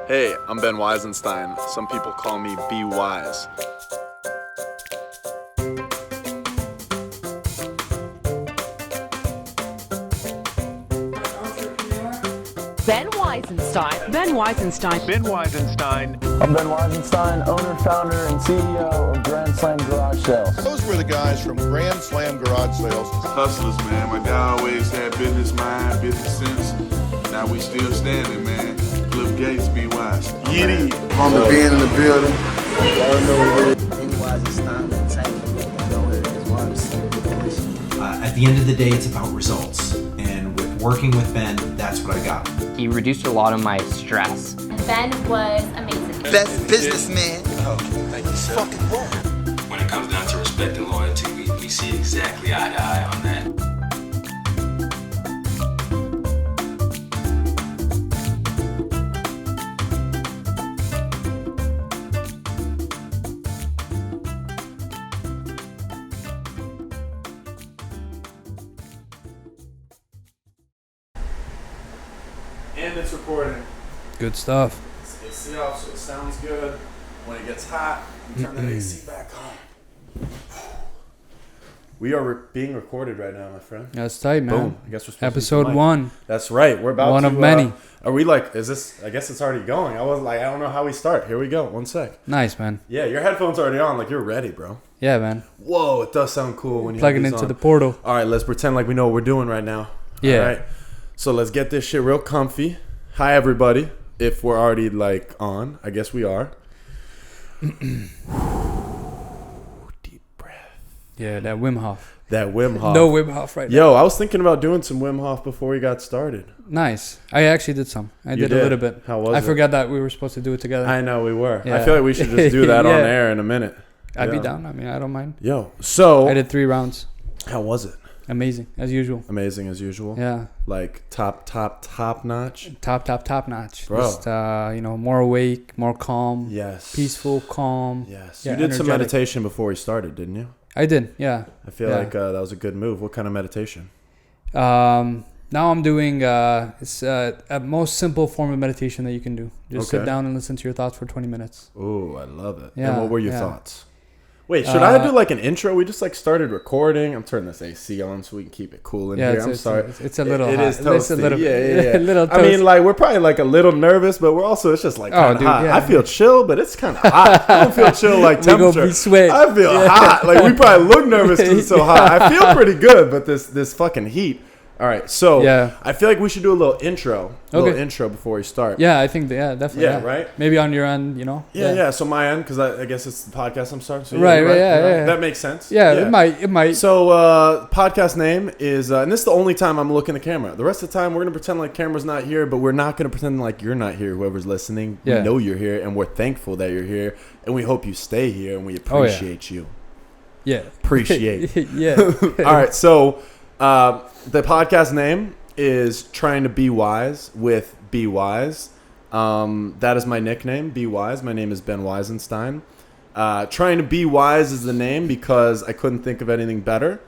Hey, I'm Ben Weisenstein. Some people call me B Weiss. Ben Weisenstein. Ben Weisenstein. Ben Weisenstein. I'm Ben Weisenstein, owner, founder, and CEO of Grand Slam Garage Sales. Those were the guys from Grand Slam Garage Sales. Hustlers, man. My guy always had business mind, business sense. Now we still standing, man. Cliff Gates, B Weiss. Yiddy. Homie being in the building. At the end of the day, it's about results. And with working with Ben, that's what I got. He reduced a lot of my stress. Ben was amazing. Best businessman. Oh, thank you, sir. Fucking world. When it comes down to respect and loyalty, we see exactly eye to eye on that. And it's recording. Good stuff. It's AC off, so it sounds good. When it gets hot, you turn that AC back on. We are being recorded right now, my friend. That's tight, man. Boom. I guess we're supposed Episode to be 1. That's right. We're about one to, of many. Are we like, is this, I guess it's already going. I was like, I don't know how we start. Here we go. One sec. Nice, man. Yeah, your headphones are already on. Like, you're ready, bro. Yeah, man. Whoa, it does sound cool when you Plugging have these into on. the portal. All right, let's pretend like we know what we're doing right now. Yeah. All right. So let's get this shit real comfy. Hi, everybody. If we're already, like, on. I guess we are. Deep breath. Yeah, that Wim Hof. That Wim Hof. No Wim Hof right now. Yo, I was thinking about doing some Wim Hof before we got started. Nice. I actually did some. I did a little bit. How was it? I forgot that we were supposed to do it together. I know we were. Yeah. I feel like we should just do that Yeah. on air in a minute. I'd be Yeah. down. I mean, I don't mind. Yo, so I did 3 rounds. how was it? Amazing, as usual. Amazing as usual. Yeah. Like top notch. Top notch. Bro. Just, more awake, more calm. Yes. Peaceful, calm. Yes. Yeah, You did some energetic. meditation before we started, didn't you? I did, yeah. I feel like that was a good move. What kind of meditation? Now I'm doing it's a most simple form of meditation that you can do. Just sit down and listen to your thoughts for 20 minutes. Ooh, I love it. Yeah, And what were your yeah. thoughts? Wait, should I do like an intro? We just like started recording. I'm turning this AC on so we can keep it cool in here. I'm sorry. It's a little It hot. is toasty. It's a little, yeah. a little I mean, like, we're probably like a little nervous, but we're also, it's just like kind of hot. Yeah. I feel chill, but it's kind of hot. I don't feel chill like temperature. We gonna be sweating. I feel hot. Like, we probably look nervous because it's so hot. I feel pretty good, but this fucking heat. All right, so I feel like we should do a little intro. Before we start. Yeah, I think definitely. Yeah, right? Maybe on your end, you know. Yeah. So my end, because I guess it's the podcast I'm starting. So right. That makes sense. Yeah, it might. So podcast name is, and this is the only time I'm looking at the camera. The rest of the time, we're going to pretend like camera's not here, but we're not going to pretend like you're not here, whoever's listening. Yeah. We know you're here, and we're thankful that you're here, and we hope you stay here, and we appreciate you. Yeah. Appreciate. Yeah. All right, so the podcast name is Trying to Be Wise with B Weiss. That is my nickname, B Weiss. My name is Ben Weisenstein. Trying to Be Wise is the name because I couldn't think of anything better.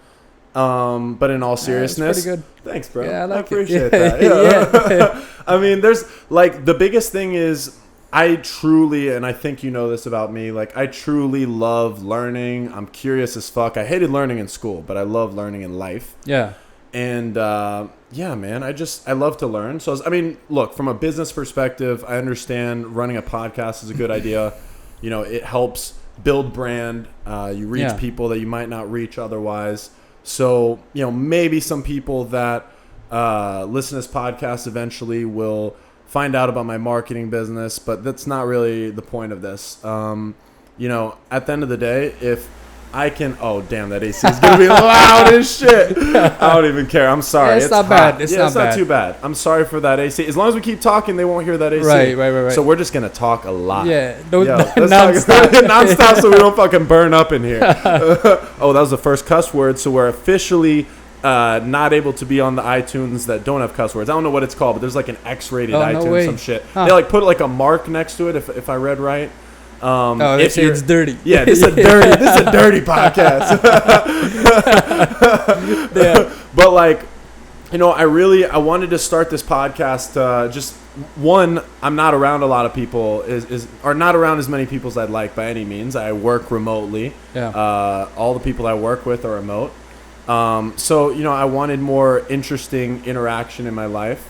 But in all seriousness, pretty good. Thanks, bro. Yeah, I appreciate that. Yeah. I mean, there's like the biggest thing is I truly, and I think you know this about me, like I truly love learning. I'm curious as fuck. I hated learning in school, but I love learning in life. Yeah. And yeah, man, I love to learn. So, I mean, look, from a business perspective, I understand running a podcast is a good idea. You know, it helps build brand. You reach people that you might not reach otherwise. So, you know, maybe some people that listen to this podcast eventually will find out about my marketing business, but that's not really the point of this. You know, at the end of the day, if I can, oh damn, that AC is gonna be loud as shit. I don't even care. I'm sorry. Yeah, it's not hot. bad. It's not too bad. I'm sorry for that AC. As long as we keep talking, they won't hear that AC. Right. So we're just gonna talk a lot. Yeah, nonstop, so we don't fucking burn up in here. Oh, that was the first cuss word. So we're officially not able to be on the iTunes that don't have cuss words. I don't know what it's called, but there's like an X-rated iTunes, some shit. Huh. They like put like a mark next to it if I read right. They say it's dirty. Yeah, this is a dirty podcast. Yeah. But like, I wanted to start this podcast. Just one, I'm not around a lot of people, or not around as many people as I'd like by any means. I work remotely. Yeah. All the people I work with are remote. So I wanted more interesting interaction in my life.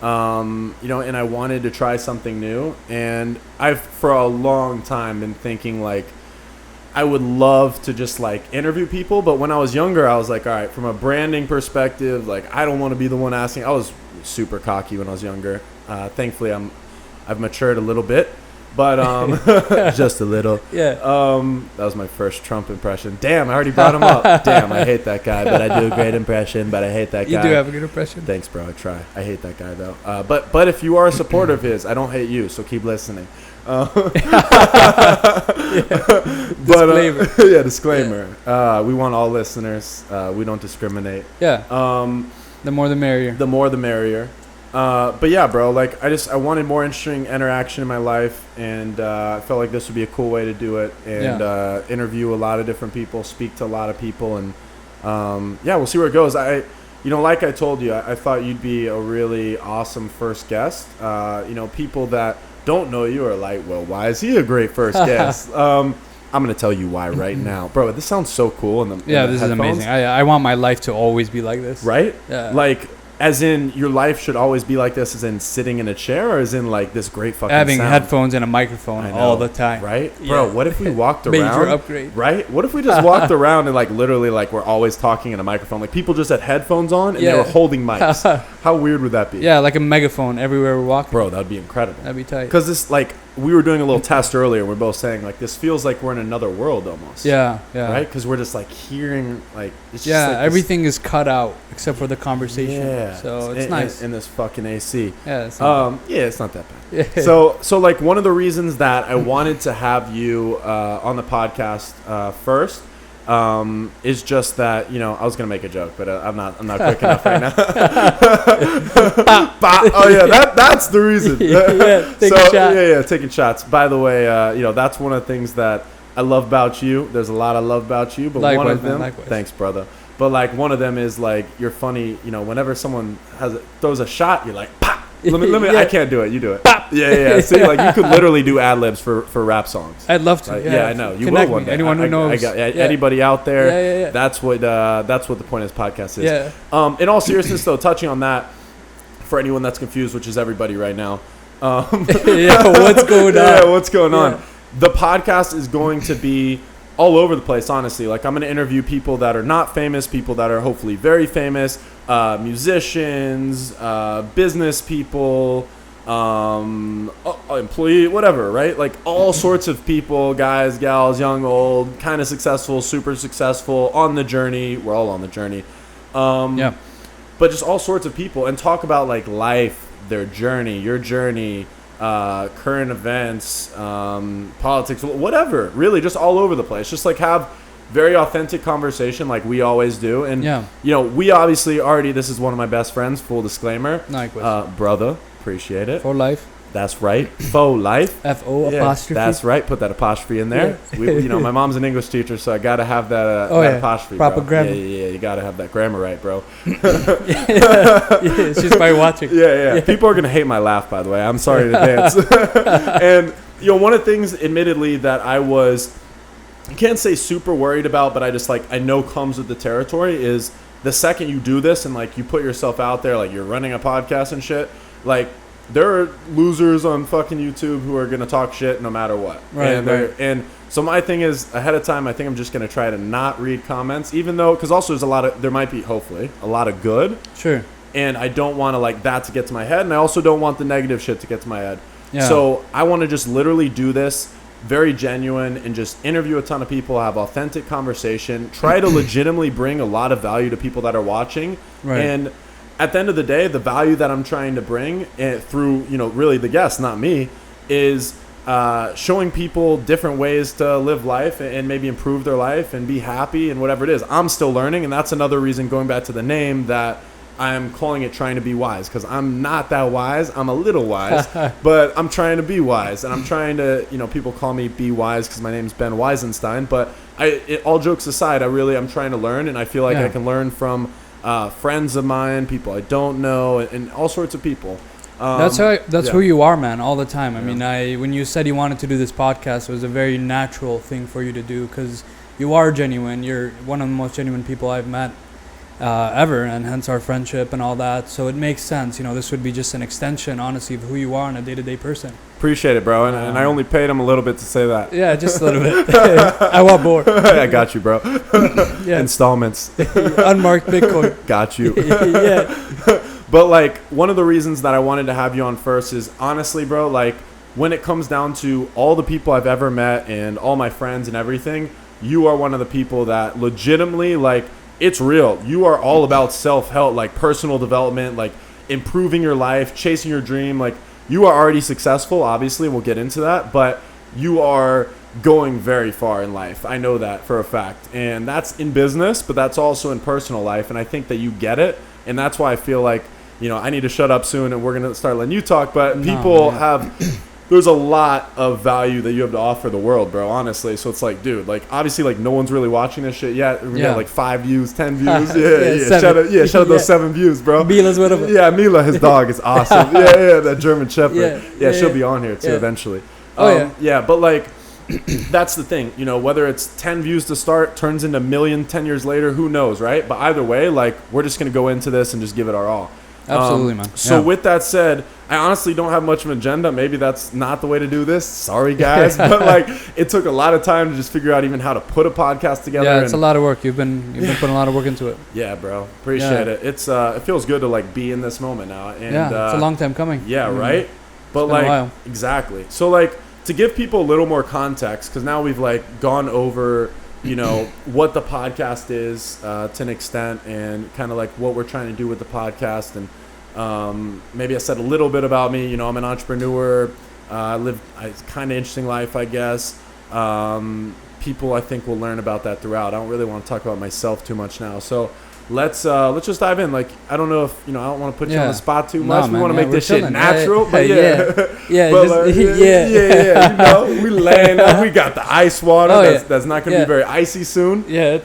And I wanted to try something new. And I've for a long time been thinking like, I would love to just like interview people, but when I was younger, I was like, all right, from a branding perspective, like I don't want to be the one asking. I was super cocky when I was younger. Thankfully, I've matured a little bit, but just a little. Yeah. That was my first Trump impression. Damn, I already brought him up. Damn, I hate that guy, but I do a great impression. But I hate that guy. You do have a good impression. Thanks, bro. I try. I hate that guy though. But if you are a supporter of his, I don't hate you, so keep listening. Disclaimer. Disclaimer. Yeah. We want all listeners. We don't discriminate. Yeah. The more the merrier. The more the merrier. But yeah, bro, like I wanted more interesting interaction in my life, and I felt like this would be a cool way to do it, and interview a lot of different people, speak to a lot of people, and we'll see where it goes. Like I told you, I thought you'd be a really awesome first guest. People that don't know you are like, well, why is he a great first guest? I'm gonna tell you why right now, bro. This sounds so cool. This is amazing. I want my life to always be like this. Right? Yeah. Like, as in your life should always be like this, as in sitting in a chair, or as in like this great fucking having sound? Headphones and a microphone all the time. Right? Yeah. Bro, what if we walked around? Major upgrade. Right? What if we just walked around and like literally like we're always talking in a microphone? Like people just had headphones on and they were holding mics. How weird would that be? Yeah, like a megaphone everywhere we're walking. Bro, that would be incredible. That'd be tight. Because this, like, we were doing a little test earlier. We're both saying like this feels like we're in another world almost. Yeah. Right? Because we're just like hearing like it's just like everything is cut out except for the conversation. Yeah. So it's nice. In this fucking AC. Yeah. It's not it's not that bad. Yeah. So like one of the reasons that I wanted to have you on the podcast first is just that I was gonna make a joke, but I'm not quick enough right now. That's the reason. Taking shots. By the way, that's one of the things that I love about you. There's a lot I love about you, but likewise, one of them. likewise. Thanks, brother. But like one of them is like you're funny. Whenever someone throws a shot, you're like pop. Let me. I can't do it. You do it. Pop. Yeah. See, like you could literally do ad libs for rap songs. I'd love to. Like, I know. You Connect will one me. day. Anyone who knows. Anybody out there. Yeah. That's what the point of this podcast is. Yeah. In all seriousness, though, touching on that, for anyone that's confused, which is everybody right now. What's going on? Yeah, what's going on? The podcast is going to be all over the place, honestly. Like, I'm going to interview people that are not famous, people that are hopefully very famous, musicians, business people, employee, whatever, right? Like, all sorts of people, guys, gals, young, old, kind of successful, super successful, on the journey. We're all on the journey. But just all sorts of people, and talk about, like, life, their journey, your journey, current events, politics, whatever, really just all over the place. Just like have very authentic conversation like we always do. And, we obviously already, this is one of my best friends, full disclaimer. Brother, appreciate it. For life. That's right. Faux life. F-O apostrophe. That's right. Put that apostrophe in there. Yeah. My mom's an English teacher, so I got to have that, apostrophe, proper bro. grammar. Yeah. You got to have that grammar right, bro. It's just by watching. Yeah. People are going to hate my laugh, by the way. I'm sorry in advance. And, one of the things, admittedly, that I can't say super worried about, but I know comes with the territory is the second you do this and, like, you put yourself out there, like, you're running a podcast and shit, like, there are losers on fucking YouTube who are going to talk shit no matter what. Right. And so my thing is, ahead of time, I think I'm just going to try to not read comments, even though, because also there might be, hopefully, a lot of good. Sure. And I don't want to, like, that to get to my head, and I also don't want the negative shit to get to my head. Yeah. So I want to just literally do this very genuine and just interview a ton of people, have authentic conversation, try to legitimately bring a lot of value to people that are watching. Right. And at the end of the day, the value that I'm trying to bring through, really the guests, not me, is showing people different ways to live life and maybe improve their life and be happy and whatever it is. I'm still learning, and that's another reason, going back to the name, that I'm calling it Trying to Be Wise, because I'm not that wise. I'm a little wise, but I'm trying to be wise, and I'm trying to, people call me Be Wise because my name's Ben Weisenstein, but all jokes aside, I'm trying to learn, and I feel like I can learn from friends of mine, people I don't know, and all sorts of people. That's who you are, man, all the time. I mean, when you said you wanted to do this podcast, it was a very natural thing for you to do because you are genuine. You're one of the most genuine people I've met ever, and hence our friendship and all that. So it makes sense. This would be just an extension, honestly, of who you are on a day-to-day person. Appreciate it, bro. And I only paid him a little bit to say that. Yeah, just a little bit. I want more. I got you, bro. Installments. Unmarked Bitcoin. Got you. Yeah. But like one of the reasons that I wanted to have you on first is honestly, bro, like when it comes down to all the people I've ever met and all my friends and everything, you are one of the people that legitimately, like, it's real. You are all about self-help, like personal development, like improving your life, chasing your dream. Like you are already successful. Obviously, we'll get into that, but you are going very far in life. I know that for a fact. And that's in business, but that's also in personal life. And I think that you get it. And that's why I feel like, I need to shut up soon and we're going to start letting you talk. But people there's a lot of value that you have to offer the world, bro, honestly. So it's like, dude, like, obviously, like, no one's really watching this shit yet. We got like 5 views, 10 views. Shout out those 7 views, bro. Mila's one of them. Yeah, Mila, his dog is awesome. that German Shepherd. Yeah, she'll be on here too eventually. Yeah, but like, that's the thing, whether it's 10 views to start, turns into a million 10 years later, who knows, right? But either way, like, we're just going to go into this and just give it our all. Absolutely, man. So with that said, I honestly don't have much of an agenda. Maybe that's not the way to do this. Sorry, guys. But like, it took a lot of time to just figure out even how to put a podcast together. Yeah, it's a lot of work. You've been putting a lot of work into it. Yeah, bro. Appreciate it. It's it feels good to like be in this moment now. And it's a long time coming. Yeah, right? But like, exactly. So like, to give people a little more context, because now we've like gone over, what the podcast is to an extent, and kind of like what we're trying to do with the podcast, and maybe I said a little bit about me. I'm an entrepreneur. I live a kind of interesting life, I guess. People, I think, will learn about that throughout. I don't really want to talk about myself too much now, so let's just dive in. Like, I don't know if I don't want to put you on the spot too much. We want to make this shit natural, but we land. We got the ice water. That's not going to be very icy soon. Yeah,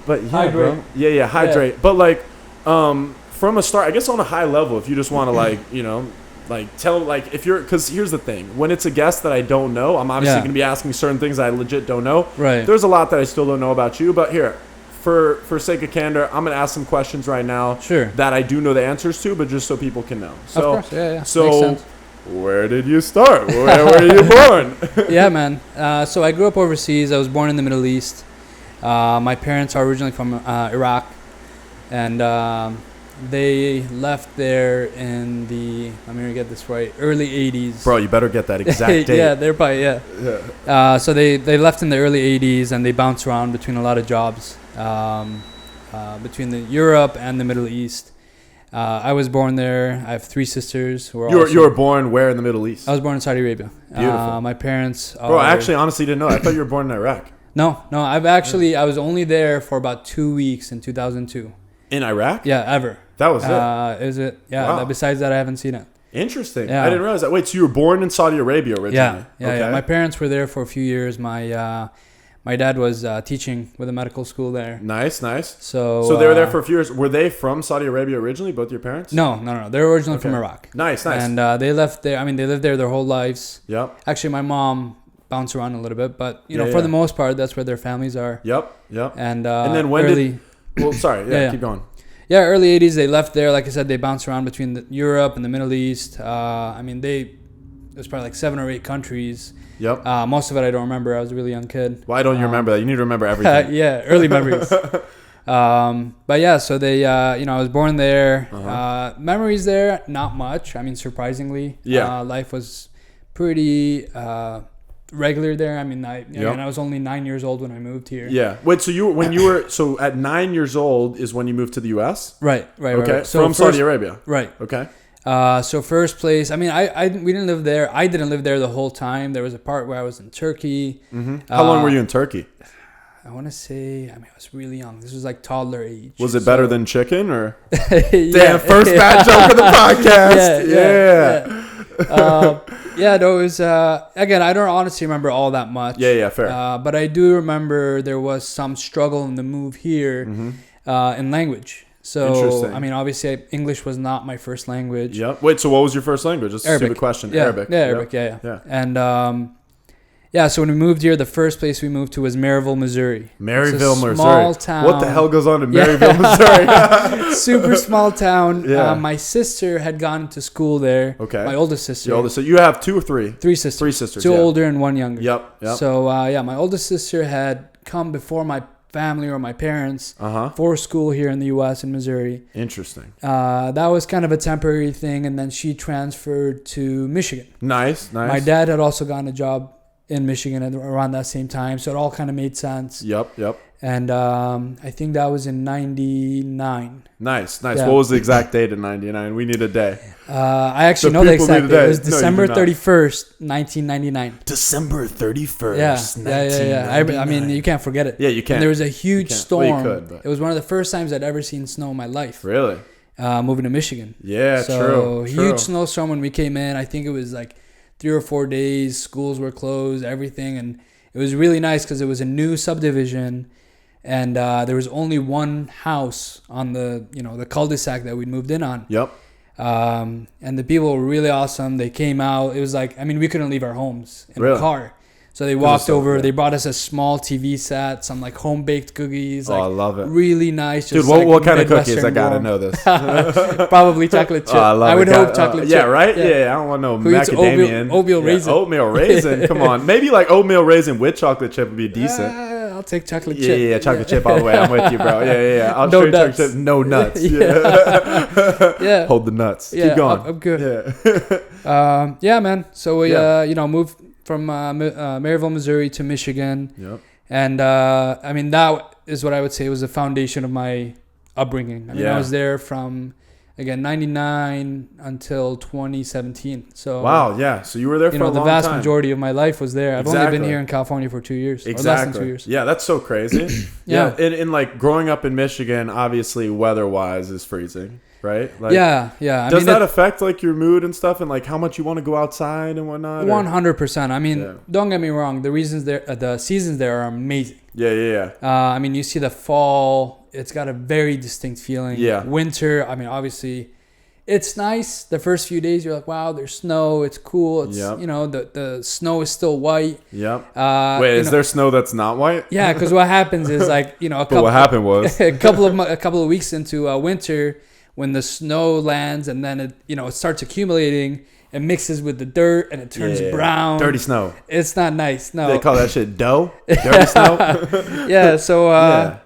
but hydrate. Bro. Yeah, hydrate. But like, from a start, I guess on a high level, if you just want to like, like tell, like if you're, because here's the thing, when it's a guest that I don't know, I'm obviously going to be asking certain things I legit don't know. Right. There's a lot that I still don't know about you, but here, for sake of candor, I'm gonna ask some questions right now. Sure. That I do know the answers to, but just so people can know. So, of course, yeah. So, makes sense. Where did you start? Where were you born? Yeah, man. So I grew up overseas. I was born in the Middle East. My parents are originally from Iraq, and they left there in the, I'm going to get this right, early 80s. Bro, you better get that exact date. Yeah, they're probably, so they left in the early 80s, and they bounced around between a lot of jobs, between Europe and the Middle East. I was born there. I have 3 sisters who are You were born where in the Middle East? I was born in Saudi Arabia. Beautiful. My parents are... Bro, I actually honestly didn't know. I thought you were born in Iraq. No, I was only there for about 2 weeks in 2002. In Iraq? Yeah, ever. That was it? Is it? Yeah, wow. Besides that, I haven't seen it. Interesting. Yeah. I didn't realize that. Wait, so you were born in Saudi Arabia originally? Yeah. My parents were there for a few years. My dad was teaching with a medical school there. Nice. So they were there for a few years. Were they from Saudi Arabia originally, both your parents? No. They're originally from Iraq. Nice. And they left there. I mean, they lived there their whole lives. Yep. Actually, my mom bounced around a little bit, but for the most part, that's where their families are. Yep. And then when keep going. Yeah, early 80s, they left there. Like I said, they bounced around between Europe and the Middle East. I mean, there's probably like 7 or 8 countries. Yep. Most of it I don't remember. I was a really young kid. Why don't you remember that? You need to remember everything. Yeah, early memories. But yeah, so they, I was born there. Memories there, not much. I mean, surprisingly. Yeah. Life was pretty regular there. I mean, I was only 9 years old when I moved here. Yeah. Wait, so at 9 years old is when you moved to the U.S.? Right. Okay. So from Saudi Arabia? Right. Okay. So first place, I mean, we didn't live there. I didn't live there the whole time. There was a part where I was in Turkey. Mm-hmm. How long were you in Turkey? I want to say, I was really young. This was like toddler age. Was it better than chicken or? Damn, first bad joke of the podcast. Yeah, no, it was, again, I don't honestly remember all that much. Yeah, fair. But I do remember there was some struggle in the move here in language. So, Interesting. I mean, obviously, English was not my first language. Yep. Wait, so what was your first language? Just a Arabic. stupid question. Yeah. Arabic. Yeah, Arabic. Yep. Yeah. And so when we moved here, the first place we moved to was Maryville, Missouri. Maryville, Missouri. Small town. What the hell goes on in Maryville, Missouri? Super small town. Yeah. My sister had gone to school there. Okay. My oldest sister. Your oldest. So you have 2 or 3? 3 sisters. 3 sisters. Two yeah. older and 1 younger. Yep. So my oldest sister had come before my family or my parents for school here in the U.S. in Missouri. Interesting. That was kind of a temporary thing, and then she transferred to Michigan. Nice. My dad had also gotten a job in Michigan at around that same time, so it all kind of made sense. Yep. And I think that was in 99. Nice. Yeah. What was the exact date in 99? We need a day. I actually know the exact date. It was December 31st, 1999. December 31st, Yeah. I mean, you can't forget it. Yeah, you can't. And there was a huge storm. Well, you could, but. It was one of the first times I'd ever seen snow in my life. Really? Moving to Michigan. Yeah, so, true. Huge snowstorm when we came in. I think it was like 3 or 4 days. Schools were closed, everything. And it was really nice because it was a new subdivision. And there was only one house on the cul-de-sac that we'd moved in on. Yep. And the people were really awesome. They came out. It was like, I mean, we couldn't leave our homes in the car. So they walked over. They brought us a small TV set, some like home-baked cookies. Like, I love it. Really nice. Dude, what kind of cookies? I got to know this. Probably chocolate chip. I love I would it. hope chocolate chip. Yeah, right? Yeah, I don't want no macadamia. Oatmeal raisin. Oatmeal raisin. Come on. Maybe like oatmeal raisin with chocolate chip would be decent. I'll take chocolate chip. Yeah, chocolate chip all the way. I'm with you, bro. Yeah. I'll No straight nuts. chocolate chip. No nuts. Yeah. Hold the nuts. Yeah, Keep going. I'm good. Yeah. Yeah, man. So we, moved from Maryville, Missouri to Michigan. Yep. And, I mean, that is what I would say was the foundation of my upbringing. I mean, I was there from, again, 99 until 2017. So wow, yeah. So you were there for a long time. the vast majority of my life was there. I've only been here in California for 2 years. Exactly. Or less than 2 years. Yeah, that's so crazy. Yeah. In like growing up in Michigan, obviously weather-wise is freezing, right? Like, yeah. Does that affect like your mood and stuff, and like how much you want to go outside and whatnot? 100%. I mean, don't get me wrong. The seasons there are amazing. Yeah. I mean, you see the fall. It's got a very distinct feeling. Yeah. Winter, I mean, obviously, it's nice. The first few days, you're like, wow, there's snow. It's cool. It's, the snow is still white. Yep. Wait, is there snow that's not white? Yeah, because what happens is like, what happened was a couple of weeks into winter, when the snow lands and then it starts accumulating, it mixes with the dirt and it turns brown. Dirty snow. It's not nice. No. They call that shit dough? Dirty snow? Yeah, so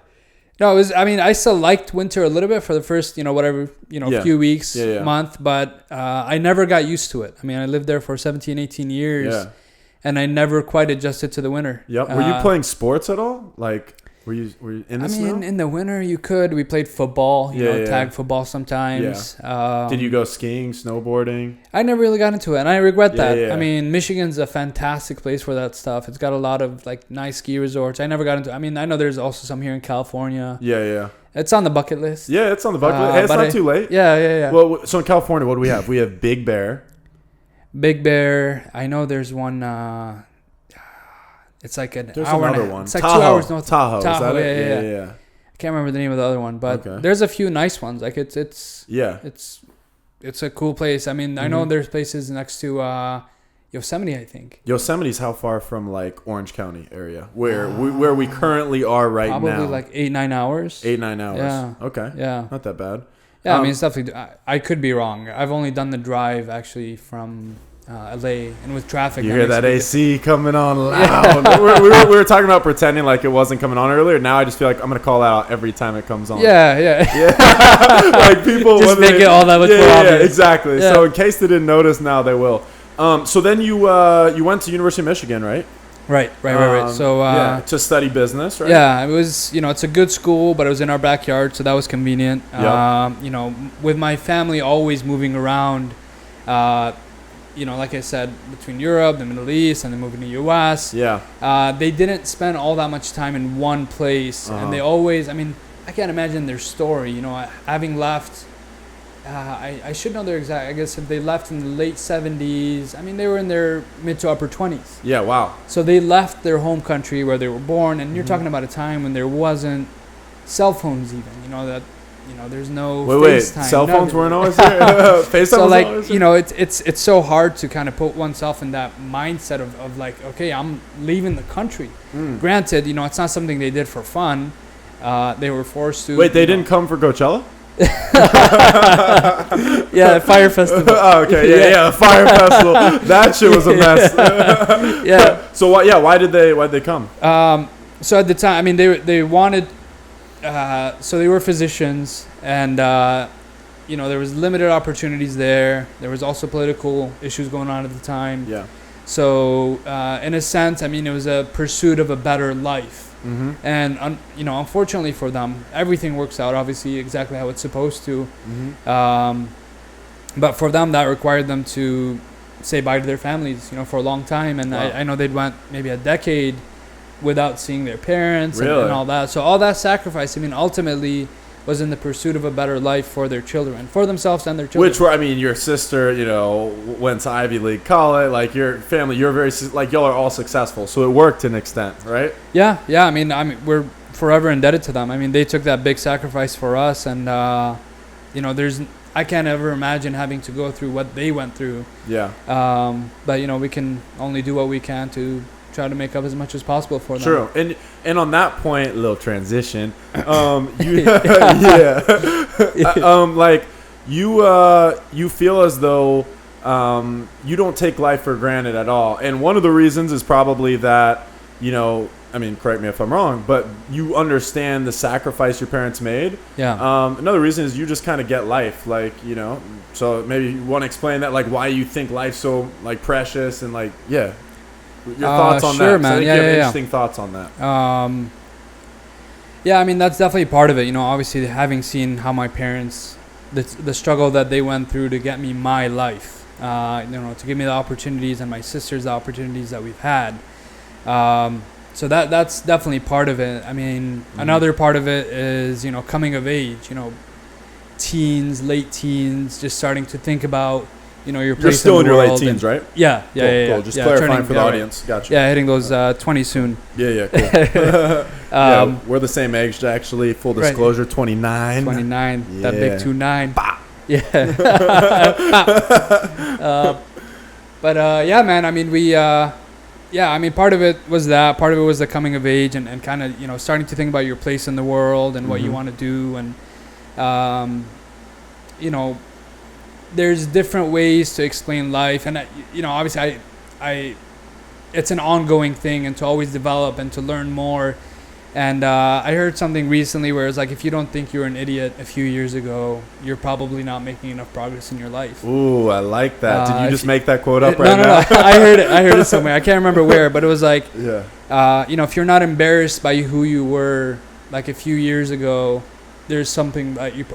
no, it was. I mean, I still liked winter a little bit for the first, few weeks, month, but I never got used to it. I mean, I lived there for 17, 18 years, and I never quite adjusted to the winter. Yep. Were you playing sports at all? Like, were you in the snow? In the winter, you could. We played football, tag football sometimes. Yeah. Did you go skiing, snowboarding? I never really got into it, and I regret that. Yeah. I mean, Michigan's a fantastic place for that stuff. It's got a lot of like nice ski resorts. I never got into it. I mean, I know there's also some here in California. Yeah. It's on the bucket list. Yeah, it's on the bucket list. Hey, it's not too late. Yeah. Well, so in California, what do we have? We have Big Bear. Big Bear. I know there's one. It's like an hour and a half. It's like Tahoe. 2 hours north. Tahoe. Is that it? Yeah. I can't remember the name of the other one, but there's a few nice ones. Like it's a cool place. I mean, I know there's places next to Yosemite, I think. Yosemite's how far from like Orange County area where we currently are right now? Probably like 8-9 hours. 8-9 hours. Yeah. Okay. Yeah. Not that bad. Yeah, I mean, it's definitely. I could be wrong. I've only done the drive actually from LA, and with traffic. You hear that AC coming on loud. we were talking about pretending like it wasn't coming on earlier. Now I just feel like I'm gonna call that out every time it comes on. Yeah. Like people just make it all that much more obvious. Yeah, exactly. Yeah. So in case they didn't notice, now they will. So then you went to University of Michigan, right? Right. So to study business, right? Yeah, it was. It's a good school, but it was in our backyard, so that was convenient. Yep. With my family always moving around. Like I said, between Europe, the Middle East, and then moving to the U.S. Yeah. They didn't spend all that much time in one place, and they always. I mean, I can't imagine their story. Having left. I should know their exact. I guess if they left in the late 70s. I mean, they were in their mid to upper 20s. Yeah. Wow. So they left their home country where they were born, and you're talking about a time when there wasn't cell phones even. That there's no Wait, FaceTime. cell phones nothing. weren't always here. FaceTime So was like, always here? it's so hard to kind of put oneself in that mindset of like, okay, I'm leaving the country. Granted, it's not something they did for fun. They were forced to. Wait, they didn't come for Coachella? Yeah, Fire Festival. Oh, okay, yeah, Fire Festival. That shit was a mess. Yeah. So why did they come? So at the time, I mean, they wanted. So they were physicians, and there was limited opportunities there. There was also political issues going on at the time. Yeah. So in a sense, I mean, it was a pursuit of a better life. Mm-hmm. And unfortunately for them, everything works out obviously exactly how it's supposed to. Mm-hmm. But for them, that required them to say bye to their families, for a long time. And Wow. I know they'd went maybe a decade without seeing their parents and all that. So all that sacrifice, I mean, ultimately was in the pursuit of a better life for their children, for themselves and their children. Which were, I mean, your sister, went to Ivy League college. Like your family, you're very like y'all are all successful, so it worked to an extent, right? Yeah. I mean, we're forever indebted to them. I mean, they took that big sacrifice for us, and I can't ever imagine having to go through what they went through. Yeah. But we can only do what we can to try to make up as much as possible for them. True. And on that point, little transition. You feel as though you don't take life for granted at all. And one of the reasons is probably that, I mean, correct me if I'm wrong, but you understand the sacrifice your parents made. Yeah. Another reason is you just kind of get life, like, so maybe you want to explain that, like, why you think life's so, like, precious and, like, yeah. Your thoughts on sure, that? man. I think Yeah, you have yeah, interesting thoughts on that. Yeah, I mean, that's definitely part of it. Obviously having seen how my parents, the struggle that they went through to get me my life, to give me the opportunities, and my sisters the opportunities that we've had. So that's definitely part of it. I mean, another part of it is, coming of age, teens, late teens, just starting to think about, your place. You're still in your late world teens, right? Yeah. Cool. Just clarifying for the audience. Gotcha. Yeah, hitting those 20 soon. Yeah, cool. We're the same age, actually. Full disclosure, 29. 29. Yeah. That big 29. Bah. Yeah. Yeah, man. I mean, part of it was that. Part of it was the coming of age and kind of, starting to think about your place in the world and what you want to do. And, there's different ways to explain life. And, obviously it's an ongoing thing, and to always develop and to learn more. And I heard something recently where it's like, if you don't think you were an idiot a few years ago, you're probably not making enough progress in your life. Ooh, I like that. Did you just make that quote up now? No. I heard it somewhere. I can't remember where, but it was like, if you're not embarrassed by who you were like a few years ago, there's something that you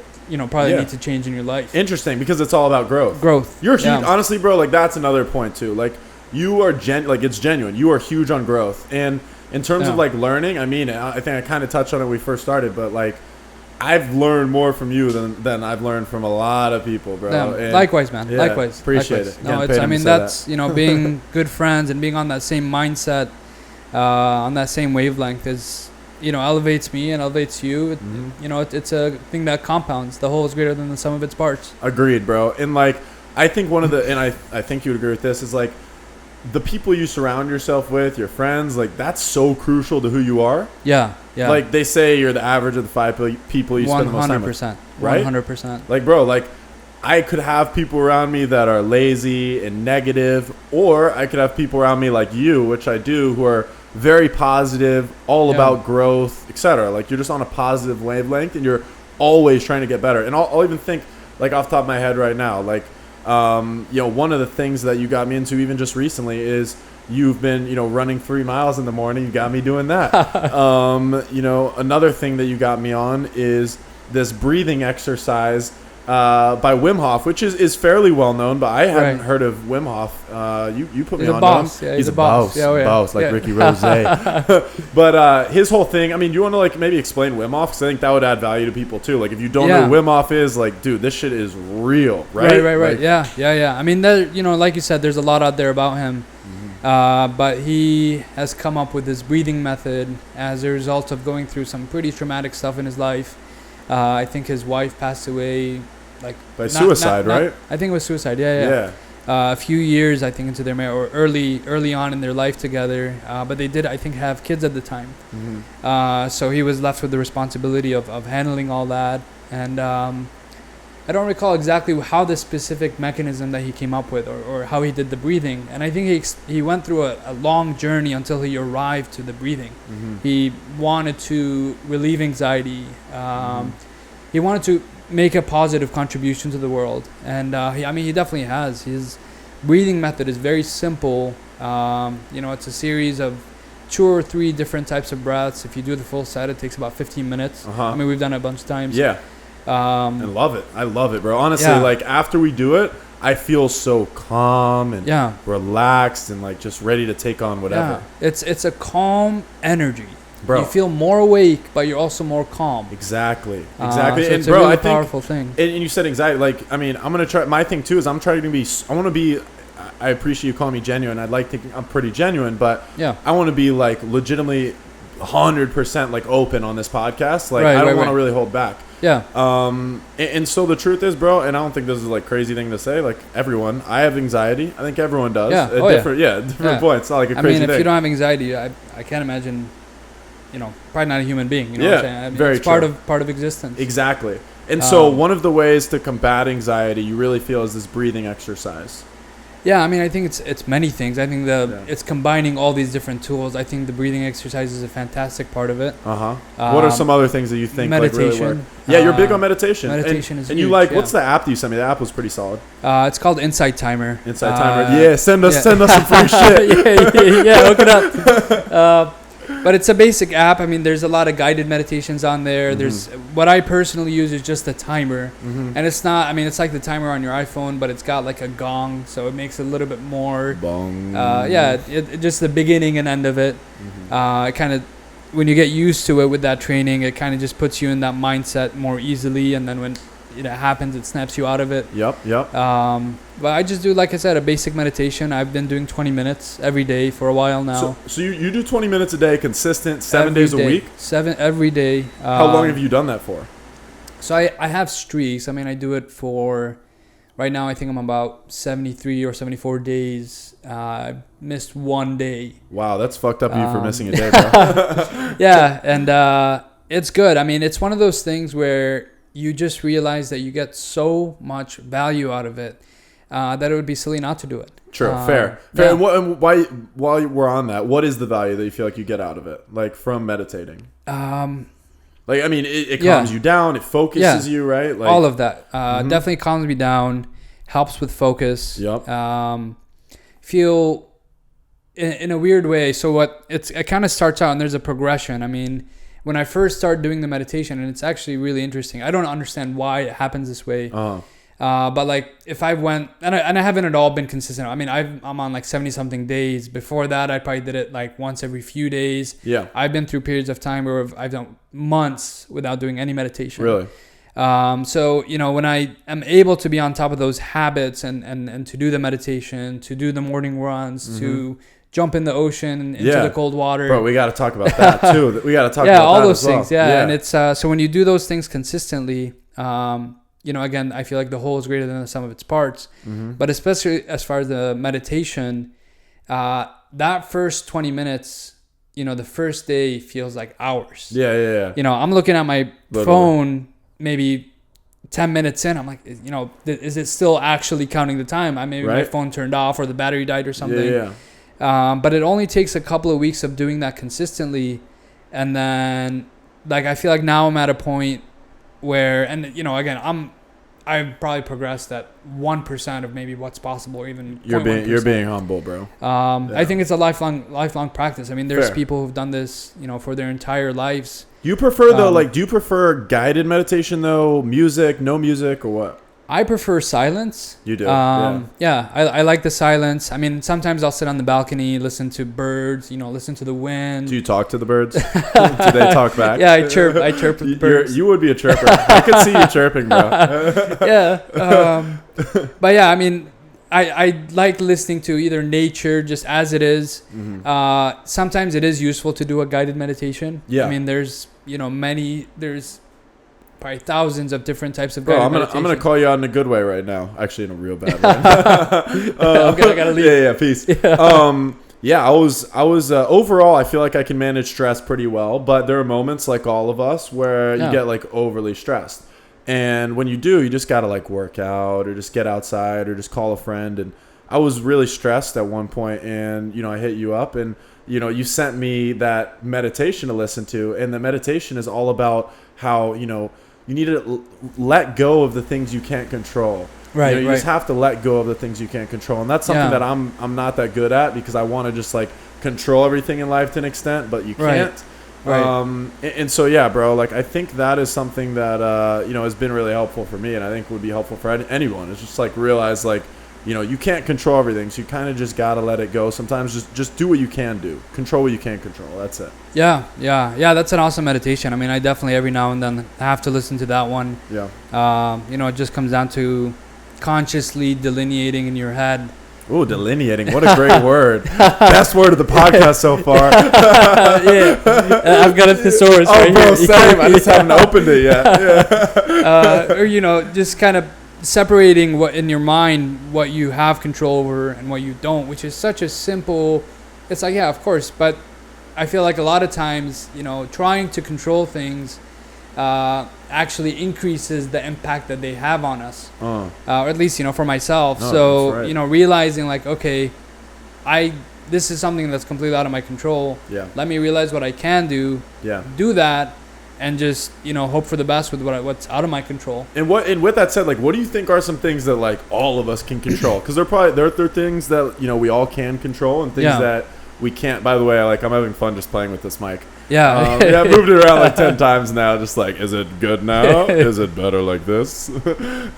probably need to change in your life. Interesting, because it's all about growth. You're huge. Yeah. Honestly, bro, like that's another point too. Like you are it's genuine. You are huge on growth. And in terms of like learning, I mean, I think I kind of touched on it when we first started, but like I've learned more from you than I've learned from a lot of people, bro. Yeah, likewise, man. Yeah, Likewise. Appreciate it. No, Again, that's being good friends and being on that same mindset, on that same wavelength is, elevates me and elevates you. It's a thing that compounds. The whole is greater than the sum of its parts. Agreed, bro. And like, I think one of the, and I think you would agree with this, is like the people you surround yourself with, your friends, like that's so crucial to who you are. Yeah. Like they say you're the average of the 5 people you spend the most time with. 100%. Right? 100%. Like, bro, like I could have people around me that are lazy and negative, or I could have people around me like you, which I do, who are very positive, all about growth, etc. Like you're just on a positive wavelength and you're always trying to get better. And I'll even think, like off the top of my head right now, like one of the things that you got me into even just recently is you've been running 3 miles in the morning. You got me doing that. Another thing that you got me on is this breathing exercise by Wim Hof, which is fairly well known, but I hadn't heard of Wim Hof. You put me on boss. him. Yeah, he's a boss. Boss, like Ricky Rose. But his whole thing, I mean, do you want to like maybe explain Wim Hof? Because I think that would add value to people too. Like if you don't know who Wim Hof is, like, dude, this shit is real, right? Right. Like, yeah. I mean, like you said, there's a lot out there about him. But he has come up with this breathing method as a result of going through some pretty traumatic stuff in his life. I think his wife passed away like by suicide, right? I think it was suicide. Yeah. A few years, I think, into their marriage, or early on in their life together. But they did, I think, have kids at the time. So he was left with the responsibility of handling all that. And I don't recall exactly how the specific mechanism that he came up with, or how he did the breathing. And I think he went through a long journey until he arrived to the breathing. He wanted to relieve anxiety. He wanted to make a positive contribution to the world, and he definitely has. His breathing method is very simple. It's a series of 2 or 3 different types of breaths. If you do the full set, it takes about 15 minutes. I mean, we've done it a bunch of times. I love it, bro. Honestly, like after we do it, I feel so calm and relaxed and like just ready to take on whatever. It's a calm energy. Bro. You feel more awake, but you're also more calm. Exactly. So and it's bro, a really I think, powerful thing. And you said anxiety. Like, I mean, I'm gonna try. My thing too is I want to be. I appreciate you calling me genuine. I'd like to think I'm pretty genuine, but I want to be like legitimately 100% like open on this podcast. Like, I don't want to really hold back. And so the truth is, bro, and I don't think this is like crazy thing to say. Like everyone, I have anxiety. I think everyone does. Different points. It's not like a crazy thing. If you don't have anxiety, I can't imagine. Probably not a human being. You know what I'm saying? I mean, it's part of existence. Exactly. And so one of the ways to combat anxiety, you really feel, is this breathing exercise. Yeah, I mean, I think it's many things. I think it's combining all these different tools. I think the breathing exercise is a fantastic part of it. What are some other things that you think meditation? Like really work? Yeah, you're big on meditation. Meditation is and huge, you like what's the app that you sent me? The app was pretty solid. It's called Insight Timer. Insight Timer. Send us some free shit. Hook it up. But it's a basic app. I mean, there's a lot of guided meditations on there. There's what I personally use is just a timer, and it's not. I mean, it's like the timer on your iPhone, but it's got like a gong, so it makes it a little bit more. Bong. Just the beginning and end of it. It kind of, when you get used to it with that training, it kind of just puts you in that mindset more easily, and then when it happens, it snaps you out of it. Yep. But I just do, like I said, a basic meditation. I've been doing 20 minutes every day for a while now. So you do 20 minutes a day, consistent, 7 days a week? 7 every day. How long have you done that for? So I have streaks. I mean, I do it for, right now I think I'm about 73 or 74 days. I missed 1 day. Wow, that's fucked up you for missing a day, bro. And it's good. I mean, it's one of those things where you just realize that you get so much value out of it that it would be silly not to do it. True, fair. And why, while we're on that, what is the value that you feel like you get out of it, like from meditating? Like, I mean, it calms you down, it focuses you, right? Like, all of that. Definitely calms me down, helps with focus. Feel in a weird way. So it kind of starts out, and there's a progression. I mean, when I first started doing the meditation, and it's actually really interesting. I don't understand why it happens this way. But like if I went, and I haven't at all been consistent. I mean, I'm on like 70 something days. Before that, I probably did it like once every few days. I've been through periods of time where I've done months without doing any meditation. Really? So, when I am able to be on top of those habits and to do the meditation, to do the morning runs, to jump in the ocean into the cold water. Bro, we got to talk about that too. We got to talk about all that those as well. things. And it's so when you do those things consistently, again, I feel like the whole is greater than the sum of its parts. But especially as far as the meditation, that first 20 minutes, the first day feels like hours. I'm looking at my phone maybe 10 minutes in. I'm like, is it still actually counting the time? Maybe my phone turned off or the battery died or something. But it only takes a couple of weeks of doing that consistently. And then like, I feel like now I'm at a point where, and again, I've probably progressed at 1% of maybe what's possible, or even you're being humble, bro. I think it's a lifelong practice. I mean, there's people who've done this, for their entire lives. You prefer do you prefer guided meditation though, music, no music, or what? I prefer silence. You do? I like the silence. I mean, sometimes I'll sit on the balcony, listen to birds, listen to the wind. Do you talk to the birds? Do they talk back? Yeah, I chirp with birds. You would be a chirper. I could see you chirping, bro. But yeah, I mean, I like listening to either nature just as it is. Sometimes it is useful to do a guided meditation. I mean, there's, there's probably thousands of different types of Bro, guided I'm meditation. gonna call you out in a good way right now. Actually, in a real bad way. Okay, I gotta leave. Yeah, peace. Yeah, I was overall, I feel like I can manage stress pretty well, but there are moments, like all of us, where you get like overly stressed. And when you do, you just gotta like work out or just get outside or just call a friend. And I was really stressed at one point, and I hit you up, and you sent me that meditation to listen to, and the meditation is all about how you need to let go of the things you can't control. Right, you right. just have to let go of the things you can't control, and that's something that I'm not that good at, because I want to just like control everything in life to an extent, but you can't. Right. And so yeah, bro, like I think that is something that has been really helpful for me, and I think would be helpful for anyone. It's just like realize like you can't control everything, so you kind of just gotta let it go. Sometimes just do what you can do, control what you can't control. That's it. Yeah. That's an awesome meditation. I mean, I definitely every now and then have to listen to that one. Yeah. It just comes down to consciously delineating in your head. Ooh, delineating. What a great word. Best word of the podcast so far. Yeah. I've got a thesaurus right bro, here. same. I just haven't opened it yet. Yeah. Or, just kind of separating what in your mind, what you have control over and what you don't, which is such a simple, it's like, yeah, of course. But I feel like a lot of times, trying to control things actually increases the impact that they have on us, or at least for myself. No, So that's right. realizing like, okay, this is something that's completely out of my control. Yeah. Let me realize what I can do. Yeah. Do that, and just hope for the best with what's out of my control. And with that said, like, what do you think are some things that like all of us can control? Because there are things that we all can control, and things that we can't. By the way, I'm having fun just playing with this mic. Yeah. I've moved it around like 10 times now. Just like, is it good now? Is it better like this?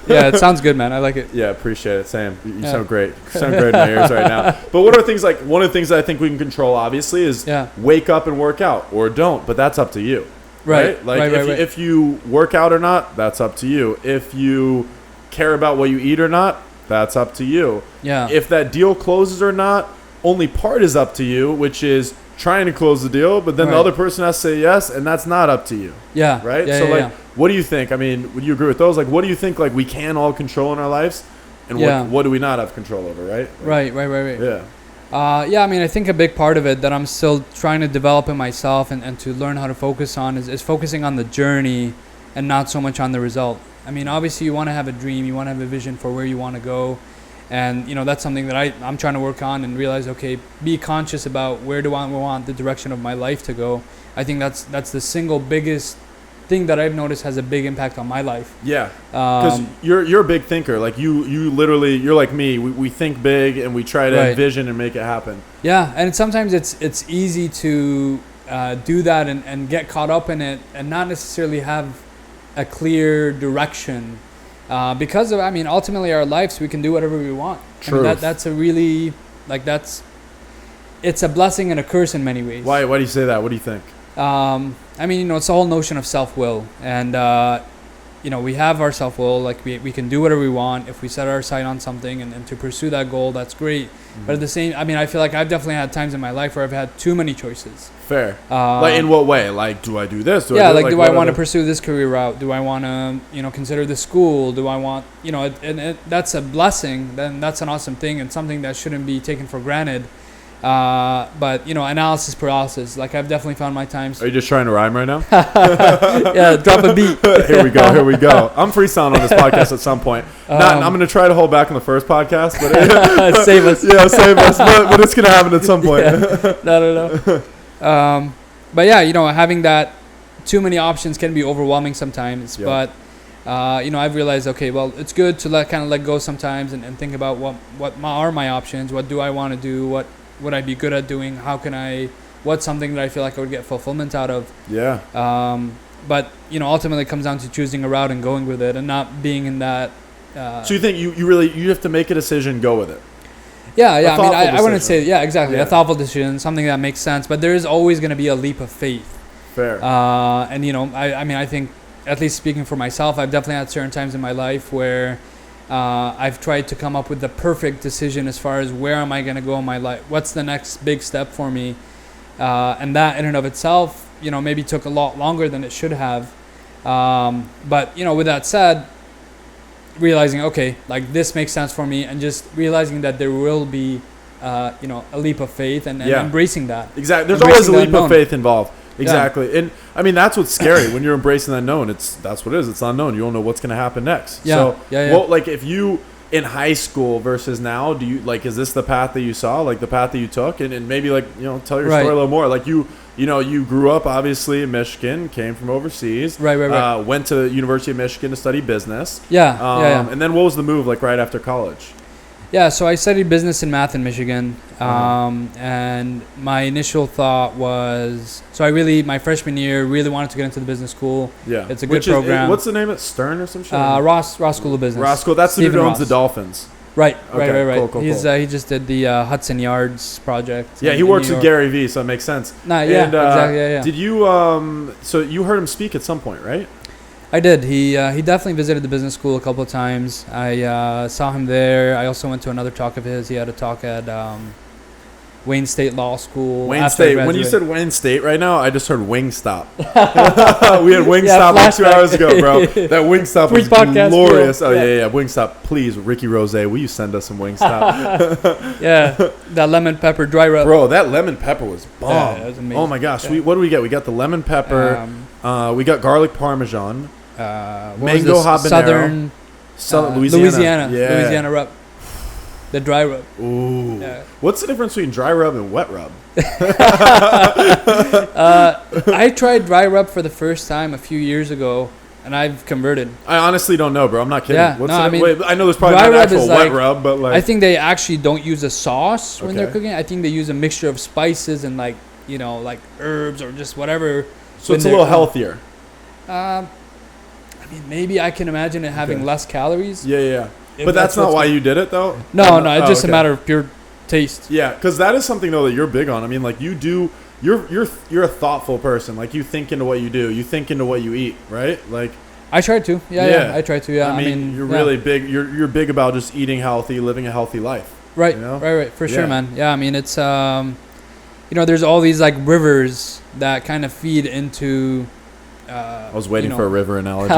Yeah, it sounds good, man. I like it. Yeah, appreciate it. Same. You sound great. You sound great in my ears right now. But what are things like? One of the things that I think we can control, obviously, is wake up and work out, or don't. But that's up to you. Right. Like if you work out or not, that's up to you. If you care about what you eat or not, that's up to you. Yeah. If that deal closes or not, only part is up to you, which is trying to close the deal, but then the other person has to say yes, and that's not up to you. Yeah. Right? Yeah, what do you think? I mean, would you agree with those? Like, what do you think we can all control in our lives? And what do we not have control over, right? Right. Yeah. I mean, I think a big part of it that I'm still trying to develop in myself and to learn how to focus on is focusing on the journey and not so much on the result. I mean, obviously you want to have a dream, you want to have a vision for where you want to go. And, that's something that I'm trying to work on and realize, okay, be conscious about where do I want the direction of my life to go. I think that's the single biggest thing that I've noticed has a big impact on my life. Yeah, because you're a big thinker. Like you literally, you're like me. We think big and we try to envision and make it happen. Yeah, and sometimes it's easy to do that and get caught up in it and not necessarily have a clear direction. Because of, ultimately our lives, we can do whatever we want. True. That's a really, it's a blessing and a curse in many ways. Why do you say that? What do you think? It's the whole notion of self-will. And, we have our self-will, we can do whatever we want. If we set our sight on something and to pursue that goal, that's great. Mm-hmm. But at the same, I feel like I've definitely had times in my life where I've had too many choices. Fair. In what way? Do I do this? Do I want to pursue this career route? Do I want to, consider the school? Do I want, and that's a blessing. Then that's an awesome thing and something that shouldn't be taken for granted. But analysis paralysis. I've definitely found my times. Are you just trying to rhyme right now? Yeah, drop a beat. Here we go. I'm freestyling on this podcast at some point. I'm going to try to hold back on the first podcast, but save us. Yeah, save us. But it's going to happen at some point. Yeah. No. But yeah, having that too many options can be overwhelming sometimes. Yep. But I've realized, okay, well, it's good to let go sometimes and think about what are my options. What do I want to do? What would I be good at doing? What's something that I feel like I would get fulfillment out of? Yeah. But ultimately it comes down to choosing a route and going with it and not being in that. So you think you have to make a decision, go with it? Yeah. I wouldn't say, exactly. Yeah. A thoughtful decision, something that makes sense. But there is always going to be a leap of faith. Fair. I think, at least speaking for myself, I've definitely had certain times in my life where I've tried to come up with the perfect decision as far as where am I going to go in my life? What's the next big step for me? And that in and of itself, maybe took a lot longer than it should have. But with that said, realizing, okay, like this makes sense for me, and just realizing that there will be a leap of faith, and embracing that. Exactly. There's always a leap of faith involved. Exactly. Yeah. And I mean, that's what's scary when you're embracing the unknown. That's what it is. It's unknown. You don't know what's going to happen next. Well, like if you in high school versus now, do you like, is this the path that you saw, like the path that you took? And maybe like, tell your story a little more. Like you grew up obviously in Michigan, came from overseas. Right. Went to University of Michigan to study business. And then what was the move like right after college? Yeah, so I studied business and math in Michigan, and my initial thought was, my freshman year, really wanted to get into the business school. Yeah, it's a good program. What's the name of it? Stern or some shit? Ross School of Business. Ross School. That's the dude who owns the Dolphins. Right. Cool. He just did the Hudson Yards project. Yeah, he works with Gary Vee, so it makes sense. Exactly. Did you so you heard him speak at some point, right? I did. He definitely visited the business school a couple of times. I saw him there. I also went to another talk of his. He had a talk at Wayne State Law School. Wayne State. When you said Wayne State right now, I just heard Wingstop. We had Wingstop like 2 hours ago, bro. That Wingstop was glorious. Bro. Oh, yeah. Wingstop. Please, Ricky Rose, will you send us some Wingstop? That lemon pepper dry rub. Bro, that lemon pepper was bomb. Yeah, that was amazing. Oh, my gosh. What do we get? We got the lemon pepper. We got garlic parmesan. Mango habanero. Louisiana. Louisiana rub. The dry rub. Ooh. Yeah. What's the difference between dry rub and wet rub? I tried dry rub for the first time a few years ago, and I've converted. I honestly don't know, bro. I'm not kidding. Yeah, I know there's probably not an actual wet rub, but like, I think they actually don't use a sauce when they're cooking. I think they use a mixture of spices and like herbs or just whatever. So it's a little healthier. Maybe I can imagine it having less calories. Yeah. But that's not why you did it, though? No, it's just a matter of pure taste. Yeah, because that is something, though, that you're big on. I mean, like, you're a thoughtful person. Like, you think into what you do. You think into what you eat, right? Like, I try to. Yeah, I try to, yeah. I mean you're really big. You're big about just eating healthy, living a healthy life. Right, right. For sure, man. Yeah, I mean, it's, there's all these, like, rivers that kind of feed into... I was waiting for a river analogy.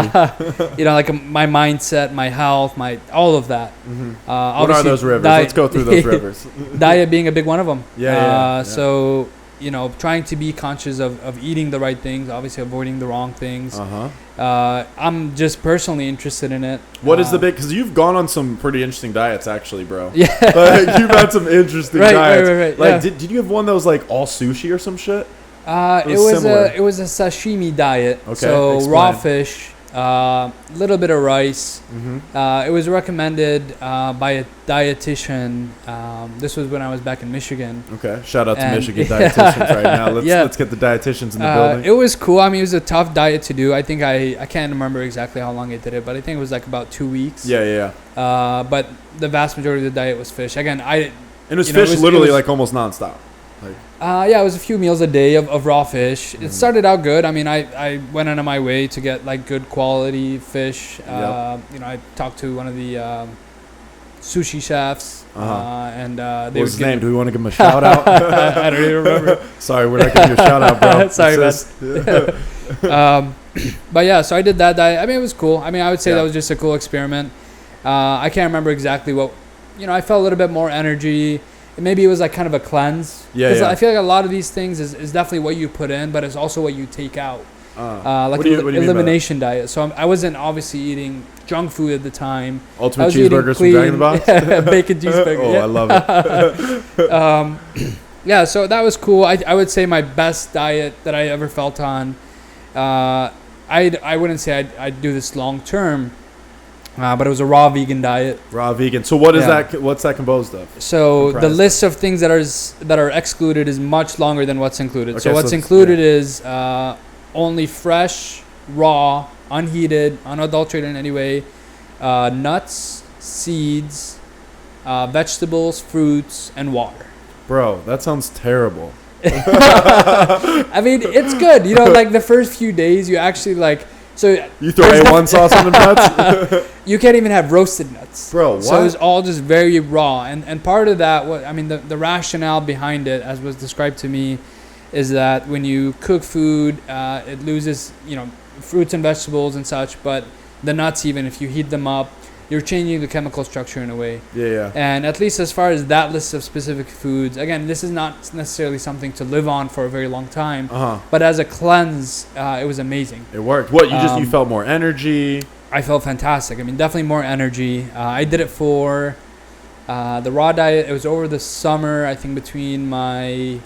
Like my mindset, my health, all of that. Mm-hmm. What are those rivers? Let's go through those rivers. Diet being a big one of them. Yeah. So, trying to be conscious of eating the right things, obviously avoiding the wrong things. I'm just personally interested in it. What is the big... Because you've gone on some pretty interesting diets, actually, bro. Yeah. Like, you've had some interesting diets. Right. Like, did you have one that was like all sushi or some shit? It was a sashimi diet. Okay, so explain. Raw fish, little bit of rice. Mm-hmm. It was recommended by a dietitian. This was when I was back in Michigan. Okay, shout out to Michigan dietitians right now. Let's get the dietitians in the building. It was cool. I mean, it was a tough diet to do. I think I can't remember exactly how long I did it, but I think it was like about 2 weeks. Yeah. But the vast majority of the diet was fish. Again, it was fish literally like almost nonstop. It was a few meals a day of raw fish. It started out good. I mean, I went out of my way to get like good quality fish. I talked to one of the sushi chefs, and they what's his name? Do we want to give him a shout out? I don't even remember. Sorry, we're not giving you a shout out, bro. Sorry, man. But yeah, so I did that diet. I mean, it was cool. I mean, I would say that was just a cool experiment. I can't remember exactly what. I felt a little bit more energy. Maybe it was like kind of a cleanse. Because I feel like a lot of these things is definitely what you put in, but it's also what you take out. Like an elimination diet. So I wasn't obviously eating junk food at the time. Ultimate cheeseburgers from Jack in the Box? Bacon cheeseburger. I love it. So that was cool. I would say my best diet that I ever felt on. I wouldn't say I'd do this long term. But it was a raw vegan diet. Raw vegan. So what is that? What's that composed of? So the list of things that are excluded is much longer than what's included. Okay, so what's included is only fresh, raw, unheated, unadulterated in any way, nuts, seeds, vegetables, fruits, and water. Bro, that sounds terrible. I mean, it's good. Like the first few days, you actually like. So you throw A1 sauce on the nuts? You can't even have roasted nuts. Bro, what? So it's all just very raw. And part of that, the rationale behind it, as was described to me, is that when you cook food, it loses, fruits and vegetables and such, but the nuts, even if you heat them up, you're changing the chemical structure in a way. Yeah. And at least as far as that list of specific foods, again, this is not necessarily something to live on for a very long time. But as a cleanse, it was amazing. It worked. What, you felt more energy? I felt fantastic. I mean, definitely more energy. I did it for the raw diet. It was over the summer, I think, between my...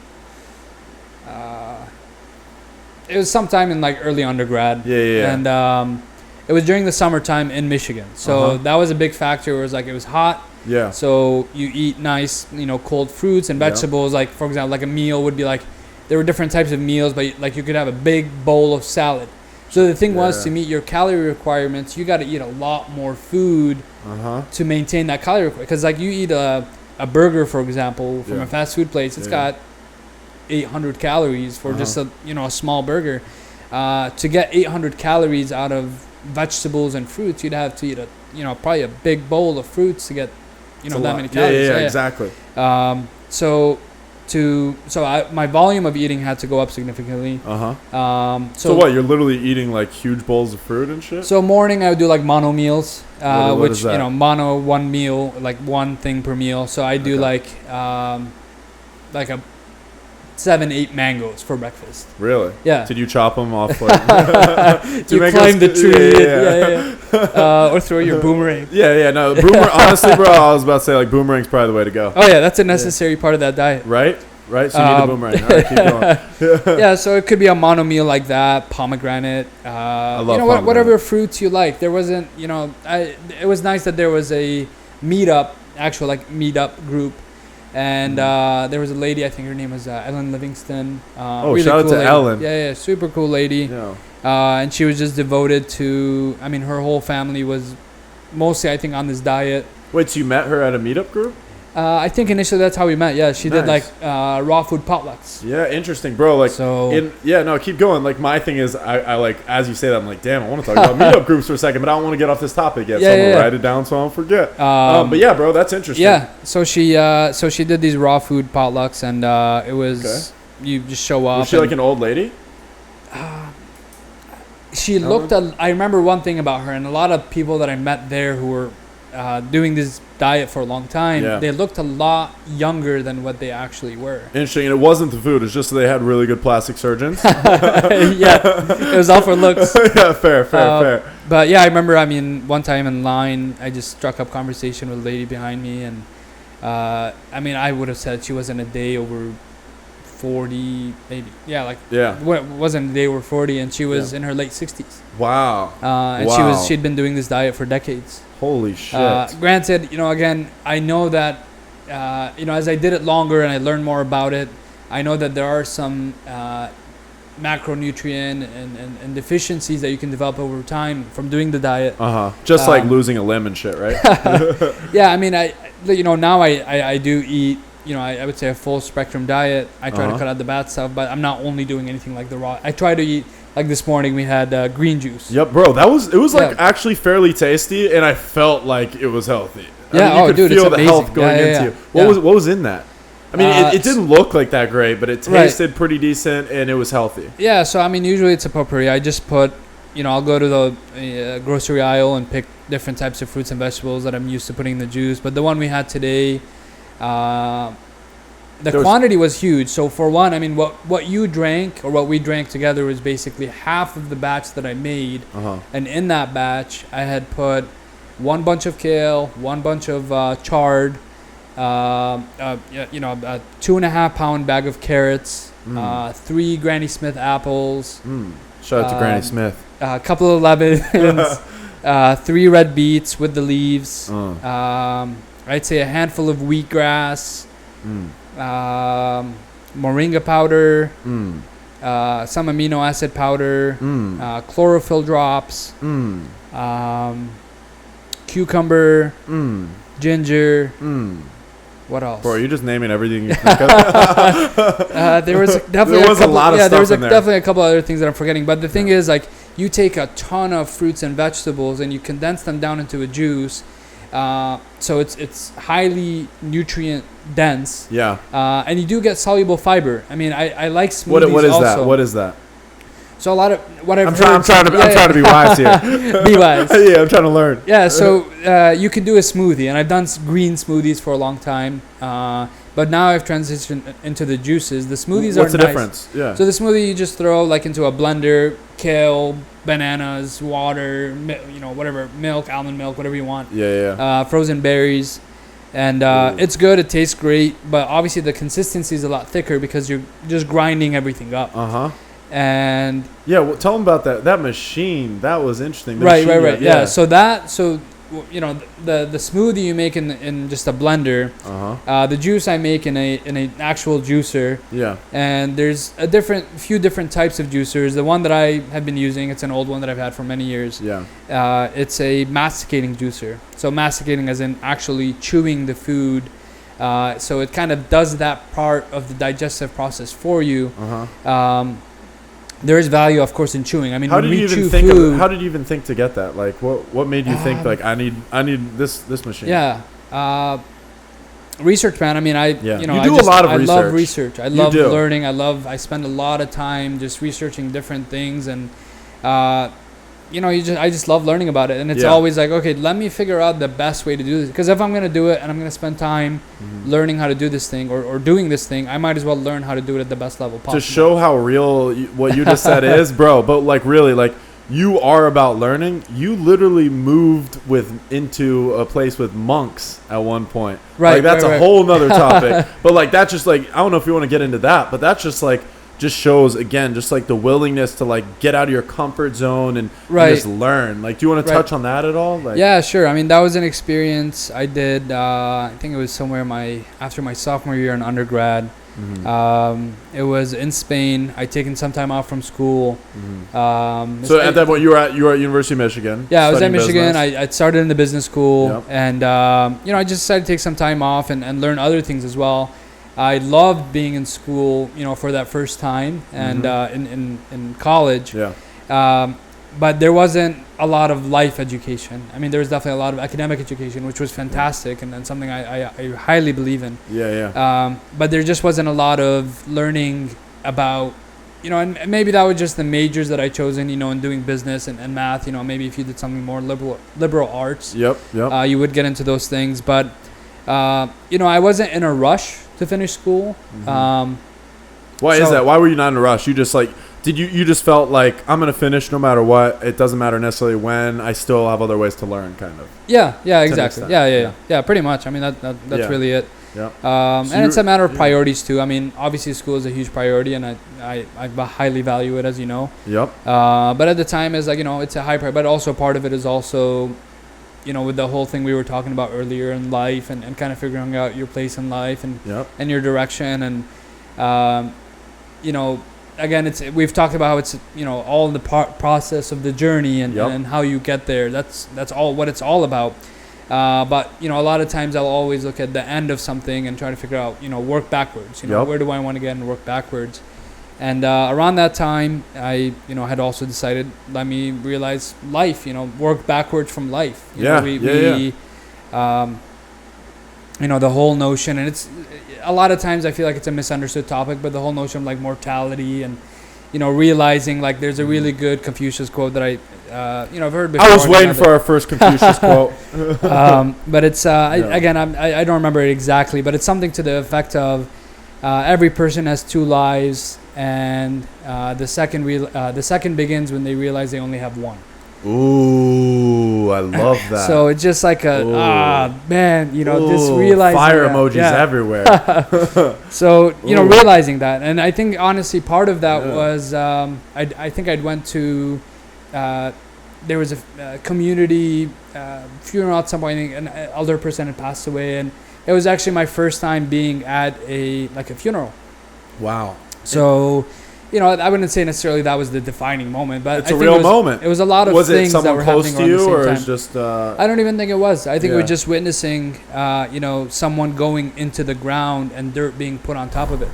it was sometime in like early undergrad. Yeah. And it was during the summertime in Michigan. So that was a big factor. It was hot. Yeah. So you eat nice, cold fruits and vegetables. Like, for example, like a meal would be like, there were different types of meals, but like you could have a big bowl of salad. So the thing was, to meet your calorie requirements, you got to eat a lot more food to maintain that calorie requirement. Because like you eat a burger, for example, from a fast food place, it's got 800 calories for just a small burger. To get 800 calories out of vegetables and fruits, you'd have to eat probably a big bowl of fruits to get that many calories. Yeah, exactly. My volume of eating had to go up significantly. So what, you're literally eating like huge bowls of fruit and shit? So morning I would do like mono meals, what is that? mono one meal, like one thing per meal. So I do like a 7-8 mangoes for breakfast. Really? Yeah. Did you chop them off? Like, you climb the tree. Yeah. Or throw your boomerang. No, honestly, bro, I was about to say like boomerang's probably the way to go. Oh yeah, that's a necessary part of that diet. Right. So you need a boomerang. All right, keep going. Yeah, so it could be a mono meal like that, pomegranate. I love pomegranate. Whatever fruits you like. There wasn't, it was nice that there was a meetup group. And there was a lady, I think her name was Ellen Livingston. Really shout out to lady. Ellen. Yeah, super cool lady. Yeah. And she was just devoted to, her whole family was mostly, I think, on this diet. Wait, so you met her at a meetup group? I think initially that's how we met. Yeah, she did like raw food potlucks. Yeah, interesting, bro. Like, keep going. Like, my thing is, I like, as you say that, I'm like, damn, I want to talk about meetup groups for a second, but I don't want to get off this topic yet. So I'm gonna write it down so I don't forget. But yeah, bro, that's interesting. Yeah, so she did these raw food potlucks, and it was you just show up. Was she like an old lady? She looked. I remember one thing about her, and a lot of people that I met there who were doing this diet for a long time, they looked a lot younger than what they actually were. Interesting. And it wasn't the food, it's just that they had really good plastic surgeons. It was all for looks. Yeah, fair. But yeah, I remember, one time in line, I just struck up conversation with a lady behind me, and I would have said she wasn't a day over 40, maybe. Wasn't a day over 40, and she was in her late 60s. Wow. And she'd been doing this diet for decades. Holy shit. Granted, again, I know that, as I did it longer and I learned more about it, I know that there are some macronutrient and deficiencies that you can develop over time from doing the diet. Just like losing a limb and shit, right? Yeah, now I do eat, I would say a full spectrum diet. I try to cut out the bad stuff, but I'm not only doing anything like the raw. I try to eat. Like this morning, we had green juice. Yep, bro. It was like actually fairly tasty, and I felt like it was healthy. You could feel the health going into you. What was in that? It didn't look like that great, but it tasted pretty decent, and it was healthy. Yeah, so usually it's a potpourri. I just put, I'll go to the grocery aisle and pick different types of fruits and vegetables that I'm used to putting in the juice. But the one we had today, the quantity was huge. So for one, what you drank or what we drank together was basically half of the batch that I made. And in that batch, I had put one bunch of kale, one bunch of chard, a 2.5 pound bag of carrots, 3 Granny Smith apples. Shout out to Granny Smith. A couple of lemons, 3 red beets with the leaves. I'd say a handful of wheatgrass. Moringa powder, some amino acid powder, chlorophyll drops, cucumber, ginger. What else? Bro, are you just naming everything you think of? There was definitely a lot of stuff there was in there. Definitely a couple other things that I'm forgetting. But the thing is, like, you take a ton of fruits and vegetables and you condense them down into a juice. So it's highly nutrient dense. Yeah. And you do get soluble fiber. I like smoothies. What is that? What is that? So a lot of what I've I'm trying to be wise here. Be wise. Yeah, I'm trying to learn. Yeah, so you can do a smoothie, and I've done green smoothies for a long time. But now I've transitioned into the juices. The smoothies What's are the nice. difference? Yeah. So the smoothie you just throw like into a blender, kale, bananas, water, whatever, milk, almond milk, whatever you want. Yeah. Frozen berries, and it's good. It tastes great, but obviously the consistency is a lot thicker because you're just grinding everything up. And yeah, well, tell them about that machine. That was interesting. Right. Yeah. So the smoothie you make in just a blender. The juice I make in an actual juicer. Yeah. And there's few different types of juicers. The one that I have been using, it's an old one that I've had for many years. Yeah. It's a masticating juicer. So masticating as in actually chewing the food. So it kind of does that part of the digestive process for you. There is value, of course, in chewing. I mean, how did you even think to get that? Like, what made you think like I need this machine? Yeah, research, man. I mean, you do a lot of research. I love research. I love learning. I spend a lot of time just researching different things, and I just love learning about it. And it's always like, okay, let me figure out the best way to do this. Because if I'm gonna do it and I'm gonna spend time learning how to do this thing or doing this thing, I might as well learn how to do it at the best level possible. To show how real what you just said is, bro. But like really, like you are about learning. You literally moved into a place with monks at one point. Right. Like that's a whole nother topic. But like that's just like, I don't know if you want to get into that, but that's just like just shows again just like the willingness to like get out of your comfort zone and just learn. Like, do you want to touch on that at all? Like, yeah, sure. I mean, that was an experience I did. I think it was somewhere after my sophomore year in undergrad. It was in Spain. I'd taken some time off from school. So at that point, you were at University of Michigan. Yeah, I was at Michigan. I started in the business school, and I just decided to take some time off and learn other things as well. I loved being in school, for that first time, and in college. Yeah. But there wasn't a lot of life education. I mean, there was definitely a lot of academic education, which was fantastic and something I highly believe in. Yeah. But there just wasn't a lot of learning about, and maybe that was just the majors that I chosen, in doing business and math. Maybe if you did something more liberal arts, Yep. You would get into those things. But I wasn't in a rush to finish school. Why is that? Why were you not in a rush? You just like, did you just felt like I'm gonna finish no matter what? It doesn't matter necessarily when. I still have other ways to learn, kind of. Yeah, exactly. Yeah, pretty much. I mean, that's really it. Yeah. And it's a matter of priorities too. I mean, obviously school is a huge priority, and I highly value it, as you know. Yep. But at the time, it's like, it's a high priority. But also part of it is also, with the whole thing we were talking about earlier in life, and kind of figuring out your place in life and your direction, and again, we've talked about how it's all the process of the journey and how you get there. That's all what it's all about. But a lot of times I'll always look at the end of something and try to figure out work backwards. Where do I want to get and work backwards. And around that time, I had also decided, let me realize life. Work backwards from life. The whole notion, and it's a lot of times I feel like it's a misunderstood topic, but the whole notion of like mortality and realizing like there's a really good Confucius quote that I've heard before. I was waiting for our first Confucius quote. But it's again, I don't remember it exactly, but it's something to the effect of every person has two lives, and the second begins when they realize they only have one. Ooh, I love that. So it's just like this realizing fire emojis everywhere. So realizing that, and I think honestly part of that was I think I'd went to there was a community funeral at some point. I think an elder person had passed away, and it was actually my first time being at a funeral. Wow. So. I wouldn't say necessarily that was the defining moment, but it's a real moment. It was a lot of things that were happening around the same time. Was it someone close to you, or was just? I don't even think it was. I think we're just witnessing, someone going into the ground and dirt being put on top of it.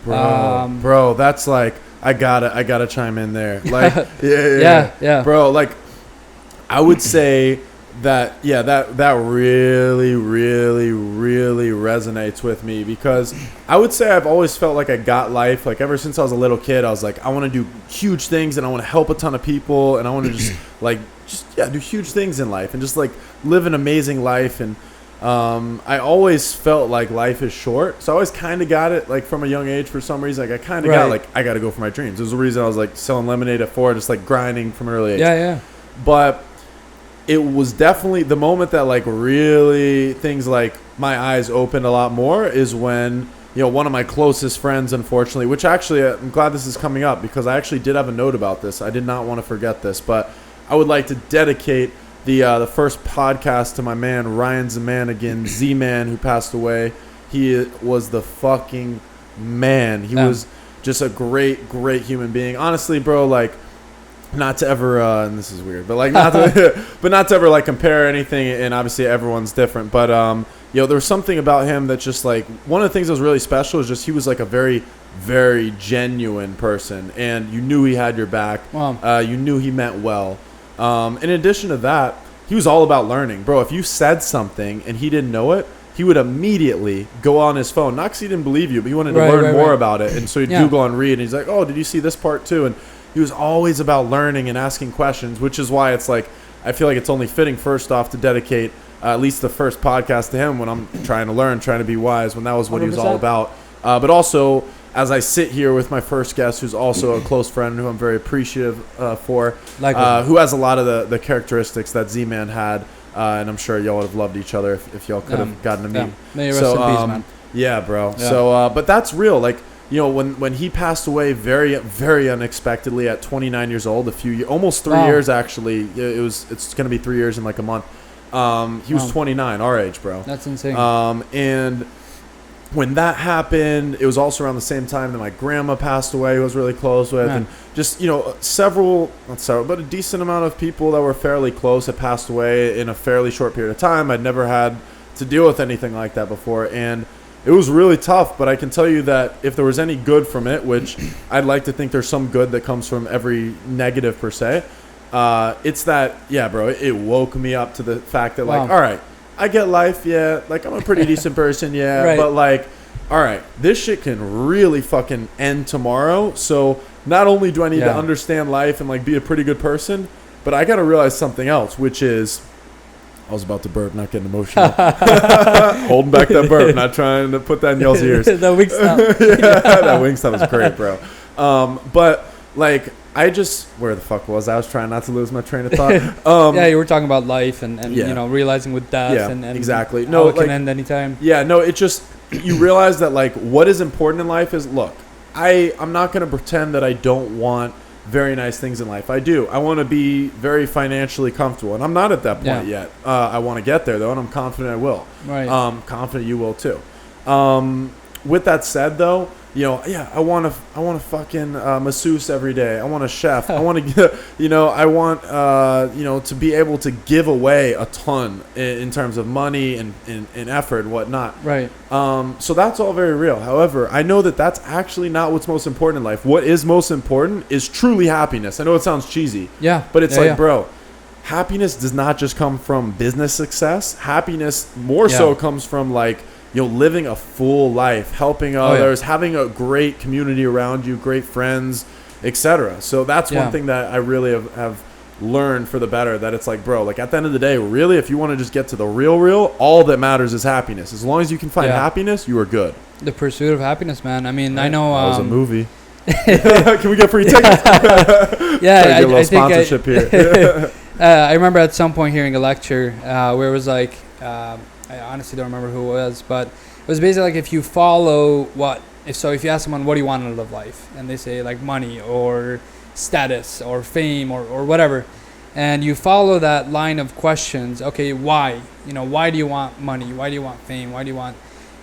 Bro, that's like I gotta chime in there. Like, yeah. Bro, like, I would say that really, really, really resonates with me because I would say I've always felt like I got life. Like ever since I was a little kid, I was like, I want to do huge things and I want to help a ton of people and I want to just do huge things in life and just like live an amazing life. And I always felt like life is short. So I always kind of got it like from a young age for some reason. Like I kind of got like, I got to go for my dreams. It was the reason I was like selling lemonade at 4, just like grinding from an early age. Yeah. But it was definitely the moment that like really things like my eyes opened a lot more is when, you know, one of my closest friends, unfortunately, which actually I'm glad this is coming up because I actually did have a note about this. I did not want to forget this, but I would like to dedicate the first podcast to my man, Ryan Zamanigan, Z-Man, who passed away. He was the fucking man. He was just a great, great human being. Honestly, bro, like, not to ever, and this is weird, but like not to ever like compare anything, and obviously everyone's different. But you know, there was something about him that just like one of the things that was really special is just he was like a very, very genuine person, and you knew he had your back. Wow. You knew he meant well. In addition to that, he was all about learning, bro. If you said something and he didn't know it, he would immediately go on his phone, not because he didn't believe you, but he wanted to learn more about it, and so he'd Google and read, and he's like, oh, did you see this part too? And he was always about learning and asking questions, which is why it's like I feel like it's only fitting first off to dedicate at least the first podcast to him when I'm trying to learn, trying to be wise, when that was what 100%. He was all about. But also, as I sit here with my first guest, who's also a close friend who I'm very appreciative for, who has a lot of the characteristics that Z-Man had, and I'm sure y'all would have loved each other if y'all could have gotten to meet. May you rest in peace, man. Yeah, bro. Yeah. So, but that's real. Like, you know, when he passed away very, very unexpectedly at 29 years old, almost 3 years actually. It's going to be 3 years in like a month. He was 29, our age, bro. That's insane. And when that happened, it was also around the same time that my grandma passed away, who I was really close with. And just, you know, but a decent amount of people that were fairly close had passed away in a fairly short period of time. I'd never had to deal with anything like that before. And it was really tough, but I can tell you that if there was any good from it, which I'd like to think there's some good that comes from every negative per se, it's that, yeah, bro, it woke me up to the fact that, like, all right, I get life, yeah, like, I'm a pretty decent person, yeah, but, like, all right, this shit can really fucking end tomorrow, so not only do I need to understand life and, like, be a pretty good person, but I got to realize something else, which is, I was about to burp, not getting emotional. Holding back that burp, not trying to put that in y'all's ears. That Wingstop. That Wingstop is great, bro. But, like, where the fuck was I? I was trying not to lose my train of thought. Yeah, you were talking about life and you know, realizing with death and exactly. No, it can end anytime. Yeah, no, it just, you realize that, like, what is important in life is, look, I'm not going to pretend that I don't want very nice things in life. I do. I want to be very financially comfortable, and I'm not at that point yet. I want to get there, though, and I'm confident I will. Right. Confident you will, too. With that said, though, you know, I want to fucking masseuse every day. I want a chef. I want to, you know, I want, you know, to be able to give away a ton in terms of money and effort and whatnot. Right. So that's all very real. However, I know that that's actually not what's most important in life. What is most important is truly happiness. I know it sounds cheesy. Yeah. But it's bro, happiness does not just come from business success. Happiness more so comes from, like, you know, living a full life, helping others, having a great community around you, great friends, etc. So that's one thing that I really have learned for the better, that it's like, bro, like, at the end of the day, really, if you want to just get to the real, all that matters is happiness. As long as you can find happiness, you are good. The pursuit of happiness, man. I mean, I know... that was a movie. Can we get free tickets? Yeah, I think sponsorship here. I remember at some point hearing a lecture where it was like... I honestly don't remember who it was, but it was basically like, if you follow if you ask someone, what do you want to live life? And they say, like, money or status or fame or whatever. And you follow that line of questions. Okay, why? You know, why do you want money? Why do you want fame? Why do you want...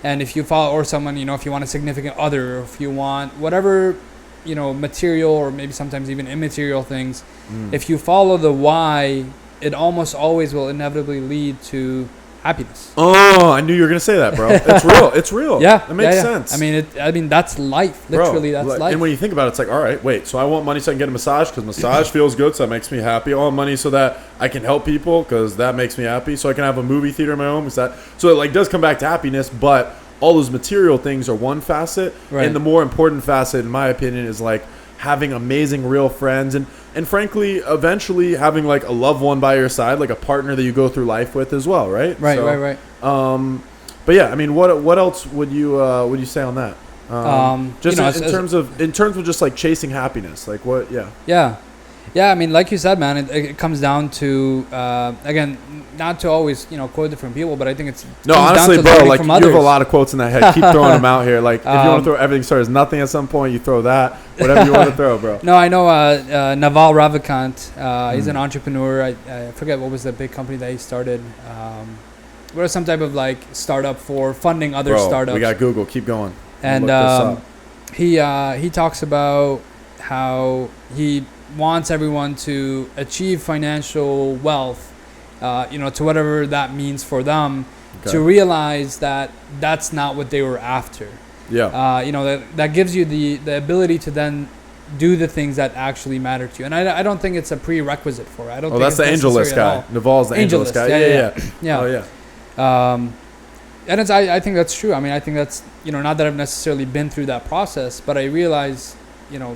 And if you follow, or someone, you know, if you want a significant other, or if you want whatever, you know, material or maybe sometimes even immaterial things, if you follow the why, it almost always will inevitably lead to happiness. Oh, I knew you were gonna say that, bro. It's real. It's real. Yeah, it makes sense. I mean, that's life. Literally, Bro, that's life. And when you think about it, it's like, all right, wait. So I want money so I can get a massage because massage feels good, so that makes me happy. I want money so that I can help people because that makes me happy. So I can have a movie theater in my home. So it like does come back to happiness, but all those material things are one facet, Right. and the more important facet, in my opinion, is like having amazing real friends and frankly, eventually having like a loved one by your side, like a partner that you go through life with as well, right? Right, So, right. But yeah, I mean, what else would you say on that? Just in terms of just like chasing happiness, like what? Yeah. I mean, like you said, man, it comes down to again, not to always quote different people, but I think it's no, comes honestly, down to bro. learning Like from you others. have a lot of quotes in that head. Keep throwing them out here. Like if you want to throw everything starts with nothing at some point, you throw that. Whatever you want to throw, bro. No, I know Naval Ravikant. He's an entrepreneur. I forget what was the big company that he started. What was some type of like startup for funding other startups. We got Google. Keep going. And he talks about how he wants everyone to achieve financial wealth, to whatever that means for them, to realize that that's not what they were after. Yeah. That gives you the ability to then do the things that actually matter to you. And I don't think it's a prerequisite for it. I don't think that's the angel list guy. Naval's the angel list guy. Yeah. Oh, yeah. And I think that's true. I mean, I think that's, not that I've necessarily been through that process, but I realize,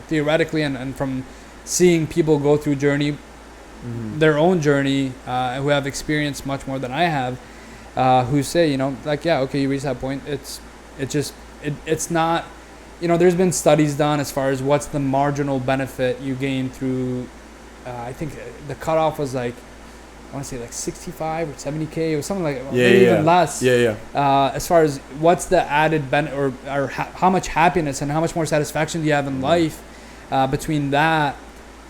theoretically and from seeing people go through their own journey, who have experienced much more than I have, who say, you reach that point. It's not, there's been studies done as far as what's the marginal benefit you gain through, I think the cutoff was like, I want to say like 65 or 70K or something like that, maybe even less. As far as what's the added benefit or how much happiness and how much more satisfaction do you have in life between that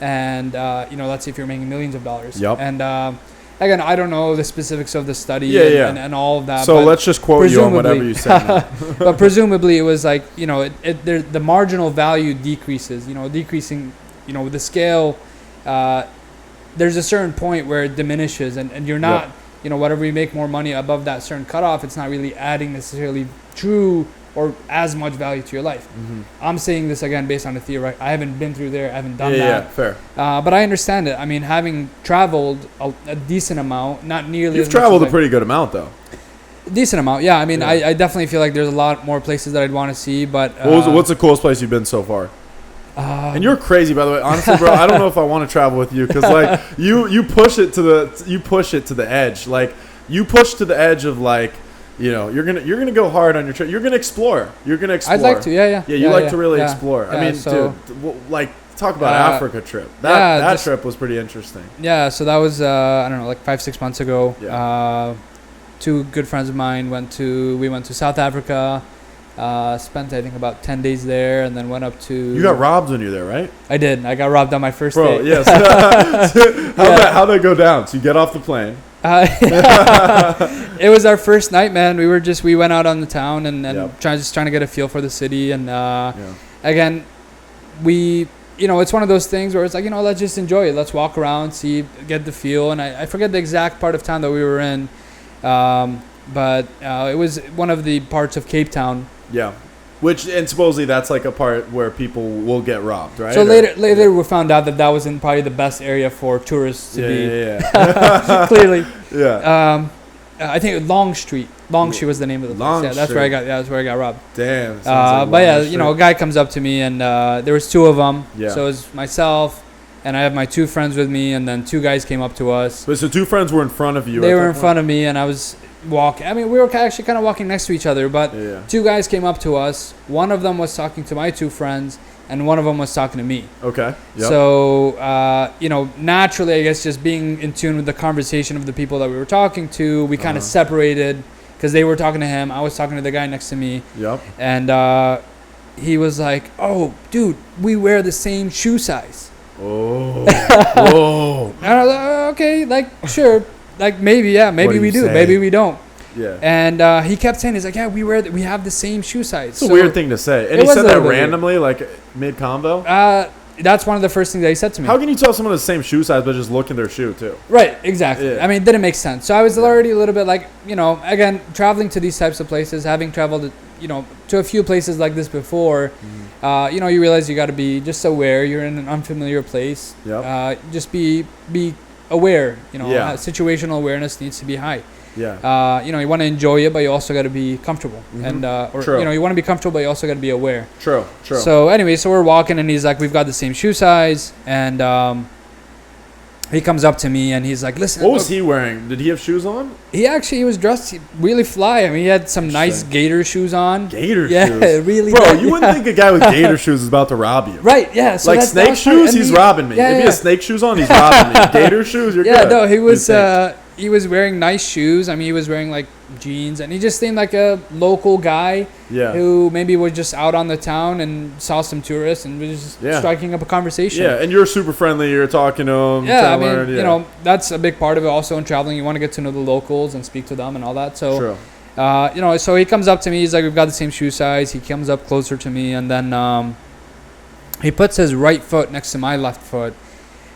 and, let's say if you're making millions of dollars. Yep. And again, I don't know the specifics of the study and all of that. So let's just quote you on whatever you said. But presumably it was like, the marginal value decreases, decreasing, with the scale, there's a certain point where it diminishes and you're not, whatever you make more money above that certain cutoff, it's not really adding necessarily true or as much value to your life. Mm-hmm. I'm saying this again based on the theory. I haven't been through there. I haven't done that. Yeah, fair. But I understand it. I mean, having traveled a decent amount, not nearly. You've traveled a pretty good amount, though. Decent amount, yeah. I mean, I definitely feel like there's a lot more places that I'd want to see. But what's the coolest place you've been so far? And you're crazy, by the way. Honestly, bro, I don't know if I want to travel with you because, like, you push it to the edge. Like, you push to the edge of like. You're gonna go hard on your trip. You're gonna explore. I'd like to, yeah. Yeah, you like to really explore. I mean, dude, like talk about Africa trip. That trip was pretty interesting. Yeah, so that was I don't know, like 5-6 months ago. Yeah. Two good friends of mine we went to South Africa. Spent I think about 10 days there, and then went up to. You got robbed when you were there, right? I did. I got robbed on my first day. Bro, yes. How'd that go down? So you get off the plane. It was our first night, man. We went out on the town and trying to get a feel for the city. And again, it's one of those things where it's like, let's just enjoy it. Let's walk around, see, get the feel. And I forget the exact part of town that we were in, but it was one of the parts of Cape Town. Yeah. And supposedly that's like a part where people will get robbed, right? So later we found out that wasn't probably the best area for tourists to be. Yeah. Clearly. Yeah. I think Long Street was the name of the place. Yeah, that's where I got robbed. Damn. A guy comes up to me and there was two of them. Yeah. So it was myself and I have my two friends with me, and then two guys came up to us. But so two friends were in front of you. They were in front of me, and I was walking. I mean, we were actually kind of walking next to each other, but two guys came up to us. One of them was talking to my two friends, and one of them was talking to me. Okay. Yep. So, naturally, I guess just being in tune with the conversation of the people that we were talking to, we kind of separated because they were talking to him. I was talking to the guy next to me. Yep. And he was like, "Oh, dude, we wear the same shoe size." Oh. Whoa. And I was like, okay, like, sure. Like, maybe we do. Saying? Maybe we don't. Yeah. And he kept saying, he's like, yeah, we have the same shoe size. It's a weird thing to say. And he said that randomly, like mid-convo? that's one of the first things that he said to me. How can you tell someone the same shoe size by just looking at their shoe too? Right, exactly. Yeah. I mean, it didn't make sense. So I was already a little bit like, you know, again, traveling to these types of places, having traveled, you know, to a few places like this before, you know, you realize you got to be just aware. You're in an unfamiliar place. Yep. Just be aware. You know, Yeah. Situational awareness needs to be high. Yeah. You know, you want to enjoy it, but you also got to be comfortable. And True. you know, you want to be comfortable, but you also got to be aware. True. So anyway, so we're walking, and he's like, we've got the same shoe size, and he comes up to me and he's like, listen. What was he wearing? Did he have shoes on? He was dressed really fly. I mean, he had some nice gator shoes on. Gator shoes? Yeah, really. Bro, you wouldn't think a guy with gator shoes is about to rob you. Right, yeah. So like snake shoes, he's robbing me. Yeah, if he has snake shoes on, he's robbing me. Gator shoes, you're good. Yeah, no, he was wearing nice shoes. I mean, he was wearing like jeans, and he just seemed like a local guy who maybe was just out on the town and saw some tourists and was just striking up a conversation. Yeah, and you're super friendly. You're talking to him. Yeah, I mean, you know, that's a big part of it also in traveling. You want to get to know the locals and speak to them and all that. So, you know, so he comes up to me. He's like, we've got the same shoe size. He comes up closer to me, and then he puts his right foot next to my left foot.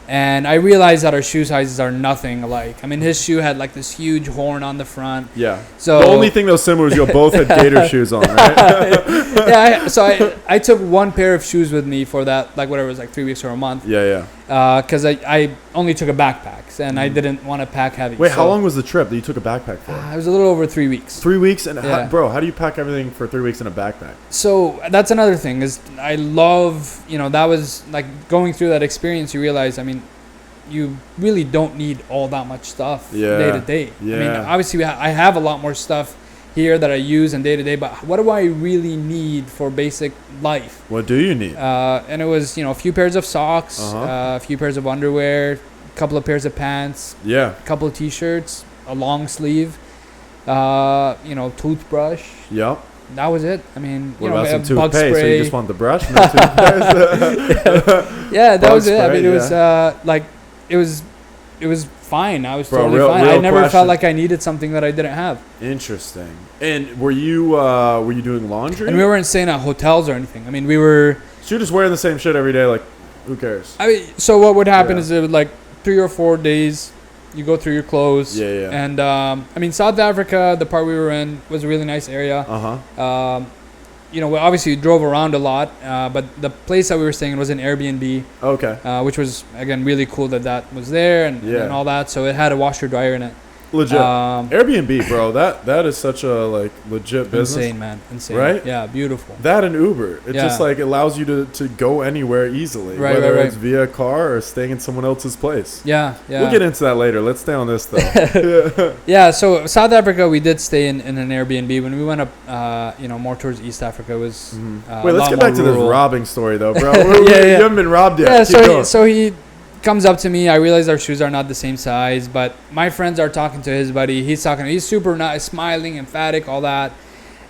And I realized that our shoe sizes are nothing alike. I mean, his shoe had like this huge horn on the front. Yeah. So the only thing that was similar was you both had gator shoes on, right? Yeah. So I took one pair of shoes with me for that, like whatever it was, like 3 weeks or a month. Yeah. Because I only took a backpack, and I didn't want to pack heavy. Wait, how long was the trip that you took a backpack for? It was a little over 3 weeks. 3 weeks? And how do you pack everything for 3 weeks in a backpack? So that's another thing is I love, you know, that was like going through that experience, you realize, I mean, you really don't need all that much stuff day to day. Yeah. I mean, obviously I have a lot more stuff here that I use in day to day, but what do I really need for basic life? What do you need? And it was, you know, a few pairs of socks, a few pairs of underwear, a couple of pairs of pants, a couple of t-shirts, a long sleeve, you know, toothbrush. Yep. That was it. I mean, what about some toothpaste? So you just want the brush, no toothpaste? Yeah, that was it. I mean, it was like, it was fine. I was totally fine. I never felt like I needed something that I didn't have. Interesting. And were you doing laundry? And we weren't staying at hotels or anything. I mean, we were. So you're just wearing the same shit every day. Like, who cares? I mean, so what would happen is it would like 3 or 4 days. You go through your clothes. Yeah. And I mean, South Africa, the part we were in was a really nice area. You know, we obviously drove around a lot, but the place that we were staying in was an Airbnb. Okay. Which was, again, really cool that was there and all that. So it had a washer dryer in it. Legit. Airbnb, bro. That is such a like legit business. Insane, man. Insane. Right? Yeah, beautiful. That and Uber. It just like allows you to go anywhere easily. Right, whether right. it's via car or staying in someone else's place. Yeah. We'll get into that later. Let's stay on this though. Yeah, so South Africa, we did stay in an Airbnb. When we went up, you know, more towards East Africa, it was Wait, let's get back to this robbing story though, bro. You haven't been robbed yet. Yeah, so he comes up to me. I realize our shoes are not the same size, but my friends are talking to his buddy. He's super nice, smiling, emphatic, all that.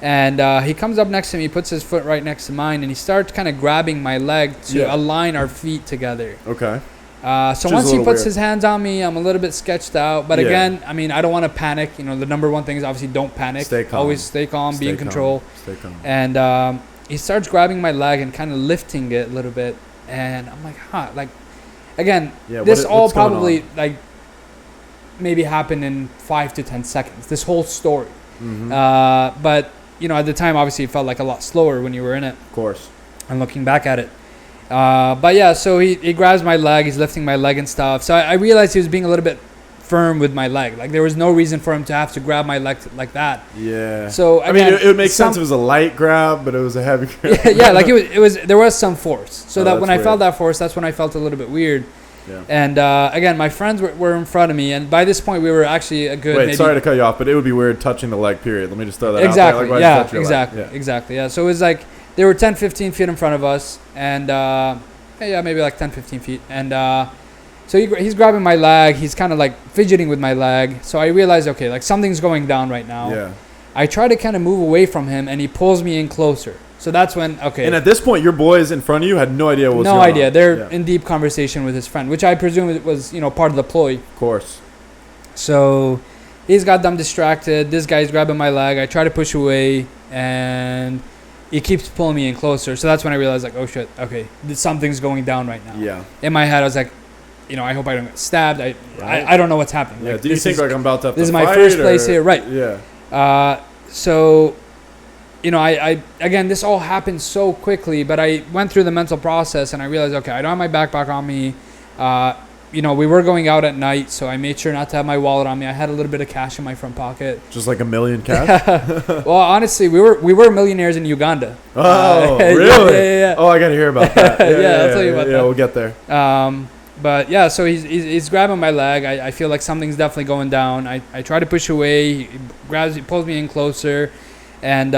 And he comes up next to me, puts his foot right next to mine, and he starts kind of grabbing my leg to align our feet together. Okay. So once he puts his hands on me, I'm a little bit sketched out. But again, I mean, I don't want to panic. You know, the number one thing is obviously don't panic. Stay calm. Always stay calm, be in control. Stay calm. And he starts grabbing my leg and kind of lifting it a little bit. And I'm like, like, again, this all probably like maybe happened in 5 to 10 seconds. This whole story. But you know, at the time, obviously, it felt like a lot slower when you were in it. Of course. And looking back at it. But yeah, so he grabs my leg. He's lifting my leg and stuff. So I realized he was being a little bit firm with my leg. Like there was no reason for him to have to grab my leg like that. Yeah. So I mean, it would make sense if it was a light grab, but it was a heavy grab. Yeah, like it was. There was some force. So that when I felt weird. that force, that's when I felt a little bit weird. Yeah. And again, my friends were in front of me, and by this point, we were actually a good. Wait, sorry to cut you off, but it would be weird touching the leg. Period. Let me just throw that exactly. out there. Like, Yeah. Exactly. Exactly. Yeah. So it was like they were 10, 15 feet in front of us, and maybe like 10, 15 feet, and so he's grabbing my leg. He's kind of like fidgeting with my leg. So I realized, okay, like something's going down right now. Yeah. I try to kind of move away from him, and he pulls me in closer. So that's when, okay. And at this point, your boys in front of you had no idea what was going on. No idea. They're in deep conversation with his friend, which I presume it was, you know, part of the ploy. Of course. So he's got them distracted. This guy's grabbing my leg. I try to push away, and he keeps pulling me in closer. So that's when I realized, like, oh shit, okay, something's going down right now. Yeah. In my head, I was like, I hope I don't get stabbed. I don't know what's happening. Yeah. Like, Do you think like I'm about to have this to is my fight, first place here, right? Yeah. So, I again, this all happened so quickly, but I went through the mental process and I realized, okay, I don't have my backpack on me. We were going out at night, so I made sure not to have my wallet on me. I had a little bit of cash in my front pocket. Just like $1 million cash? Well, honestly, we were millionaires in Uganda. Oh, really? Yeah. Oh, I got to hear about that. I'll tell you about that. Yeah, we'll get there. But yeah, so he's grabbing my leg. I feel like something's definitely going down. I try to push away. He pulls me in closer, and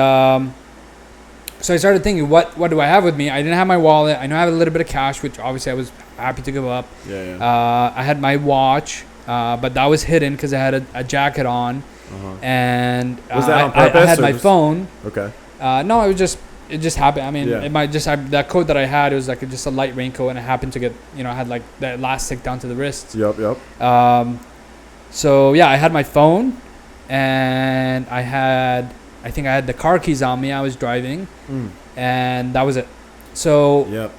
so I started thinking, what do I have with me? I didn't have my wallet. I know I have a little bit of cash, which obviously I was happy to give up. Yeah. I had my watch, but that was hidden because I had a jacket on, and was that on purpose? I had my phone. Okay. No, it just happened. I mean, Yeah. it might just have that coat that I had. It was like just a light raincoat, and it happened to get, I had like the elastic down to the wrists. Yep. So yeah, I had my phone, and I think I had the car keys on me. I was driving, and that was it. So Yep.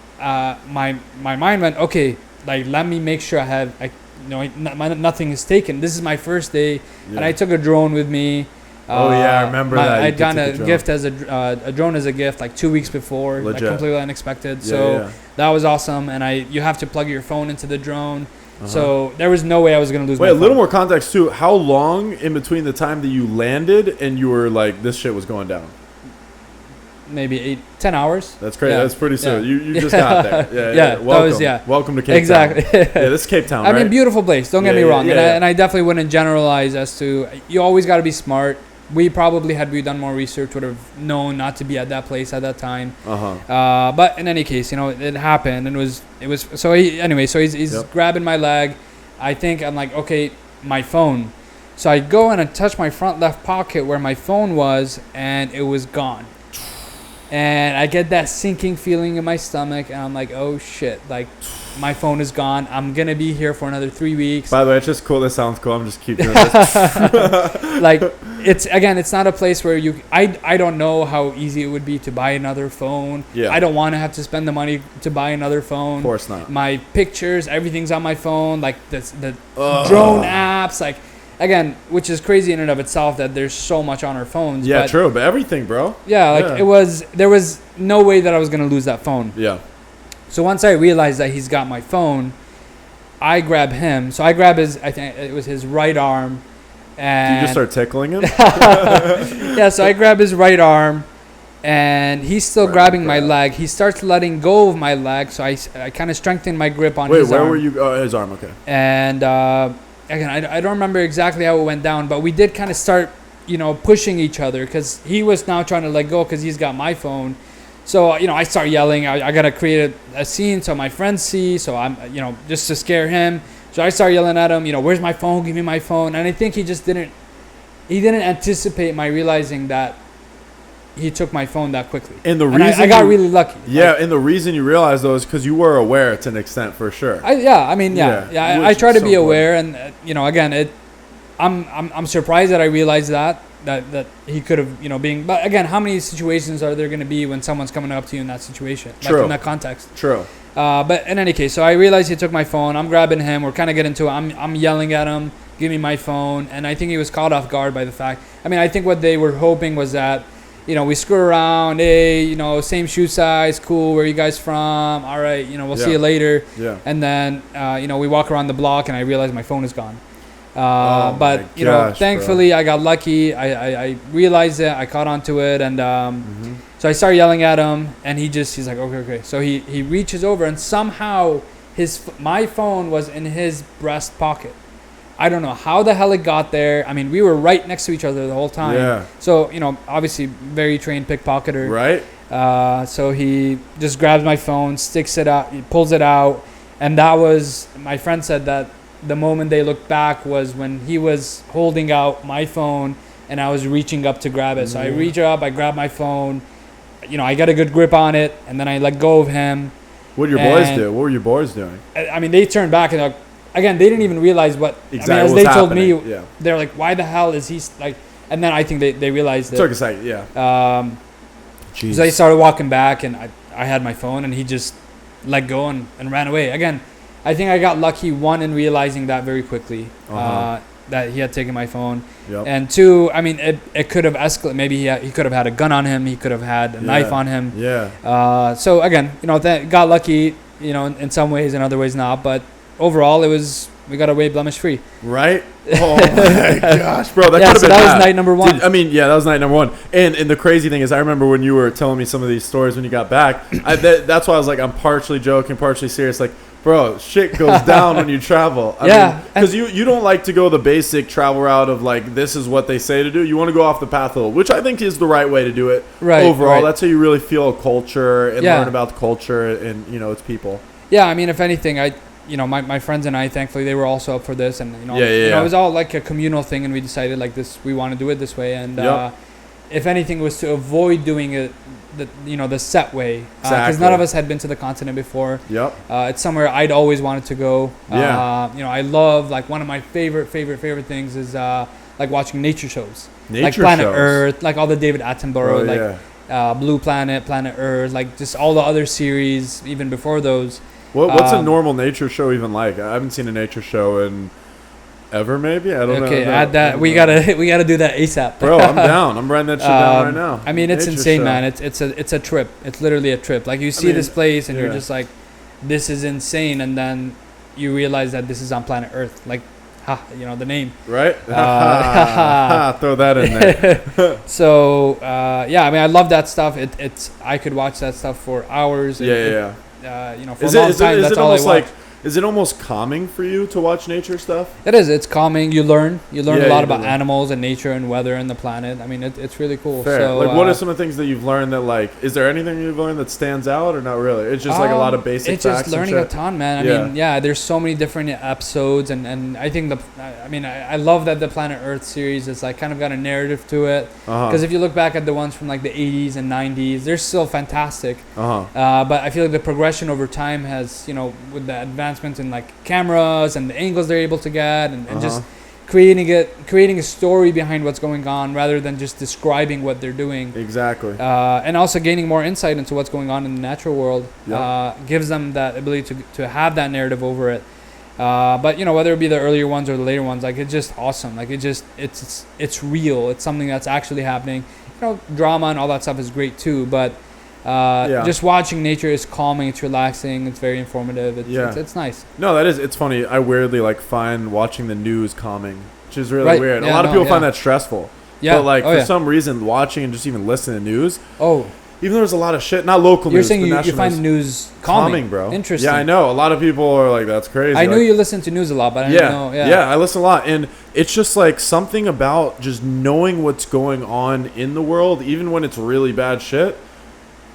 My mind went, okay, like let me make sure I have, nothing is taken. This is my first day, and I took a drone with me. Oh yeah, I remember that. I'd gotten a gift as a drone as a gift like 2 weeks before, Legit. like completely unexpected. Yeah, So that was awesome, and you have to plug your phone into the drone. So there was no way I was gonna lose. Wait, my a little phone. more context too. How long in between the time that you landed and you were like, this shit was going down? Maybe 10 hours. That's crazy. Yeah. That's pretty soon. Yeah. You just got there. Yeah. Welcome. Welcome to Cape exactly. Town. Yeah, this is Cape Town, I right? mean, beautiful place. Don't get me wrong. And I definitely wouldn't generalize as to. You always got to be smart. We probably, had we done more research, would have known not to be at that place at that time. But in any case, it happened, and it was. So he's grabbing my leg. I think I'm like, okay, my phone. So I go and I touch my front left pocket where my phone was, and it was gone. And I get that sinking feeling in my stomach, and I'm like, oh shit, like my phone is gone. I'm gonna be here for another 3 weeks. By the way, it's just cool. This sounds cool. I'm just keep doing this. Like it's not a place where I don't know how easy it would be to buy another phone. Yeah. I don't want to have to spend the money to buy another phone. Of course not. My pictures, everything's on my phone. Like the drone apps, like. Again, which is crazy in and of itself that there's so much on our phones. Yeah, true. But everything, bro. Yeah, there was no way that I was going to lose that phone. Yeah. So once I realized that he's got my phone, I grab him. So I grab I think it was his right arm. And Did you just start tickling him? Yeah, so I grab his right arm, and he's still grabbing my leg. He starts letting go of my leg, so I kind of strengthen my grip on his arm. Wait, where were you? Oh, his arm, okay. And... again, I don't remember exactly how it went down, but we did kind of start, pushing each other because he was now trying to let go because he's got my phone. So, I start yelling. I got to create a scene so my friends see. So I'm, just to scare him. So I start yelling at him, where's my phone? Give me my phone. And I think he didn't anticipate my realizing that he took my phone that quickly. And the reason I got really lucky. Yeah, and the reason you realized though is because you were aware to an extent for sure. I try to be aware, and again, I'm surprised that I realized that he could have being. But again, how many situations are there going to be when someone's coming up to you in that situation, True. like in that context? True. But in any case, so I realized he took my phone. I'm grabbing him. We're kind of getting to it. I'm yelling at him, "Give me my phone!" And I think he was caught off guard by the fact. I mean, I think what they were hoping was that. We screw around, hey, same shoe size, cool, where are you guys from? All right, we'll see you later. Yeah. And then, we walk around the block and I realize my phone is gone. But, thankfully I got lucky. I realized it, I caught onto it. And so I started yelling at him and he's like, okay. So he reaches over and somehow my phone was in his breast pocket. I don't know how the hell it got there. I mean, we were right next to each other the whole time. Yeah. So, obviously very trained pickpocketer. Right. So he just grabs my phone, sticks it out, he pulls it out. And that was, my friend said that the moment they looked back was when he was holding out my phone and I was reaching up to grab it. So I reach up, I grab my phone, I got a good grip on it, and then I let go of him. What did your boys do? What were your boys doing? I mean, they turned back and again, they didn't even realize what. Exactly. I mean, as they told me, yeah. They're like, "Why the hell is he like?" And then I think they realized it. Took a second, yeah. Jeez. So he started walking back, and I had my phone, and he just let go and ran away. Again, I think I got lucky, one, in realizing that very quickly, that he had taken my phone. Yep. And two, I mean, it could have escalated. Maybe he could have had a gun on him. He could have had a knife on him. Yeah. So again, got lucky, in some ways, in other ways not. But overall, we got away blemish free. Right? Oh my gosh, bro. That could have been that was night number one. That was night number one. And the crazy thing is, I remember when you were telling me some of these stories when you got back. That's why I was like, I'm partially joking, partially serious. Like, bro, shit goes down when you travel. Because you don't like to go the basic travel route of like, this is what they say to do. You want to go off the path a little, which I think is the right way to do it. Right. Overall, right. That's how you really feel a culture and learn about the culture and its people. Yeah, I mean, if anything, my friends and I, thankfully, they were also up for this, and it was all like a communal thing, and we decided like this, we want to do it this way, and if anything, was to avoid doing it the set way, because none of us had been to the continent before. Yep. It's somewhere I'd always wanted to go. I love, like, one of my favorite things is like watching nature shows, like Planet Earth, like all the David Attenborough, Blue Planet, Planet Earth, like just all the other series even before those. What's a normal nature show even like? I haven't seen a nature show in ever, maybe. I don't know. Okay, add that. We gotta do that ASAP. Bro, I'm down. I'm writing that shit down right now. I mean, it's nature insane, show. man. It's a trip. It's literally a trip. Like, you see this place and you're just like, this is insane, and then you realize that this is on planet Earth. Like, the name. Right. Throw that in there. So I mean, I love that stuff. I could watch that stuff for hours. For a long time, that's all I watch. Is it almost calming for you to watch nature stuff? It is. It's calming. You learn a lot about animals and nature and weather and the planet. I mean, it's really cool. Fair. So, like, what are some of the things that you've learned that, like, is there anything you've learned that stands out or not really? It's just like a lot of basic facts. It's just learning a ton, man. I mean, there's so many different episodes, and I think I love that the Planet Earth series is like kind of got a narrative to it. Because if you look back at the ones from like the 80s and 90s, they're still fantastic. But I feel like the progression over time has, with the advancements in like cameras and the angles they're able to get, and just creating a story behind what's going on rather than just describing what they're doing. Exactly. And also gaining more insight into what's going on in the natural world gives them that ability to have that narrative over it. But whether it be the earlier ones or the later ones, like, it's just awesome. Like, it's real. It's something that's actually happening. Drama and all that stuff is great too, but just watching nature is calming. It's relaxing. It's very informative. It's nice. No, it's funny. I weirdly find watching the news calming, which is really weird. A lot of people find that stressful. Yeah. But for some reason, watching and just even listening to news. Even though there's a lot of shit, not local You're news. You're saying you find the news calming, bro. Interesting. Yeah, I know. A lot of people are like, that's crazy. I knew you listen to news a lot, but I didn't know. Yeah, I listen a lot. And it's just like something about just knowing what's going on in the world, even when it's really bad shit.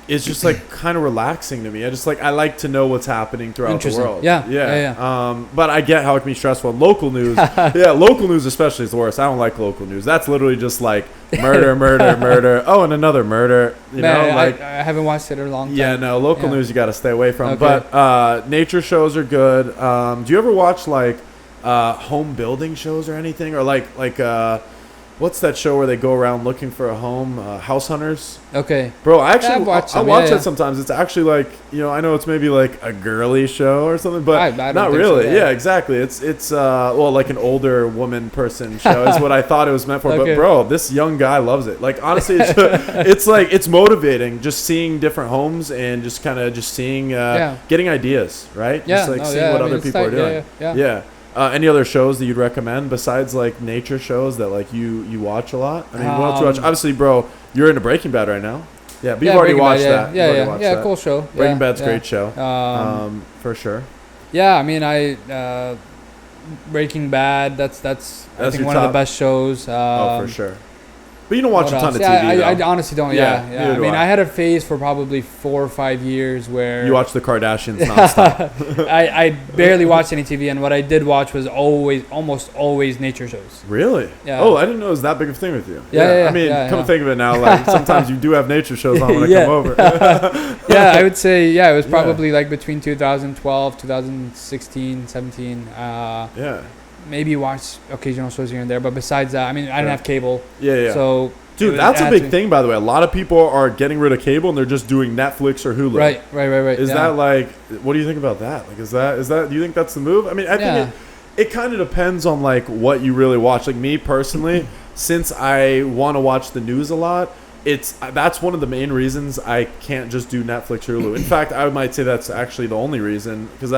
It's just like kind of relaxing to me. I like to know what's happening throughout the world. Yeah. But I get how it can be stressful. And local news, local news especially is the worst. I don't like local news. That's literally just like murder. Oh, and another murder. I haven't watched it in a long time. Yeah, no, local news you got to stay away from. Okay. But nature shows are good. Do you ever watch like home building shows or anything, or like what's that show where they go around looking for a home? House Hunters. Okay. Bro, I watch that sometimes. It's actually like, I know it's maybe like a girly show or something, but I not really. So, yeah, exactly. It's like an older woman person show is what I thought it was meant for. Okay. But bro, this young guy loves it. Like, honestly, it's motivating just seeing different homes and just kind of seeing, getting ideas, right? Yeah. Just seeing what other people are doing. Yeah. Any other shows that you'd recommend besides like nature shows that like you watch a lot? I mean, what else you watch? Obviously, bro, you're into Breaking Bad right now. Yeah, but you've already watched that. Yeah, cool show. Breaking Bad's a great show. For sure. Yeah, I mean, Breaking Bad. That's I think one of the best shows. For sure. But you don't watch a ton of TV. I honestly don't. Yeah. I mean, I had a phase for probably 4 or 5 years where you watched the Kardashians nonstop. I barely watched any TV, and what I did watch was almost always nature shows. Really? Yeah. Oh, I didn't know it was that big of a thing with you. Yeah. I mean, come to think of it now, like sometimes you do have nature shows on when I come over. I would say it was probably like between 2012, 2016, 17. Yeah. Maybe watch occasional shows here and there, but besides that, I mean, I didn't have cable. Yeah. So Dude, that's a big thing, by the way. A lot of people are getting rid of cable and they're just doing Netflix or Hulu. Right. Is that like, what do you think about that? Like, is that, do you think that's the move? I mean, I think it kind of depends on like what you really watch. Like me personally, since I want to watch the news a lot, that's one of the main reasons I can't just do Netflix or Hulu. In fact, I might say that's actually the only reason, because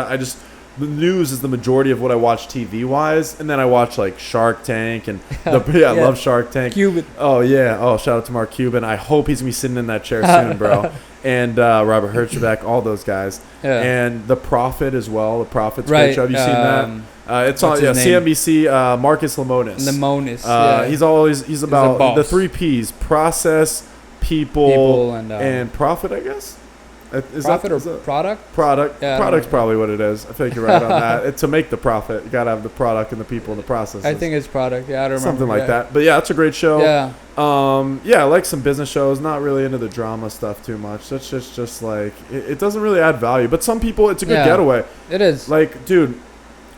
the news is the majority of what I watch TV-wise, and then I watch like Shark Tank and I love Shark Tank. Cuban. Oh yeah. Oh, shout out to Mark Cuban. I hope he's gonna be sitting in that chair soon, bro. And Robert Herjavec, all those guys. Yeah. And The Prophet as well. The Prophet's great show. Have you seen that? It's on CNBC. Marcus Lemonis. He's about the 3 P's: process, people and profit, I guess. Profit or product? Product. Yeah, product's probably what it is. I think you're right on that. To make the profit, you gotta have the product and the people in the process. I think it's product. Yeah, I don't remember. Something like that. But yeah, it's a great show. Yeah. I like some business shows. Not really into the drama stuff too much. That's just like it doesn't really add value. But some people, it's a good getaway. It is. Like, dude,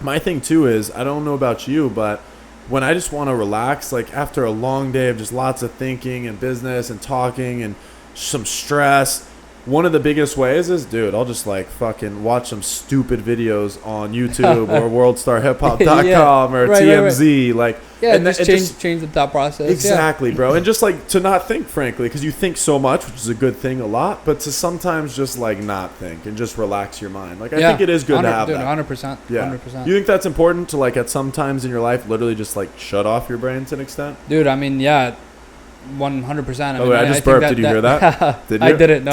my thing too is, I don't know about you, but when I just want to relax, like after a long day of just lots of thinking and business and talking and some stress, one of the biggest ways is, dude, I'll just like fucking watch some stupid videos on YouTube or worldstarhiphop.com or TMZ. Like, and change the thought process. Exactly, bro. And just like to not think, frankly, because you think so much, which is a good thing a lot, but to sometimes just like not think and just relax your mind. Like, I think it is good to have that. 100%. Yeah. 100%. You think that's important to like at some times in your life literally just like shut off your brain to an extent? Dude, I mean, 100%. I just burped. Did you hear that? Did you? I didn't. No.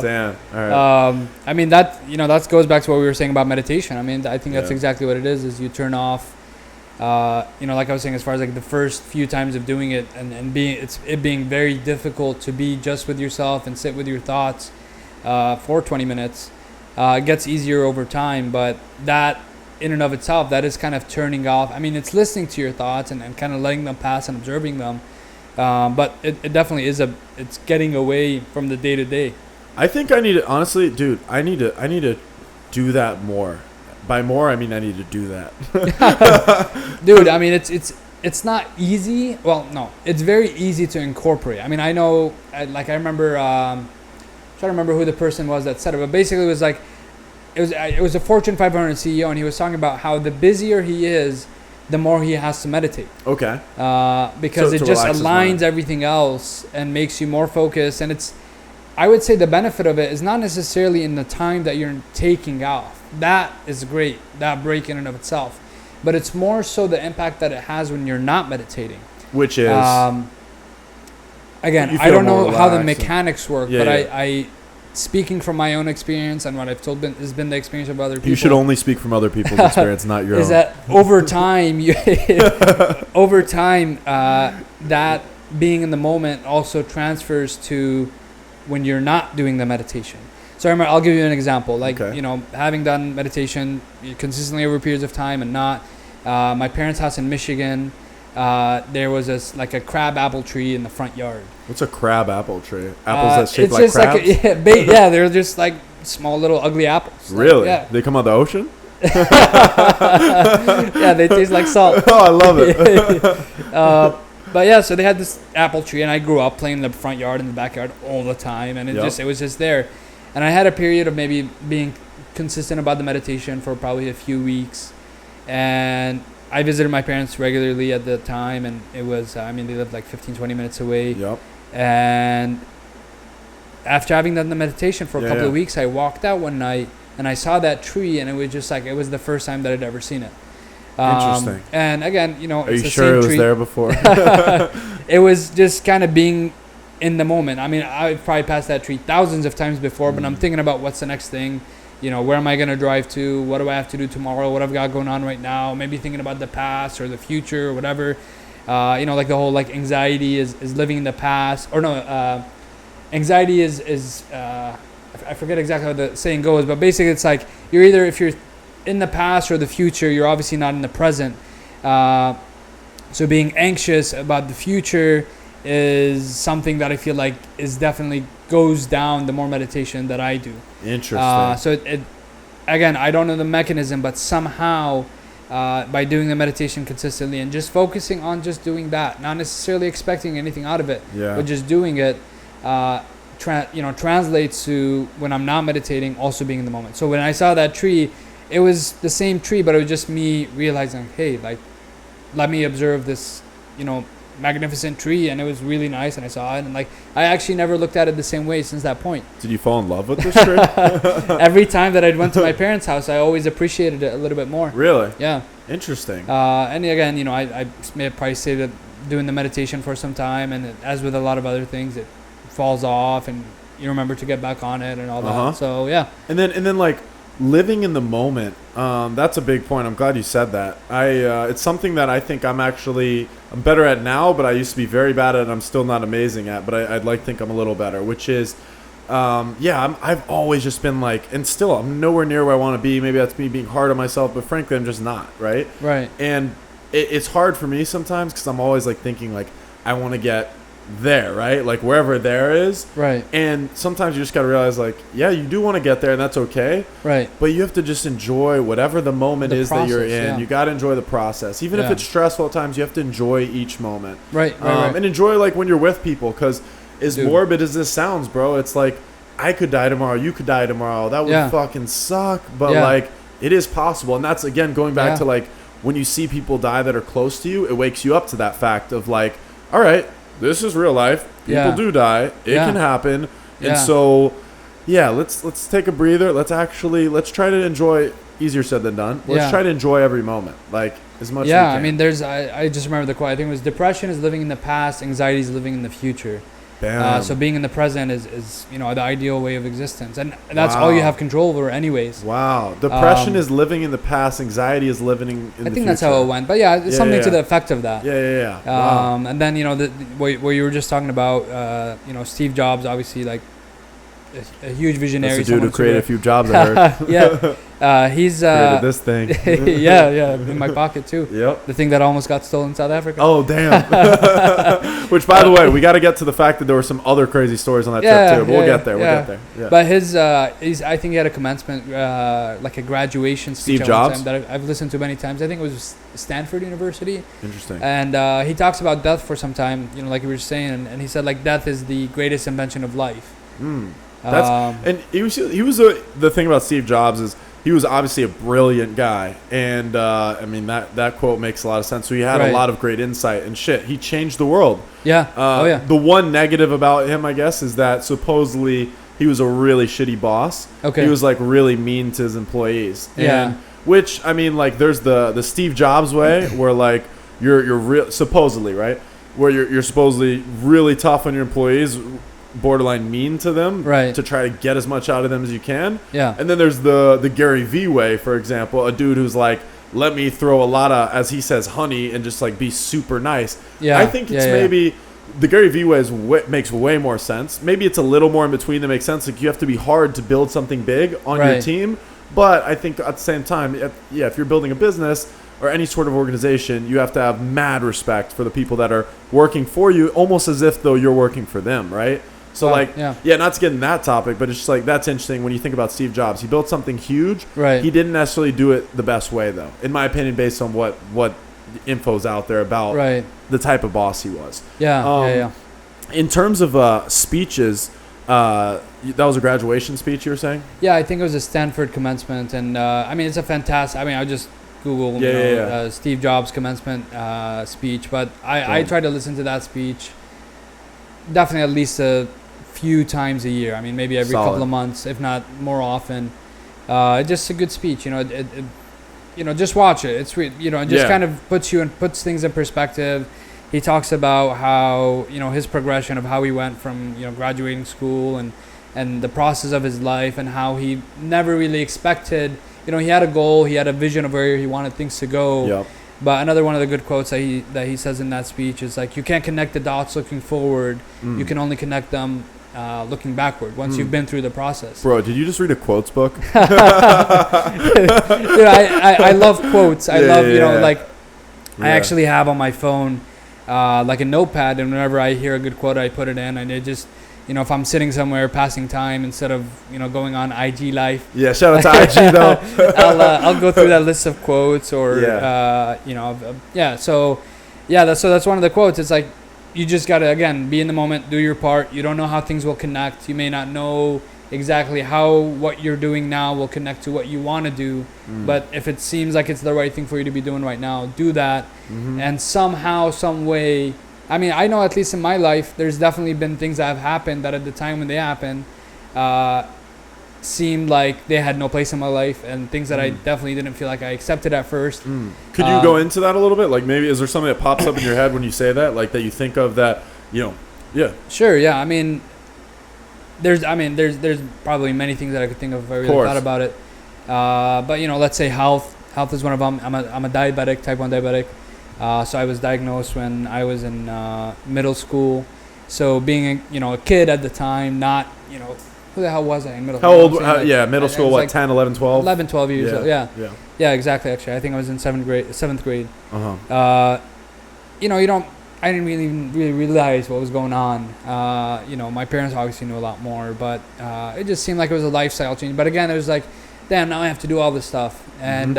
Damn. All right. I mean, that goes back to what we were saying about meditation. I mean, I think that's exactly what it is. Is you turn off. Like I was saying, as far as like the first few times of doing it, and being very difficult to be just with yourself and sit with your thoughts for 20 minutes. It gets easier over time, but that in and of itself, that is kind of turning off. I mean, it's listening to your thoughts and kind of letting them pass and observing them. But it definitely is it's getting away from the day to day. I think I need to, honestly, dude, I need to do that more. By more, I mean I need to do that. Dude, I mean it's not easy. Well, no, it's very easy to incorporate. I mean, I know, I remember, trying to remember who the person was that said it, but basically it was like, it was a Fortune 500 CEO, and he was talking about how the busier he is, the more he has to meditate. Okay. Because it just aligns everything else and makes you more focused. And I would say the benefit of it is not necessarily in the time that you're taking off. That is great, that break in and of itself. But it's more so the impact that it has when you're not meditating. Which is? Again, I don't know how the mechanics work, but I speaking from my own experience and what I've told has been the experience of other people. You should only speak from other people's experience, not your own. Is that over time, that being in the moment also transfers to when you're not doing the meditation. So remember, I'll give you an example. Like, having done meditation consistently over periods of time and not. My parents' house in Michigan, there was a crab apple tree in the front yard. What's a crab apple tree? Apples that shaped like crabs? They're just like small little ugly apples. Really? They come out of the ocean? Yeah, they taste like salt. Oh, I love it. But yeah, so they had this apple tree, and I grew up playing in the front yard and the backyard all the time, and it was just there. And I had a period of maybe being consistent about the meditation for probably a few weeks, and I visited my parents regularly at the time, and it was, they lived like 15, 20 minutes away. Yep. And after having done the meditation for a couple of weeks, I walked out one night, and I saw that tree, and it was just like, it was the first time that I'd ever seen it. Interesting. And again, are it's you the sure same it was tree. there before? It was just kind of being in the moment. I mean, I've probably passed that tree thousands of times before, but I'm thinking about what's the next thing. Where am I going to drive to? What do I have to do tomorrow? What I've got going on right now? Maybe thinking about the past or the future or whatever. Like the whole like anxiety is living in the past. Or no, anxiety is I forget exactly how the saying goes, but basically it's like if you're in the past or the future, you're obviously not in the present. So being anxious about the future is something that I feel like is definitely goes down the more meditation that I do. Interesting. So it again, I don't know the mechanism, but somehow by doing the meditation consistently and just focusing on just doing that, not necessarily expecting anything out of it, but just doing it, translates to when I'm not meditating, also being in the moment. So when I saw that tree, it was the same tree, but it was just me realizing, hey, like, let me observe this, magnificent tree, and it was really nice, and I saw it, and like I actually never looked at it the same way since that point. Did you fall in love with this tree? Every time that I went to my parents' house, I always appreciated it a little bit more. Really? Yeah. Interesting. And again, I may probably say that doing the meditation for some time, and as with a lot of other things, it falls off, and you remember to get back on it and all that. So yeah. And then like living in the moment, that's a big point. I'm glad you said that. It's something that I think I'm better at now, but I used to be very bad at it, and I'm still not amazing at, but I'd like to think I'm a little better, which is, I've always just been like, and still I'm nowhere near where I want to be. Maybe that's me being hard on myself, but frankly, I'm just not, right? Right. And it's hard for me sometimes because I'm always like thinking like, I want to get there, right? Like wherever there is. Right. And sometimes you just got to realize like, yeah, you do want to get there, and that's okay. Right. But you have to just enjoy whatever the moment is that you're in. Yeah. You got to enjoy the process. Even if it's stressful at times, you have to enjoy each moment. Right. And enjoy like when you're with people, because as morbid as this sounds, bro, it's like I could die tomorrow, you could die tomorrow. That would fucking suck. But like it is possible. And that's again going back to like when you see people die that are close to you, it wakes you up to that fact of like, all right, this is real life. People do die. It can happen. And so, let's take a breather. Let's try to enjoy. Easier said than done. Let's try to enjoy every moment, like as much as we can. I mean, I just remember the quote. I think it was, depression is living in the past, anxiety is living in the future. So being in the present is the ideal way of existence, and that's all you have control over anyways. Wow. Depression is living in the past, anxiety is living in the future. I think that's how it went, but it's something to the effect of that. Wow. And then what you were just talking about, Steve Jobs, obviously like a huge visionary. That's the dude who created a few jobs, I heard. He's created this thing. in my pocket too. Yep. The thing that almost got stolen in South Africa. Oh damn. Which, by the way, we got to get to the fact that there were some other crazy stories on that trip too. But we'll get there. Yeah. But I think he had a commencement, like a graduation speech. Steve Jobs, that I've listened to many times. I think it was Stanford University. Interesting. And he talks about death for some time. Like you were saying, and he said like death is the greatest invention of life. And the thing about Steve Jobs is he was obviously a brilliant guy, and I mean that quote makes a lot of sense. So he had a lot of great insight and shit. He changed the world. Yeah. The one negative about him, I guess, is that supposedly he was a really shitty boss. Okay. He was like really mean to his employees. Yeah. Which, I mean, like there's the Steve Jobs way where like you're supposedly, right, where you're supposedly really tough on your employees, borderline mean to them, to try to get as much out of them as you can. And then there's the Gary V way, for example, a dude who's like, let me throw a lot of, as he says, honey, and just like be super nice. I think it's maybe the Gary V way makes way more sense. Maybe it's a little more in between that makes sense. Like you have to be hard to build something big on your team, but I think at the same time, if you're building a business or any sort of organization, you have to have mad respect for the people that are working for you, almost as if though you're working for them, right? So not to get in that topic, but it's just like that's interesting when you think about Steve Jobs. He built something huge. He didn't necessarily do it the best way, though, in my opinion, based on what info's out there about the type of boss he was. In terms of speeches, that was a graduation speech you were saying? Yeah, I think it was a Stanford commencement, and I mean it's a fantastic. I mean I just Google Steve Jobs commencement speech, but I tried to listen to that speech definitely at least a few times a year. I mean, maybe every couple of months, if not more often. Just a good speech, just watch it. It's kind of puts things in perspective. He talks about how, his progression of how he went from, graduating school and the process of his life, and how he never really expected, he had a goal, he had a vision of where he wanted things to go. But another one of the good quotes that he says in that speech is like, you can't connect the dots looking forward. You can only connect them looking backward once you've been through the process. Bro, did you just read a quotes book? I love quotes. I actually have on my phone like a notepad, and whenever I hear a good quote, I put it in, and it just you know, if I'm sitting somewhere passing time instead of, you know, going on IG Life. Yeah, shout out to IG though. I'll go through that list of quotes or, you know, So that's one of the quotes. It's like, you just got to, again, be in the moment, do your part. You don't know how things will connect. You may not know exactly how what you're doing now will connect to what you want to do. But if it seems like it's the right thing for you to be doing right now, do that. And somehow, some way, I mean, I know at least in my life, there's definitely been things that have happened that at the time when they happened, seemed like they had no place in my life, and things that I definitely didn't feel like I accepted at first. Could you go into that a little bit? Like, maybe is there something that pops up in your head when you say that, like that you think of that, you know? Yeah. Sure. Yeah. I mean, there's probably many things that I could think of if I really thought about it. But you know, let's say health. Health is one of them. I'm a diabetic, type 1 diabetic. So I was diagnosed when I was in middle school. So being a kid at the time, not, you know, who the hell was I in middle school? How old? Middle school, what, like 10, 11, 12? 11, 12 years old, yeah. Yeah, exactly, actually. I think I was in 7th grade. You know, I didn't really realize what was going on. You know, my parents obviously knew a lot more, but it just seemed like it was a lifestyle change. But again, it was like, damn, now I have to do all this stuff. And,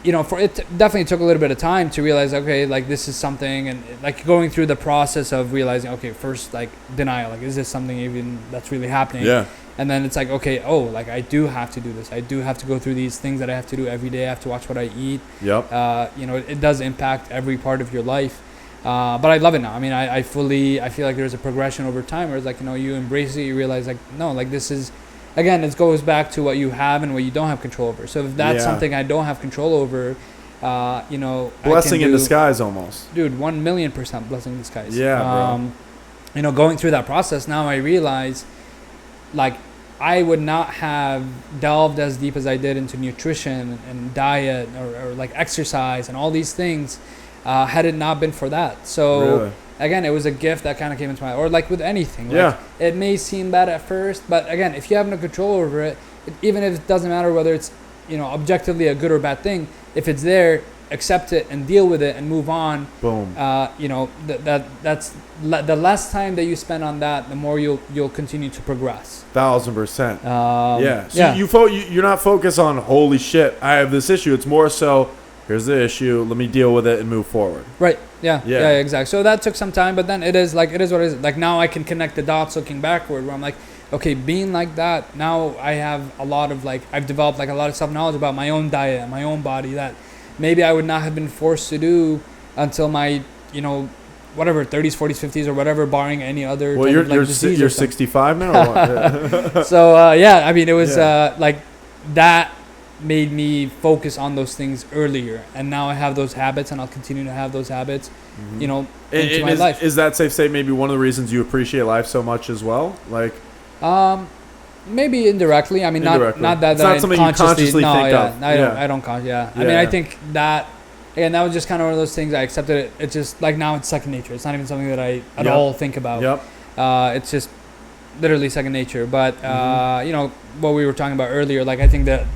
you know, it definitely took a little bit of time to realize, okay, like this is something, and like going through the process of realizing, okay, first like denial, like is this something even that's really happening? Yeah. And then it's like, okay, oh, like I do have to do this. I do have to go through these things that I have to do every day. I have to watch what I eat. Yep. You know, it does impact every part of your life. But I love it now. I mean, I feel like there's a progression over time where it's like, you know, you embrace it, you realize like, no, like this is, again, it goes back to what you have and what you don't have control over. So if that's something I don't have control over, you know, blessing in disguise almost. Dude, 1,000,000% blessing in disguise. Yeah, bro. You know, going through that process, now I realize, like, I would not have delved as deep as I did into nutrition and diet or like exercise and all these things had it not been for that. So really? Again, it was a gift that kind of came into my, or like with anything. Like, it may seem bad at first, but again, if you have no control over it, even if it doesn't matter whether it's, you know, objectively a good or bad thing, if it's there, accept it and deal with it and move on. Boom. You know, that's the less time that you spend on that, the more you'll continue to progress. 1,000%. Yeah. So you're not focused on, holy shit, I have this issue. It's more so, here's the issue, let me deal with it and move forward. Right. Yeah, exactly. So that took some time, but then it is what it is. Like now I can connect the dots looking backward, where I'm like, okay, being like that, now I have a lot of I've developed like a lot of self-knowledge about my own diet and my own body that maybe I would not have been forced to do until my, you know, whatever, 30s, 40s, 50s or whatever, barring any other disease. You're 65 now or what? So, I mean, it was like that made me focus on those things earlier, and now I have those habits, and I'll continue to have those habits, you know, into my life. Is that safe to say maybe one of the reasons you appreciate life so much as well? Like, maybe indirectly. I mean, not that it's not something you consciously think of. I don't. I mean, I think that, again, that was just kind of one of those things. I accepted it. It's just like now it's second nature. It's not even something that I at all think about. It's just literally second nature. But you know what we were talking about earlier. Like I think that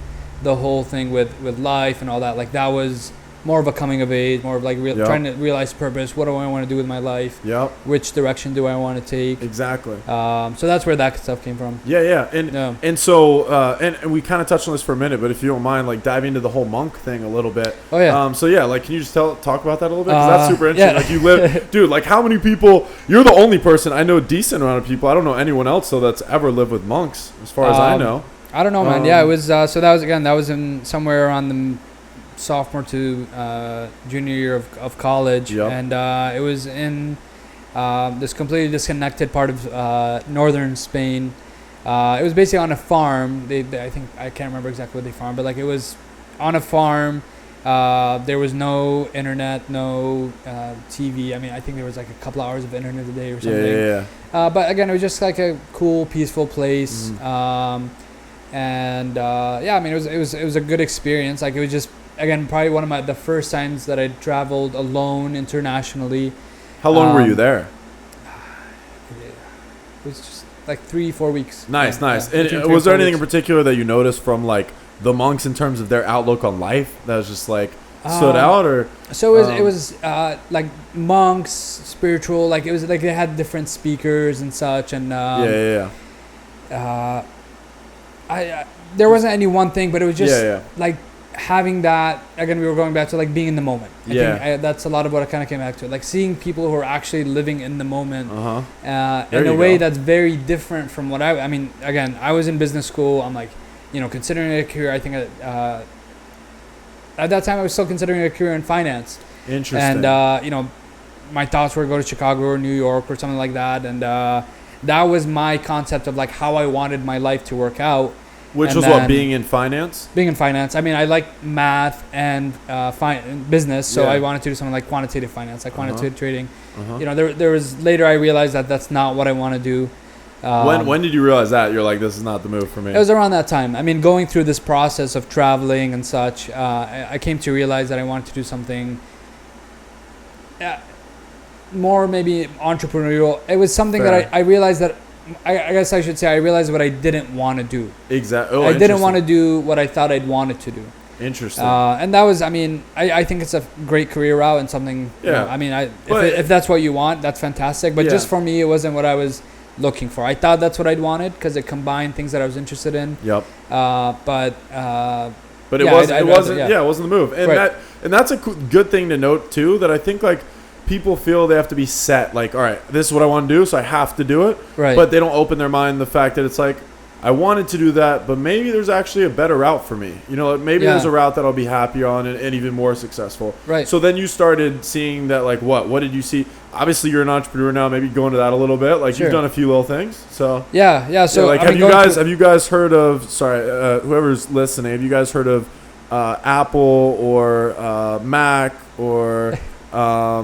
the whole thing with life and all that, like that was more of a coming of age, more of like trying to realize purpose. What do I want to do with my life? Which direction do I want to take? Exactly. So that's where that stuff came from. And so and we kind of touched on this for a minute, but if you don't mind, like diving into the whole monk thing a little bit. Oh yeah. So yeah, like can you just talk about that a little bit? Because that's super interesting. Like you live, dude. Like how many people? You're the only person I know, a decent amount of people. I don't know anyone else though that's ever lived with monks, as far as I know. I don't know, man. It was so that was in somewhere around the sophomore to junior year of college, and it was in this completely disconnected part of northern Spain. It was basically on a farm. I think I can't remember exactly what they farmed, but like it was on a farm. There was no internet, no TV. I mean, I think there was like a couple hours of internet a day or something. But again, it was just like a cool, peaceful place. And I mean, it was a good experience. Like it was just, again, probably one of the first times that I traveled alone internationally. How long were you there? It was just like 3-4 weeks. Nice. And was there anything in particular that you noticed from like the monks in terms of their outlook on life that was just like, stood out, or so it was like monks, spiritual, like it was like they had different speakers and such, and there wasn't any one thing, but it was just like having that. Again, we were going back to like being in the moment. I think that's a lot of what I kind of came back to, like seeing people who are actually living in the moment in a way that's very different from what I mean, again, I was in business school. I'm like, considering a career, I think at that time I was still considering a career in finance. Interesting. And my thoughts were to go to Chicago or New York or something like that, and that was my concept of like how I wanted my life to work out. Which was what, being in finance? Being in finance. I mean, I like math and business, so I wanted to do something like quantitative finance, like quantitative trading. There was later I realized that that's not what I want to do. When did you realize that? You're like, this is not the move for me? It was around that time. I mean, going through this process of traveling and such, I came to realize that I wanted to do something more maybe entrepreneurial. It was something that I realized that, I guess I should say, I realized what I didn't want to do. Exactly. I didn't want to do what I thought I'd wanted to do. Interesting. And that was, I mean, I think it's a great career route and something, I mean, if that's what you want, that's fantastic. But just for me, it wasn't what I was looking for. I thought that's what I'd wanted because it combined things that I was interested in. Yep. But it wasn't the move. And that's a good thing to note too, that I think like people feel they have to be set, like, all right, this is what I want to do, so I have to do it. Right. But they don't open their mind to the fact that it's like, I wanted to do that, but maybe there's actually a better route for me. Maybe there's a route that I'll be happier on and even more successful. Right. So then you started seeing that, like, what did you see? Obviously, you're an entrepreneur now. Maybe go into that a little bit. Like, you've done a few little things. So So like, have you guys heard of? Sorry, whoever's listening, have you guys heard of Apple or Mac or?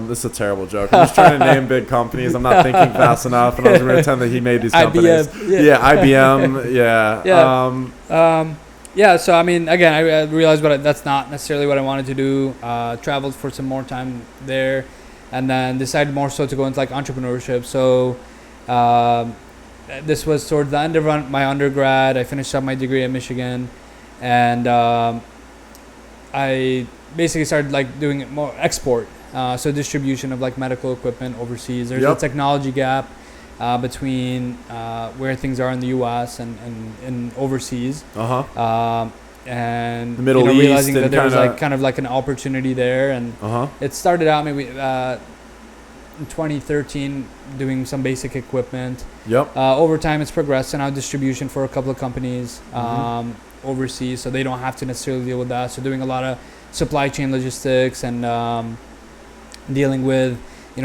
This is a terrible joke. I'm just trying to name big companies. I'm not thinking fast enough, and I was going to pretend that he made these companies. IBM. So I mean, again, I realized that's not necessarily what I wanted to do. Traveled for some more time there, and then decided more so to go into like entrepreneurship. So this was towards the end of my undergrad. I finished up my degree at Michigan, and I basically started like doing more export. So distribution of like medical equipment overseas. There's a technology gap between where things are in the U.S. and overseas. And the Middle East, realizing that there was like kind of like an opportunity there, and it started out maybe in 2013 doing some basic equipment. Over time, it's progressed, and now distribution for a couple of companies overseas, so they don't have to necessarily deal with that. So doing a lot of supply chain logistics and dealing with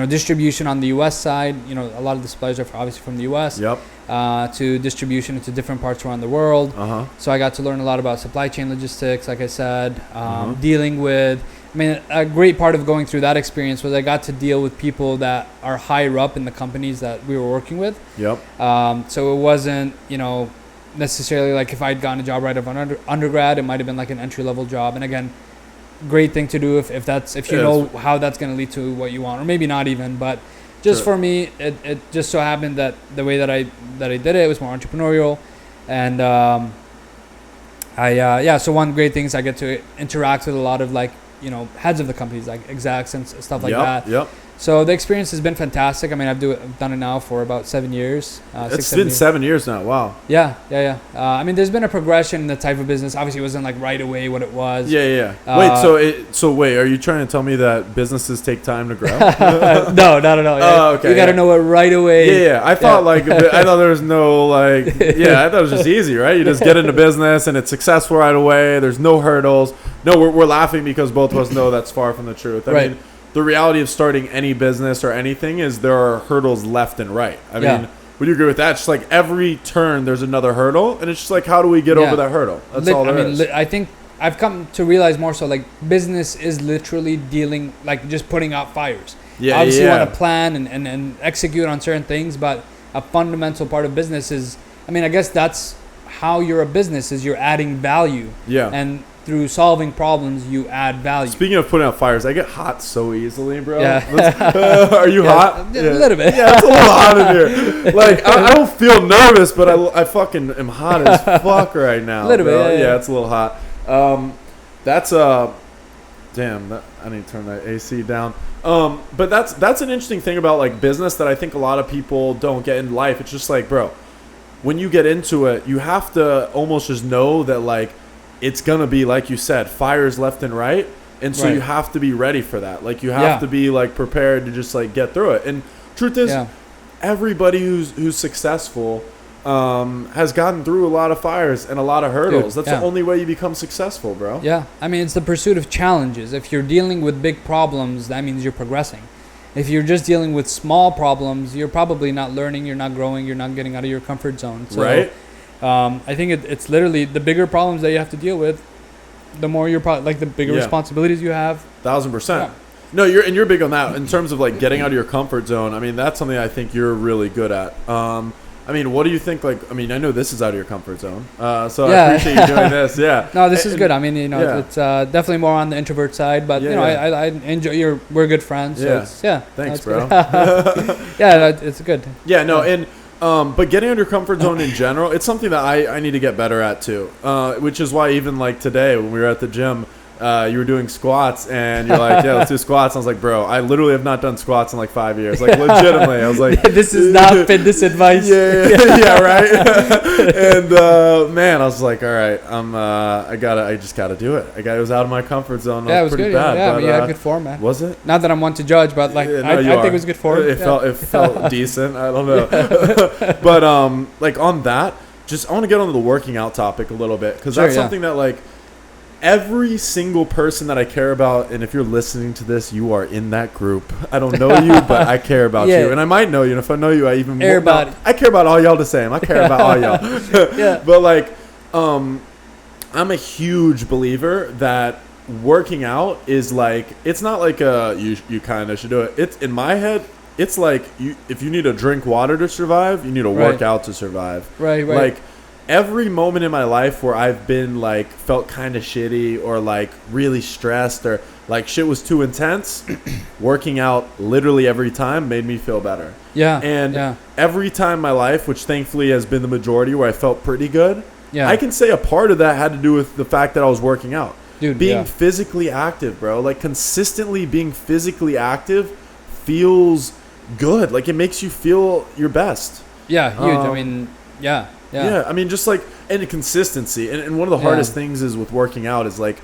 distribution on the U.S. side. A lot of the suppliers are obviously from the U.S. To distribution into different parts around the world. So I got to learn a lot about supply chain logistics, like I said, dealing with. I mean, a great part of going through that experience was I got to deal with people that are higher up in the companies that we were working with. So it wasn't necessarily like if I'd gotten a job right out of undergrad, it might have been like an entry-level job. And again, great thing to do if you know how that's going to lead to what you want, or maybe not even, but just for me, it just so happened that the way that I did it was more entrepreneurial. And so one great thing is I get to interact with a lot of like heads of the companies, like execs and stuff like that. So the experience has been fantastic. I mean, I've done it now for about 7 years. It's been 7 years now. Wow. Yeah. I mean, there's been a progression in the type of business. Obviously, it wasn't like right away what it was. Wait, are you trying to tell me that businesses take time to grow? No, not at all. Oh, okay. You got to know it right away. Yeah. I thought I thought there was no I thought it was just easy, right? You just get into business and it's successful right away. There's no hurdles. No, we're laughing because both of us know that's far from the truth. I mean, the reality of starting any business or anything is there are hurdles left and right. I mean, would you agree with that? It's just like every turn there's another hurdle, and it's just like, how do we get over that hurdle? That's all there is. I think I've come to realize more so like business is literally dealing, like just putting out fires. Obviously you want to plan and execute on certain things, but a fundamental part of business is, I mean, I guess that's how you're a business, is you're adding value. And through solving problems, you add value. Speaking of putting out fires, I get hot so easily, bro. Are you hot? A little bit. Yeah, it's a little hot in here. Like, I don't feel nervous, but I fucking am hot as fuck right now. A little bit, yeah, it's a little hot. Damn, I need to turn that AC down. But that's an interesting thing about like business that I think a lot of people don't get in life. It's just like, bro, when you get into it, you have to almost just know that like it's gonna be, like you said, fires left and right, and so you have to be ready for that. Like you have to be like prepared to just like get through it. And truth is, everybody who's successful has gotten through a lot of fires and a lot of hurdles. That's the only way you become successful, bro. Yeah, I mean, it's the pursuit of challenges. If you're dealing with big problems, that means you're progressing. If you're just dealing with small problems, you're probably not learning, you're not growing, you're not getting out of your comfort zone. So, right. I think it's literally the bigger problems that you have to deal with, the more you're like the bigger responsibilities you have. 1000%. Yeah. No, you're big on that in terms of like getting out of your comfort zone. I mean, that's something I think you're really good at. I mean, what do you think? Like, I mean, I know this is out of your comfort zone, so I appreciate you doing this. Yeah. No, this is good. I mean, it's definitely more on the introvert side, but I enjoy. We're good friends. So Thanks, bro. It's good. Yeah, no, and but getting out of your comfort zone in general, it's something that I need to get better at too. Which is why even like today when we were at the gym. You were doing squats and you're like, yeah, let's do squats. I was like, bro, I literally have not done squats in like 5 years. Like legitimately. I was like, this is not fitness advice. Yeah, right. And man, I was like, all right, I just gotta do it. It was out of my comfort zone. Yeah, it was pretty good. bad. Yeah, but, you had good form, man. Was it? Not that I'm one to judge, but like I think it was good form. It felt decent. I don't know. But like on that, I want to get onto the working out topic a little bit because that's something that like. Every single person that I care about, and if you're listening to this, you are in that group. I don't know you, but I care about you. And I might know you, and if I know you, I even more. I care about all y'all the same. I care about all y'all. But like, I'm a huge believer that working out is like, it's not like you kind of should do it. It's in my head, it's like if you need to drink water to survive, you need to work out to survive. Right. Like, every moment in my life where I've been like felt kind of shitty or like really stressed or like shit was too intense, working out literally every time made me feel better. And every time in my life, which thankfully has been the majority where I felt pretty good, I can say a part of that had to do with the fact that I was working out. Dude, being physically active, bro. Like consistently being physically active feels good. Like it makes you feel your best. Yeah, huge. I mean, yeah, I mean, just like, and consistency. And one of the hardest things is with working out is like,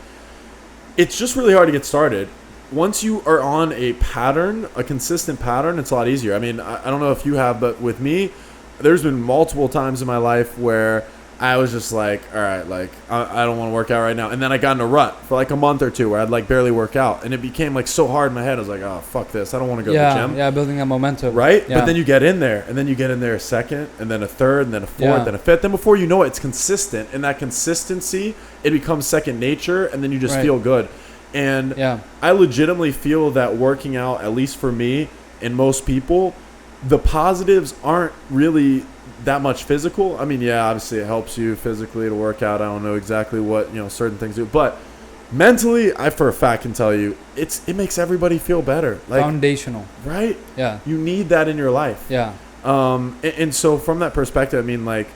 it's just really hard to get started. Once you are on a pattern, a consistent pattern, it's a lot easier. I mean, I don't know if you have, but with me, there's been multiple times in my life where I was just like, all right, like, I don't want to work out right now. And then I got in a rut for like a month or two where I'd like barely work out. And it became like so hard in my head. I was like, oh, fuck this. I don't want to go to the gym. Yeah, building that momentum. Right? Yeah. But then you get in there. And then you get in there a second. And then a third. And then a fourth. And a fifth. Then before you know it, it's consistent. And that consistency, it becomes second nature. And then you just feel good. And I legitimately feel that working out, at least for me and most people, the positives aren't really that much physical. I mean, obviously it helps you physically to work out. I don't know exactly what, certain things do, but mentally, I for a fact can tell you it makes everybody feel better. Like foundational, right? Yeah, you need that in your life. Yeah. And so from that perspective, I mean, like,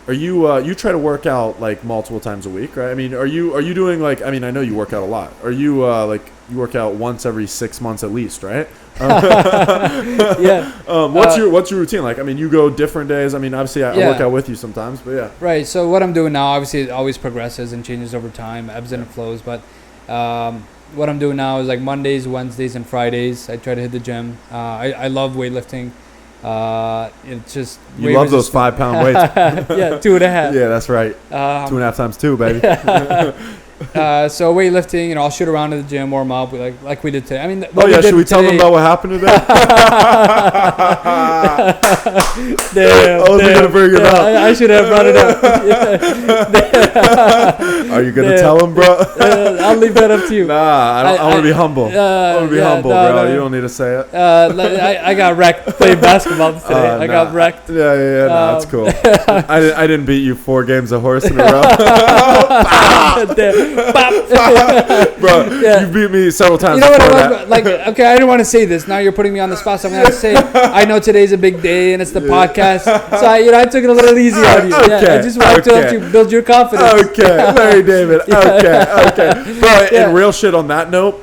are you you try to work out like multiple times a week, right? I mean, are you doing like, I mean, I know you work out a lot. Are you like you work out once every 6 months at least, right? What's your routine like? I mean, you go different days. I mean, obviously I work out with you sometimes, but right. So what I'm doing now, obviously it always progresses and changes over time, ebbs and flows, but what I'm doing now is like Mondays, Wednesdays, and Fridays I try to hit the gym. I love weightlifting. It's just you love those 5 pound weights. 2.5. Yeah, that's right. 2.5 times 2, baby. So weightlifting, I'll shoot around in the gym, warm up like we did today. I mean, should we tell them about what happened today? I wasn't gonna bring it up. I should have brought it up. Are you gonna tell them, bro? I'll leave that up to you. Nah, I want to be humble. I want to be humble, bro. No. You don't need to say it. I got wrecked playing basketball today. I got wrecked. Yeah. That's cool. I didn't beat you 4 games of horse in a row. Bro, you beat me several times. You know what before I that. like? Okay, I didn't want to say this. Now you're putting me on the spot, so I'm gonna say I know today's a big day and it's the podcast, so I took it a little easy on you. Okay, I just wanted to help you build your confidence. Okay, Larry David. Okay. Bro, and real shit on that note,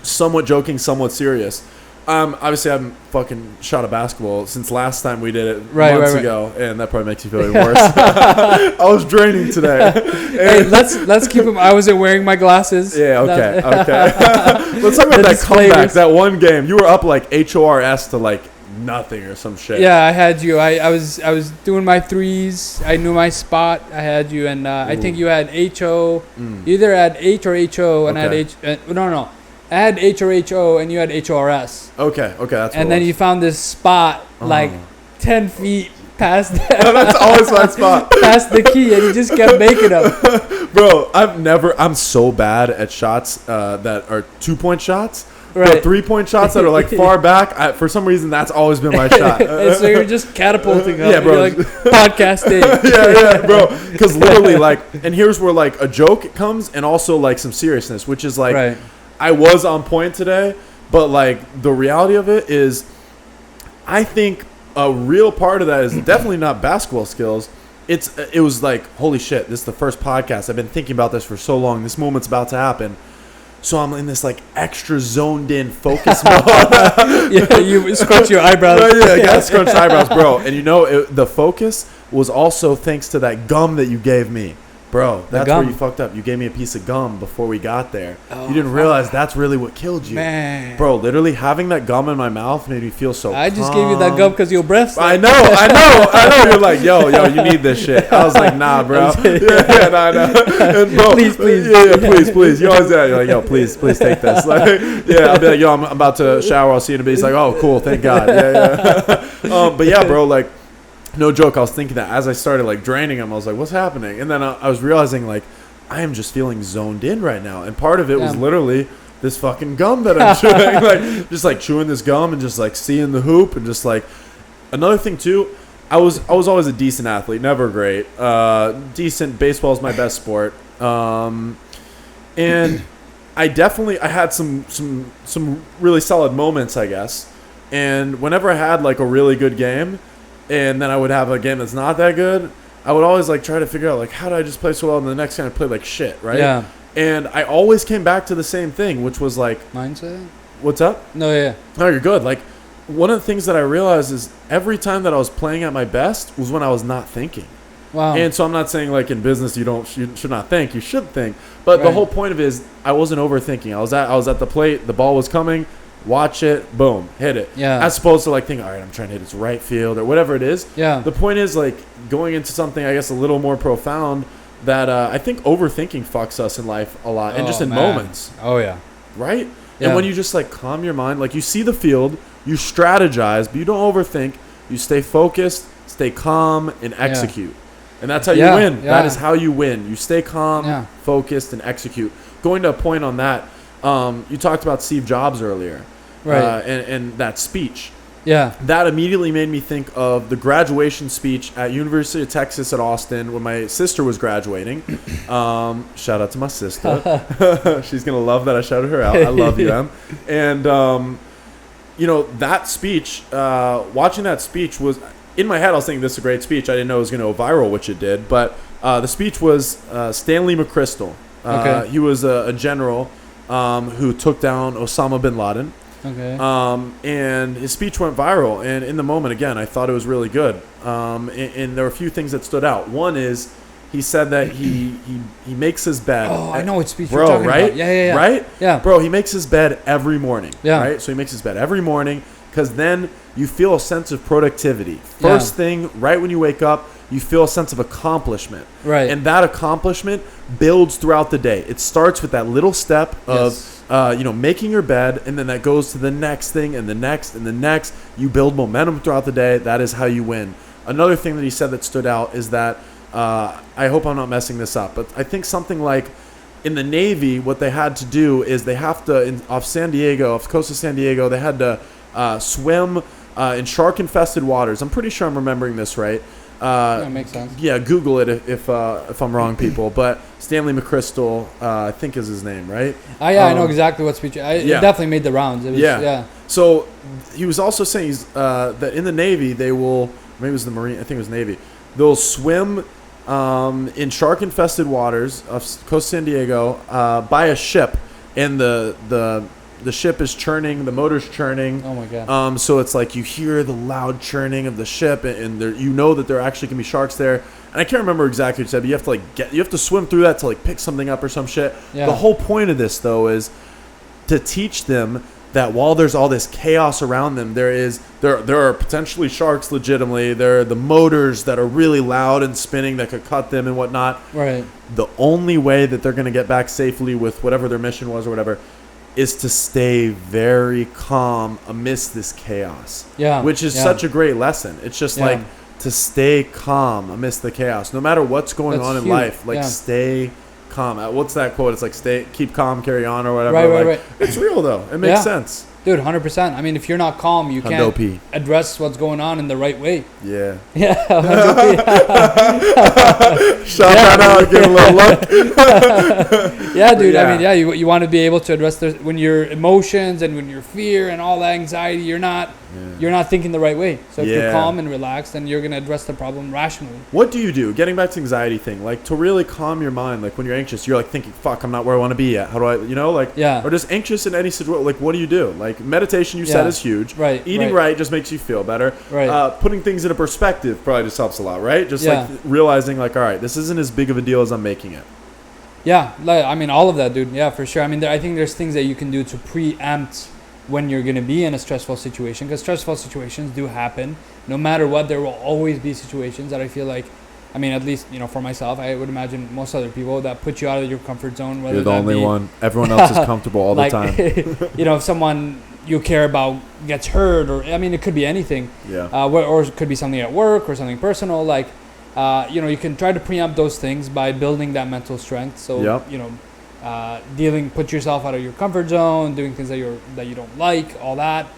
somewhat joking, somewhat serious. Obviously, I haven't fucking shot a basketball since last time we did it months ago, and that probably makes you feel even worse. I was draining today. Hey, let's keep them. I wasn't wearing my glasses. Yeah, okay. Let's talk about that comeback, that one game. You were up like HORS to like nothing or some shit. Yeah, I had you. I was doing my threes. I knew my spot. I had you, and I think you had HO. You either had H or HO, and I had H. No. I had H or HO, and you had HRS. Okay, that's. And then you found this spot like 10 feet past. That's always my spot. Past the key, and you just kept making them. Bro, I'm so bad at shots that are 2-point shots. Right. 3-point shots that are like far back. For some reason, that's always been my shot. And so you're just catapulting up. Yeah, bro. You're like podcasting. yeah, bro. Because literally, like, and here's where like a joke comes, and also like some seriousness, which is like. Right. I was on point today, but like the reality of it is, I think a real part of that is definitely not basketball skills. It was like, holy shit, this is the first podcast. I've been thinking about this for so long. This moment's about to happen. So I'm in this like extra zoned in focus mode. Yeah, you scrunch your eyebrows. Yeah, I got scrunched eyebrows, bro. And you know, the focus was also thanks to that gum that you gave me. Bro, that's where you fucked up. You gave me a piece of gum before we got there. Oh, you didn't realize that's really what killed you. Man. Bro, literally having that gum in my mouth made me feel so I just gave you that gum because your breath. I know. You're like, yo, you need this shit. I was like, nah, bro. Nah. And bro, please. Yeah, please. You always you're like, yo, please take this. Like, yeah, I'll be like, yo, I'm about to shower. I'll see you in a bit. He's like, oh, cool, thank God. Yeah. But yeah, bro, like, no joke, I was thinking that as I started like draining him, I was like, what's happening? And then I was realizing like, I am just feeling zoned in right now. And part of it was literally this fucking gum that I'm chewing. Like, just like chewing this gum and just like seeing the hoop. And just like, another thing too, I was always a decent athlete, never great. Decent, baseball is my best sport. And I had some really solid moments, I guess. And whenever I had like a really good game, and then I would have a game that's not that good, I would always like try to figure out like, how did I just play so well, and the next game I played like shit, right? Yeah. And I always came back to the same thing, which was like mindset. What's up? No, yeah. No, you're good. Like, one of the things that I realized is every time that I was playing at my best was when I was not thinking. Wow. And so I'm not saying like in business you should not think, you should think. But the whole point of it is I wasn't overthinking. I was at the plate, the ball was coming. Watch it, boom, hit it. Yeah. As opposed to like thinking, all right, I'm trying to hit this right field or whatever it is. Yeah. The point is like going into something, I guess, a little more profound that I think overthinking fucks us in life a lot, and just in moments. Oh yeah. Right. Yeah. And when you just like calm your mind, like you see the field, you strategize, but you don't overthink. You stay focused, stay calm, and execute. And that's how you win. Yeah. That is how you win. You stay calm, focused, and execute. Going to a point on that, you talked about Steve Jobs earlier. Right. And that speech. Yeah. That immediately made me think of the graduation speech at University of Texas at Austin when my sister was graduating. Shout out to my sister. She's going to love that I shouted her out. I love you, Em. And, you know, that speech, watching that speech was, in my head, I was thinking this is a great speech. I didn't know it was going to go viral, which it did. But the speech was Stanley McChrystal. He was a general who took down Osama bin Laden. Okay. And his speech went viral, and in the moment, again, I thought it was really good. And there were a few things that stood out. One is he said that he makes his bed. Oh, I know what speech you're talking about. Yeah. Right? Yeah. Bro, he makes his bed every morning. Yeah. Right? So he makes his bed every morning because then you feel a sense of productivity. First thing, right when you wake up, you feel a sense of accomplishment. Right. And that accomplishment builds throughout the day. It starts with that little step of making your bed, and then that goes to the next thing and the next and the next. You build momentum throughout the day. That is how you win. Another thing that he said that stood out is that, I hope I'm not messing this up, but I think something like in the Navy, what they had to do is they have to, off the coast of San Diego, they had to swim in shark-infested waters. I'm pretty sure I'm remembering this right. That makes sense. Yeah, Google it if I'm wrong, people. But Stanley McChrystal, I think is his name, right? I know exactly what speech. It definitely made the rounds. It was, yeah. So he was also saying that in the Navy they will, maybe it was the Marine, I think it was Navy, they'll swim in shark-infested waters of Coast San Diego by a ship, and the ship is churning, the motor's churning. Oh my god! So it's like you hear the loud churning of the ship, and there, you know that there actually can be sharks there. And I can't remember exactly what you said, but you have to you have to swim through that to like pick something up or some shit. Yeah. The whole point of this though is to teach them that while there's all this chaos around them, there are potentially sharks legitimately. There are the motors that are really loud and spinning that could cut them and whatnot. Right. The only way that they're going to get back safely with whatever their mission was or whatever is to stay very calm amidst this chaos. Yeah. Which is such a great lesson. It's just like to stay calm amidst the chaos. No matter what's going on in life, like stay calm. What's that quote? It's like keep calm, carry on, or whatever. Right. It's real though. It makes sense. Dude, 100%. I mean, if you're not calm, you can't address what's going on in the right way. Yeah. Yeah. Shout that out, give a little look. Yeah, dude. I mean, you want to be able to address when your emotions and when your fear and all that anxiety, you're not thinking the right way. So if you're calm and relaxed, then you're going to address the problem rationally. What do you do? Getting back to anxiety thing, like to really calm your mind, like when you're anxious, you're like thinking, fuck, I'm not where I want to be yet. How do I, or just anxious in any situation, like what do you do? Like meditation you said is huge. Right. Eating right just makes you feel better. Right. Putting things into perspective probably just helps a lot, right? Just like realizing like, all right, this isn't as big of a deal as I'm making it. Yeah, I mean, all of that, dude. Yeah, for sure. I mean, I think there's things that you can do to preempt when you're going to be in a stressful situation, because stressful situations do happen. No matter what, there will always be situations that I feel like, I mean, at least, for myself, I would imagine most other people that put you out of your comfort zone. Whether you're the only one. Everyone else is comfortable all the time. If someone you care about gets hurt, or, I mean, it could be anything. Yeah. Or it could be something at work or something personal. Like, you can try to preempt those things by building that mental strength. So, put yourself out of your comfort zone, doing things that you don't like, all that.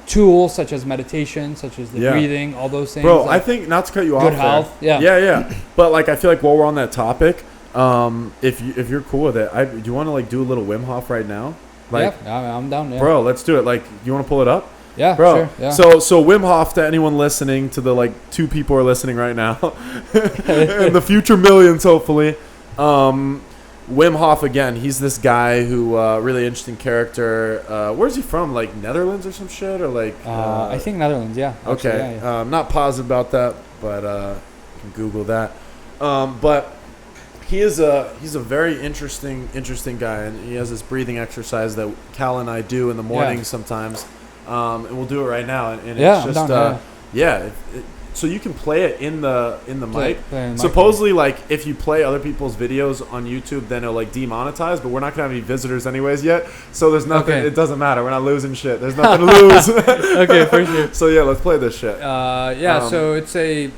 Tools such as meditation, such as the breathing, all those things. Bro, I think, not to cut you off, good health. Yeah. But like, I feel like while we're on that topic, if you're cool with it, do you want to like do a little Wim Hof right now? Like, I'm down. Yeah. Bro, let's do it. Like, you want to pull it up? Yeah, bro. Sure, yeah. So Wim Hof, to anyone listening, to the like 2 people are listening right now, and the future millions, hopefully. Wim Hof, again, he's this guy who really interesting character. Where's he from? Like Netherlands or some shit, or like? I think Netherlands. Yeah. Okay. Actually, yeah. I'm not positive about that, but you can Google that. But he's a very interesting guy, and he has this breathing exercise that Kal and I do in the morning sometimes, and we'll do it right now. And it's just so you can play it in the mic. Supposedly, like if you play other people's videos on YouTube, then it'll like demonetize. But we're not gonna have any visitors anyways yet, so there's nothing. Okay. It doesn't matter. We're not losing shit. There's nothing to lose. Okay, for sure. So yeah, let's play this shit. So it's and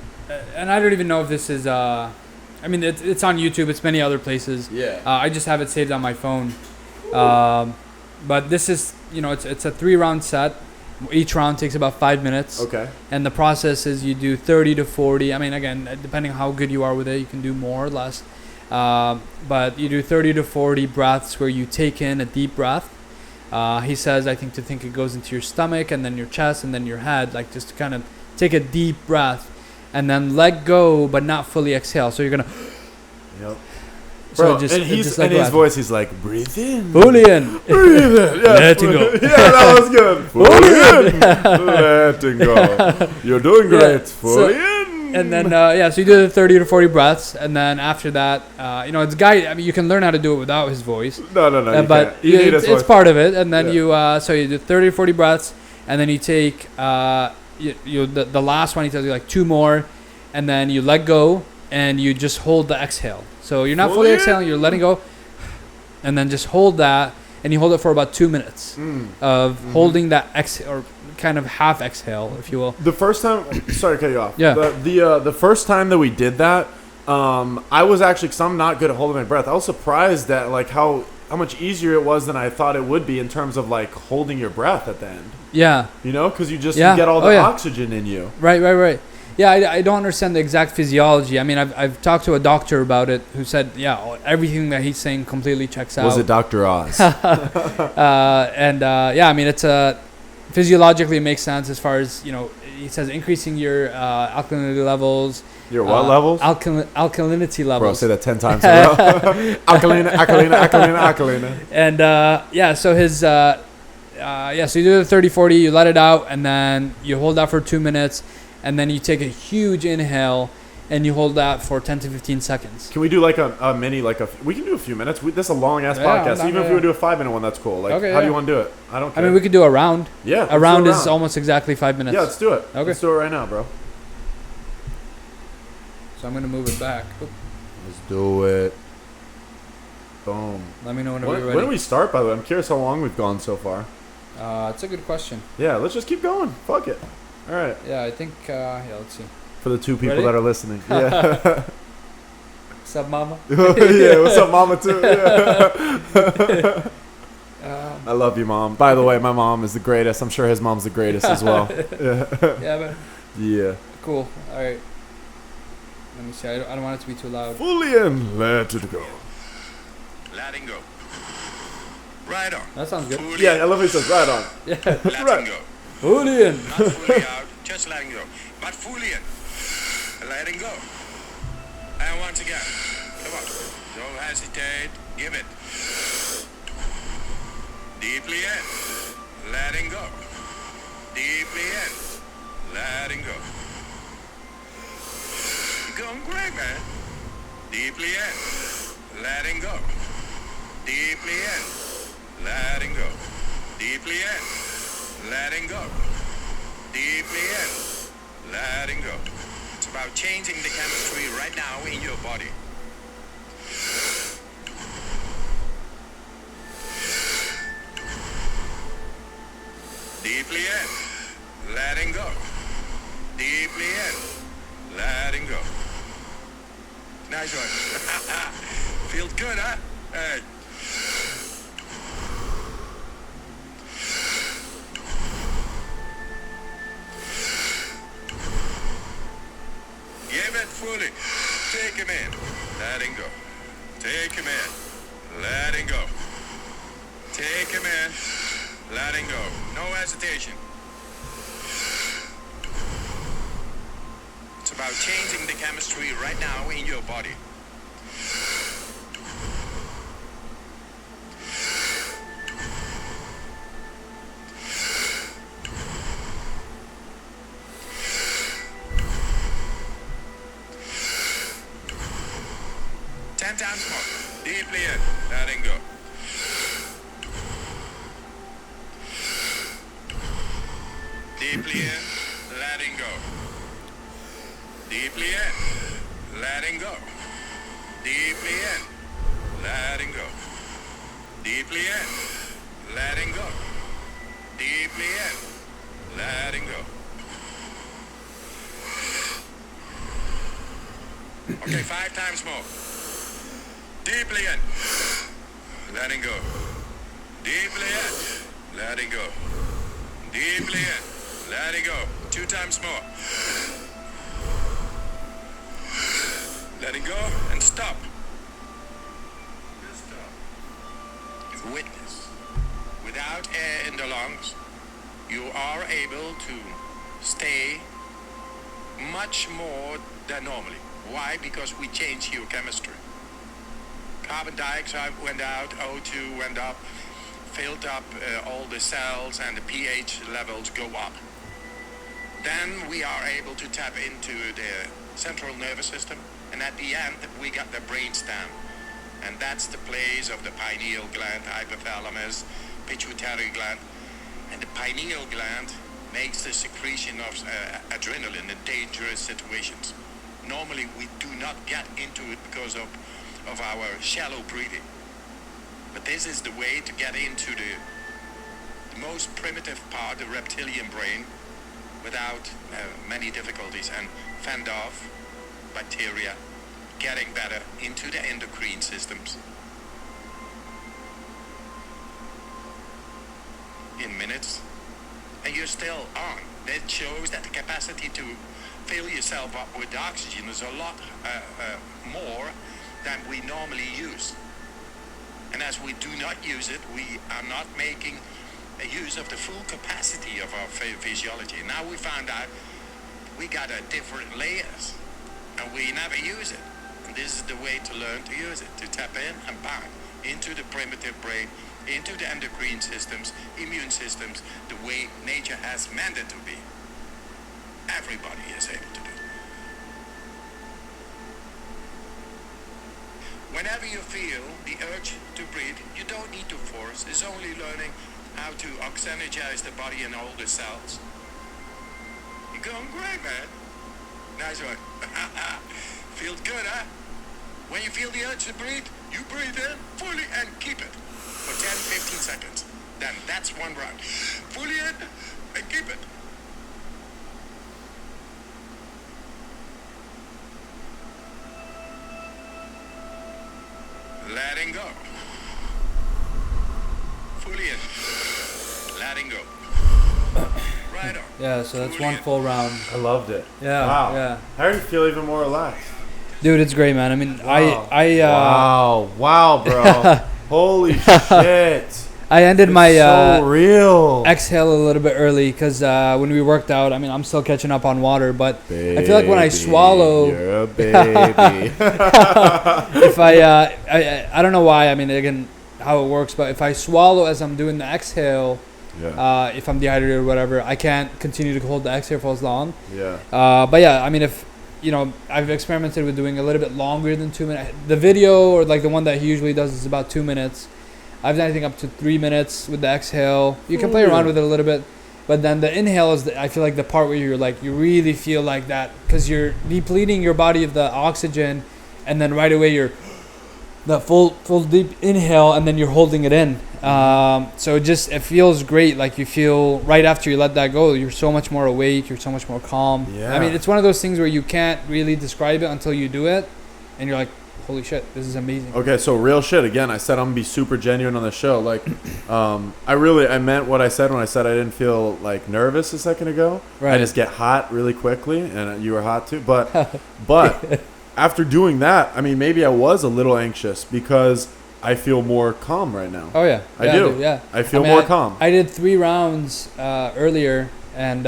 I don't even know if this is. I mean, it's on YouTube. It's many other places. Yeah. I just have it saved on my phone. But this is, it's a 3-round set. Each round takes about 5 minutes. Okay. And the process is you do 30 to 40. I mean, again, depending on how good you are with it, you can do more or less. But you do 30 to 40 breaths where you take in a deep breath. He says, I think it goes into your stomach and then your chest and then your head, like just to kind of take a deep breath and then let go, but not fully exhale. So you're going to... Yep. So Bro, and his voice, he's like, breathe in. Fully in. Breathe in. Yeah, letting go. Yeah, that was good. Fully in. Letting go. You're doing great. Fully in. And then, so you do the 30 to 40 breaths. And then after that, it's guy. I mean, you can learn how to do it without his voice. No. But it's part of it. And then you do 30 to 40 breaths. And then you take, the last one, he tells you like 2 more. And then you let go. And you just hold the exhale. So you're not fully exhaling, you're letting go. And then just hold that. And you hold it for about 2 minutes of holding that exhale, or kind of half exhale, if you will. The first time, sorry to cut you off. Yeah. The first time that we did that, I was actually, because I'm not good at holding my breath, I was surprised at like how much easier it was than I thought it would be in terms of like holding your breath at the end. Yeah. Because you just you get all the oxygen in you. Right. Yeah, I don't understand the exact physiology. I mean, I've talked to a doctor about it who said, yeah, everything that he's saying completely checks out. Was it Dr. Oz? Yeah, I mean, it's physiologically it makes sense as far as, he says increasing your alkalinity levels. Your what levels? Alkalinity levels. Bro, say that 10 times in a row. Alkalina. And so his so you do the 30-40, you let it out, and then you hold that for 2 minutes, and then you take a huge inhale, and you hold that for 10 to 15 seconds. Can we do like a mini, we can do a few minutes. This is a long ass podcast. Even if we would do a 5-minute one, that's cool. How do you want to do it? I don't care. I mean, we could do a round. Yeah. A round is almost exactly 5 minutes. Yeah, let's do it. Okay. Let's do it right now, bro. So I'm going to move it back. Oop. Let's do it. Boom. Let me know whenever you're ready. When do we start, by the way? I'm curious how long we've gone so far. It's a good question. Yeah, let's just keep going. Fuck it. All right. Yeah, I think, let's see. For the 2 people Ready? that are listening. Yeah. What's up, mama? Yeah, what's up, mama, too? Yeah. I love you, mom. By the way, my mom is the greatest. I'm sure his mom's the greatest as well. Yeah, man. Yeah. Cool. All right. Let me see. I don't want it to be too loud. Fully in. Let it go. Letting go. Right on. That sounds good. Fully Yeah, I love how he says right on. Yeah. letting Right. go. Fully in. Not fully out, just letting go. But fully in. Letting go. And once again. Come on. Don't hesitate. Give it. Deeply in. Letting go. Deeply in. Letting go. You're going great, man. Deeply in. Letting go. Deeply in. Letting go. Deeply in. Letting go. Deeply in. Letting go. It's about changing the chemistry right now in your body. Deeply in. Letting go. Deeply in. Letting go. Nice one. Feels good, huh? Hey. Give it fully. Take him in. Letting go. Take him in. Letting go. Take him in. Letting go. No hesitation. It's about changing the chemistry right now in your body. Times more. Deeply in. Letting go. Deeply in. Letting go. Deeply in. Letting go. Deeply in. Letting go. Deeply in. Letting go. Deeply in. Letting go. Okay, 5 times more. Deeply in. Letting go. Deeply in. Letting go. Deeply in. Letting go. 2 times more. Letting go and stop. Just stop. Witness. Without air in the lungs, you are able to stay much more than normally. Why? Because we change your chemistry. Carbon dioxide went out, O2 went up, filled up all the cells, and the pH levels go up. Then we are able to tap into the central nervous system, and at the end we got the brainstem, and that's the place of the pineal gland, hypothalamus, pituitary gland, and the pineal gland makes the secretion of adrenaline in dangerous situations. Normally we do not get into it because of our shallow breathing. But this is the way to get into the most primitive part, the reptilian brain, without many difficulties, and fend off bacteria, getting better into the endocrine systems. In minutes, and you're still on. That shows that the capacity to fill yourself up with oxygen. There's a lot more than we normally use. And as we do not use it, we are not making a use of the full capacity of our physiology. Now we found out we got a different layers, and we never use it. And this is the way to learn to use it, to tap in and back into the primitive brain, into the endocrine systems, immune systems, the way nature has meant it to be. Everybody is able to do it. Whenever you feel the urge to breathe, you don't need to force. It's only learning how to oxygenate the body and all the cells. You're going great, man. Nice one. Feels good, huh? When you feel the urge to breathe, you breathe in fully and keep it for 10-15 seconds. Then that's one round. Fully in and keep it. Letting go. Fully in. Letting go. Right on. Yeah, so that's one full round. I loved it. Yeah. Wow. Yeah. How do you feel even more relaxed? Dude, it's great, man. I mean, Wow. Wow, bro. Holy shit. I ended my so real. exhale a little bit early because when we worked out, I mean, I'm still catching up on water, but I feel like when I swallow, you're a baby. if I don't know why. I mean, again, how it works, but if I swallow as I'm doing the exhale, if I'm dehydrated or whatever, I can't continue to hold the exhale for as long. Yeah. But yeah, I mean, if you know, I've experimented with doing a little bit longer than 2 minutes. The video, or like the one that he usually does, is about 2 minutes. I've done anything up to 3 minutes with the exhale. You can play around with it a little bit, but then the inhale is, I feel like, the part where you're like, you really feel like that because you're depleting your body of the oxygen, and then right away you're that full deep inhale, and then you're holding it in. So it feels great. Like you feel right after you let that go, you're so much more awake. You're so much more calm. Yeah. I mean, it's one of those things where you can't really describe it until you do it, and you're like, holy shit, this is amazing. Okay, so real shit. Again, I said I'm gonna be super genuine on the show. Like, I meant what I said when I said I didn't feel like nervous a second ago. Right. I just get hot really quickly, and you were hot too. But after doing that, I mean, maybe I was a little anxious because I feel more calm right now. Oh yeah, I do. Dude, yeah, I feel more calm. I did 3 rounds earlier, and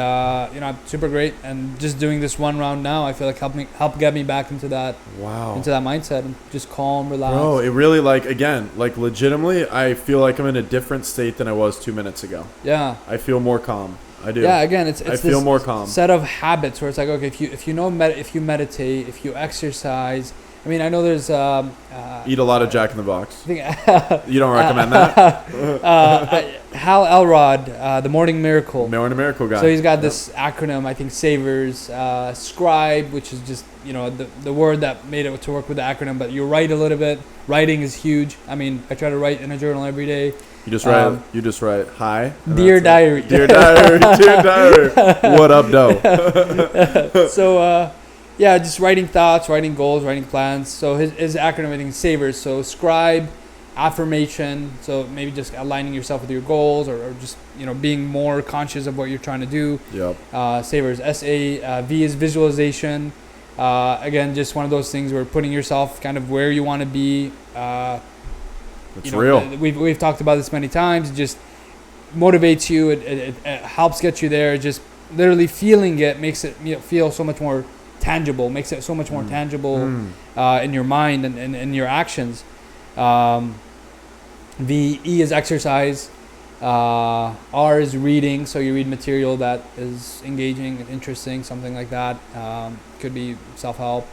super great. And just doing this one round now, I feel like helped get me back into that mindset and just calm, relax. Bro, it really legitimately, I feel like I'm in a different state than I was 2 minutes ago. Yeah, I feel more calm. I do. Yeah, again, it's I feel more calm. Set of habits where it's like, okay, if you meditate, if you exercise. I mean, I know there's eat a lot of Jack in the Box. You don't recommend that? Hal Elrod, the Morning Miracle. Morning Miracle guy. So he's got this acronym, I think, SAVERS, scribe, which is just the word that made it to work with the acronym. But you write a little bit. Writing is huge. I mean, I try to write in a journal every day. You just write hi. Dear diary. Dear diary. Dear diary. What up, doe? So. Yeah, just writing thoughts, writing goals, writing plans. So his acronym, I think, SAVERS. So scribe, affirmation. So maybe just aligning yourself with your goals, or just being more conscious of what you're trying to do. Yep. SAVERS. V is visualization. Again, just one of those things where putting yourself kind of where you want to be. It's real. We've talked about this many times. It just motivates you. It helps get you there. Just literally feeling it makes it feel so much more tangible, makes it so much more tangible in your mind and in your actions. E is exercise. R is reading, so you read material that is engaging and interesting, something like that. Could be self-help,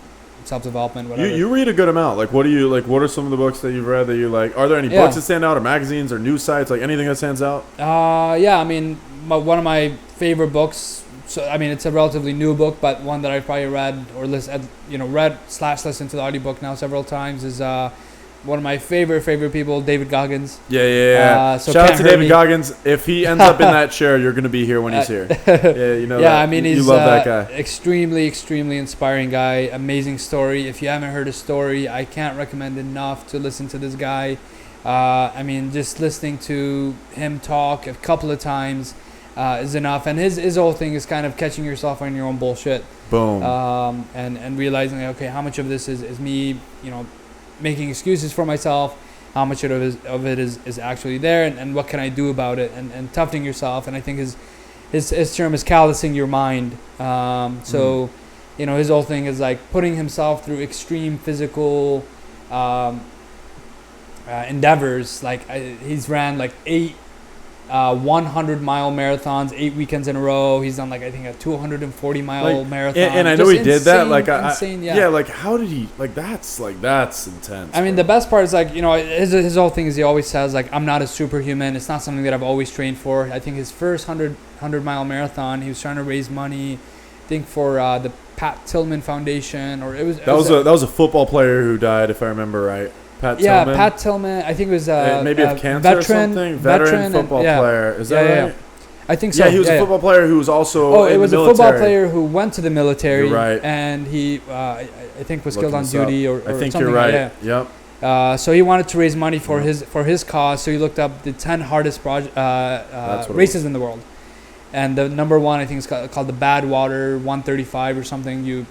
self-development, whatever. You read a good amount. Like, what are some of the books that you've read that you like? Are there any books that stand out, or magazines or news sites, like anything that stands out? Yeah, I mean, one of my favorite books. So I mean, it's a relatively new book, but one that I probably read or listened to the audiobook now several times is one of my favorite people, David Goggins. Yeah. So shout out to David Goggins. If he ends up in that chair, you're gonna be here when he's here. Yeah, I mean, you he's love that guy. Extremely inspiring guy. Amazing story. If you haven't heard his story, I can't recommend enough to listen to this guy. I mean, just listening to him talk a couple of times. is enough. And his whole thing is kind of catching yourself on your own bullshit. Boom. And realizing, okay, how much of this is me, making excuses for myself, how much of it is actually there, and what can I do about it, and toughening yourself. And I think his term is callousing your mind. So his whole thing is like putting himself through extreme physical endeavors. Like he's ran like 8 100-mile marathons 8 weekends in a row. He's done like I think a 240-mile marathon. And I know he did that. Like insane, yeah. Like how did he? Like that's intense. I mean, the best part is like his whole thing is he always says like I'm not a superhuman. It's not something that I've always trained for. I think his first 100-mile marathon, he was trying to raise money, I think for the Pat Tillman Foundation, or it was a football player who died, if I remember right. Pat Tillman. I think it was maybe of cancer or something. Veteran football player. Is that right? I think so. Yeah, he was a football player who was also. It was a football player who went to the military. You're right. And he, I think, was killed on duty or I think something. You're right. Like that. Yep. So he wanted to raise money for his cause. So he looked up the 10 hardest races in the world, and the number one I think is called the Badwater 135 or something. You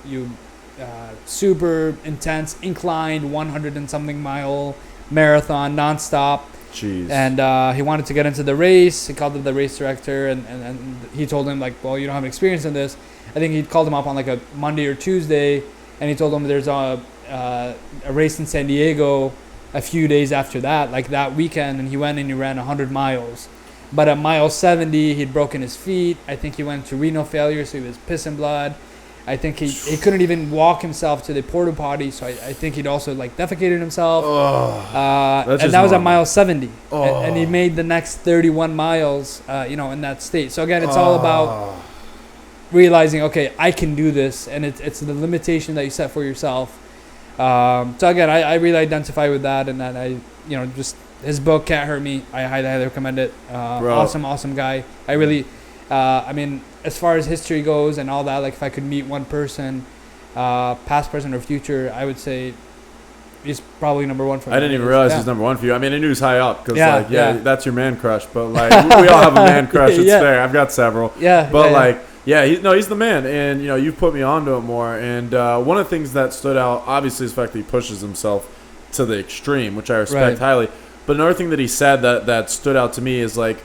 super intense inclined 100 and something mile marathon nonstop. Jeez. And he wanted to get into the race. He called up the race director and he told him like, well, you don't have experience in this. I think he called him up on like a Monday or Tuesday, and he told him there's a race in San Diego a few days after that, like that weekend, and he went and he ran 100 miles. But at mile 70, he'd broken his feet. I think he went to renal failure, so he was pissing blood. I think he couldn't even walk himself to the porta potty, so I think he'd also like defecated himself. And that was at mile 70, and he made the next 31 miles, in that state. So again, it's all about realizing, okay, I can do this, and it's the limitation that you set for yourself. So again, I really identify with that, and that just his book Can't Hurt Me. I highly recommend it. Awesome guy. I really, as far as history goes and all that, like if I could meet one person, past, present, or future, I would say he's probably number one for me. I didn't even realize he's number one for you. I mean, I knew he was high up because that's your man crush. But like we all have a man crush. It's fair. I've got several. He's the man, and you've put me onto it more. And one of the things that stood out, obviously, is the fact that he pushes himself to the extreme, which I respect highly. But another thing that he said that stood out to me is like,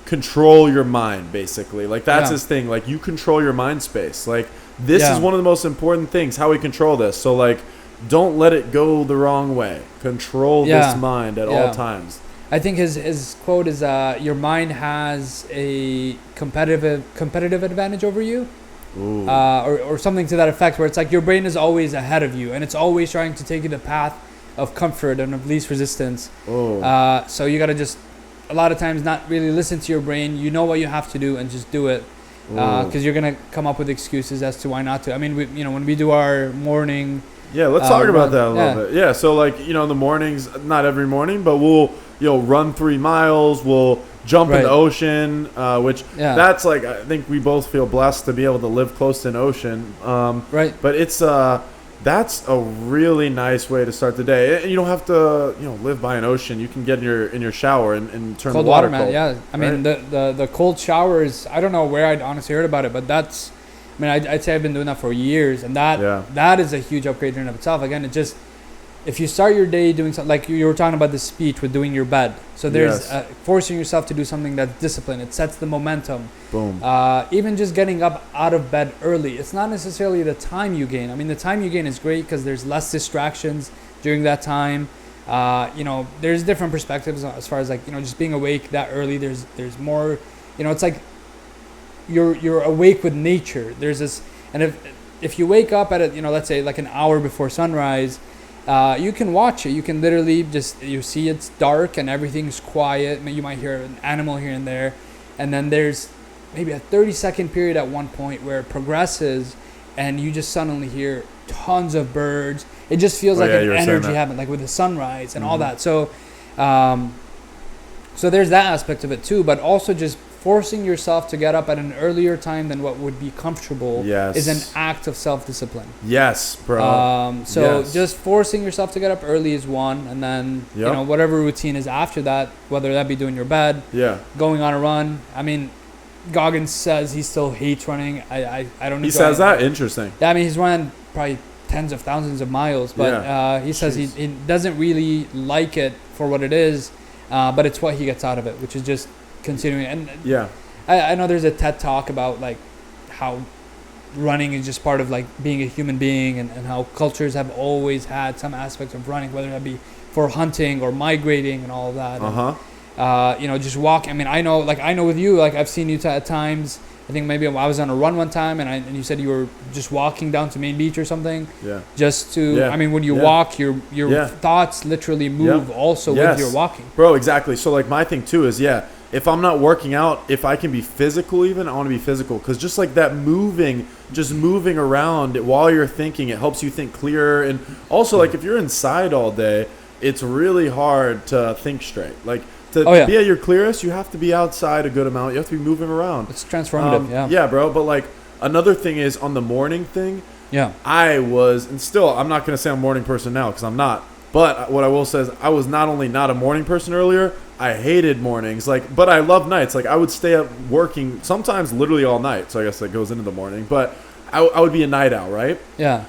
control your mind, basically. Like that's his thing. Like you control your mind space. Like this is one of the most important things, how we control this. So like don't let it go the wrong way. Control this mind at all times. I think his quote is your mind has a competitive advantage over you. Or something to that effect, where it's like your brain is always ahead of you and it's always trying to take you the path of comfort and of least resistance. So you got to just a lot of times not really listen to your brain. You know what you have to do and just do it, because you're gonna come up with excuses as to why not to. I mean, when we do our morning, let's talk about that a little bit. So like in the mornings, not every morning, but we'll run 3 miles. We'll jump in the ocean, which that's like, I think we both feel blessed to be able to live close to an ocean. But it's that's a really nice way to start the day. And you don't have to, live by an ocean. You can get in your shower and turn cold the water man, cold. Yeah, I mean the cold showers. I don't know where I'd honestly heard about it, but that's. I mean, I'd say I've been doing that for years, and that is a huge upgrade in and of itself. Again, it just if you start your day doing something like you were talking about the speech with doing your bed. So there's forcing yourself to do something that's disciplined. It sets the momentum. Boom. Even just getting up out of bed early. It's not necessarily the time you gain. I mean, the time you gain is great because there's less distractions during that time. There's different perspectives as far as like, just being awake that early. There's more, it's like you're awake with nature. There's this, and if you wake up at let's say like an hour before sunrise, you can watch it. You can literally you see it's dark and everything's quiet. You might hear an animal here and there. And then there's maybe a 30-second period at one point where it progresses and you just suddenly hear tons of birds. It just feels like an energy happened, like with the sunrise and all that. So there's that aspect of it too, but also just forcing yourself to get up at an earlier time than what would be comfortable is an act of self-discipline. Yes, bro. Just forcing yourself to get up early is one, and then whatever routine is after that, whether that be doing your bed, going on a run. I mean, Goggins says he still hates running. I don't know. He says that? Interesting. Yeah, I mean, he's run probably tens of thousands of miles, but he says he doesn't really like it for what it is, but it's what he gets out of it, which is just continuing. And I know there's a TED Talk about like how running is just part of like being a human being, and how cultures have always had some aspects of running, whether that be for hunting or migrating and all of that. And, you know, just walk. I mean, I know with you, like I've seen you at times. I think maybe I was on a run one time, and you said you were just walking down to Main Beach or something. Yeah. Just to, I mean, when you walk, your thoughts literally move also with your walking. Bro, exactly. So like my thing too is, if I'm not working out, if I can be physical even, I want to be physical. Because just like that just moving around while you're thinking, it helps you think clearer. And also like if you're inside all day, it's really hard to think straight. Like, to be at your clearest, you have to be outside a good amount. You have to be moving around. It's transformative, Yeah, bro. But, like, another thing is on the morning thing, I was, and still, I'm not going to say I'm a morning person now because I'm not. But what I will say is I was not only not a morning person earlier, I hated mornings. Like, but I love nights. Like, I would stay up working sometimes literally all night. So I guess that goes into the morning. But I would be a night owl, right? Yeah.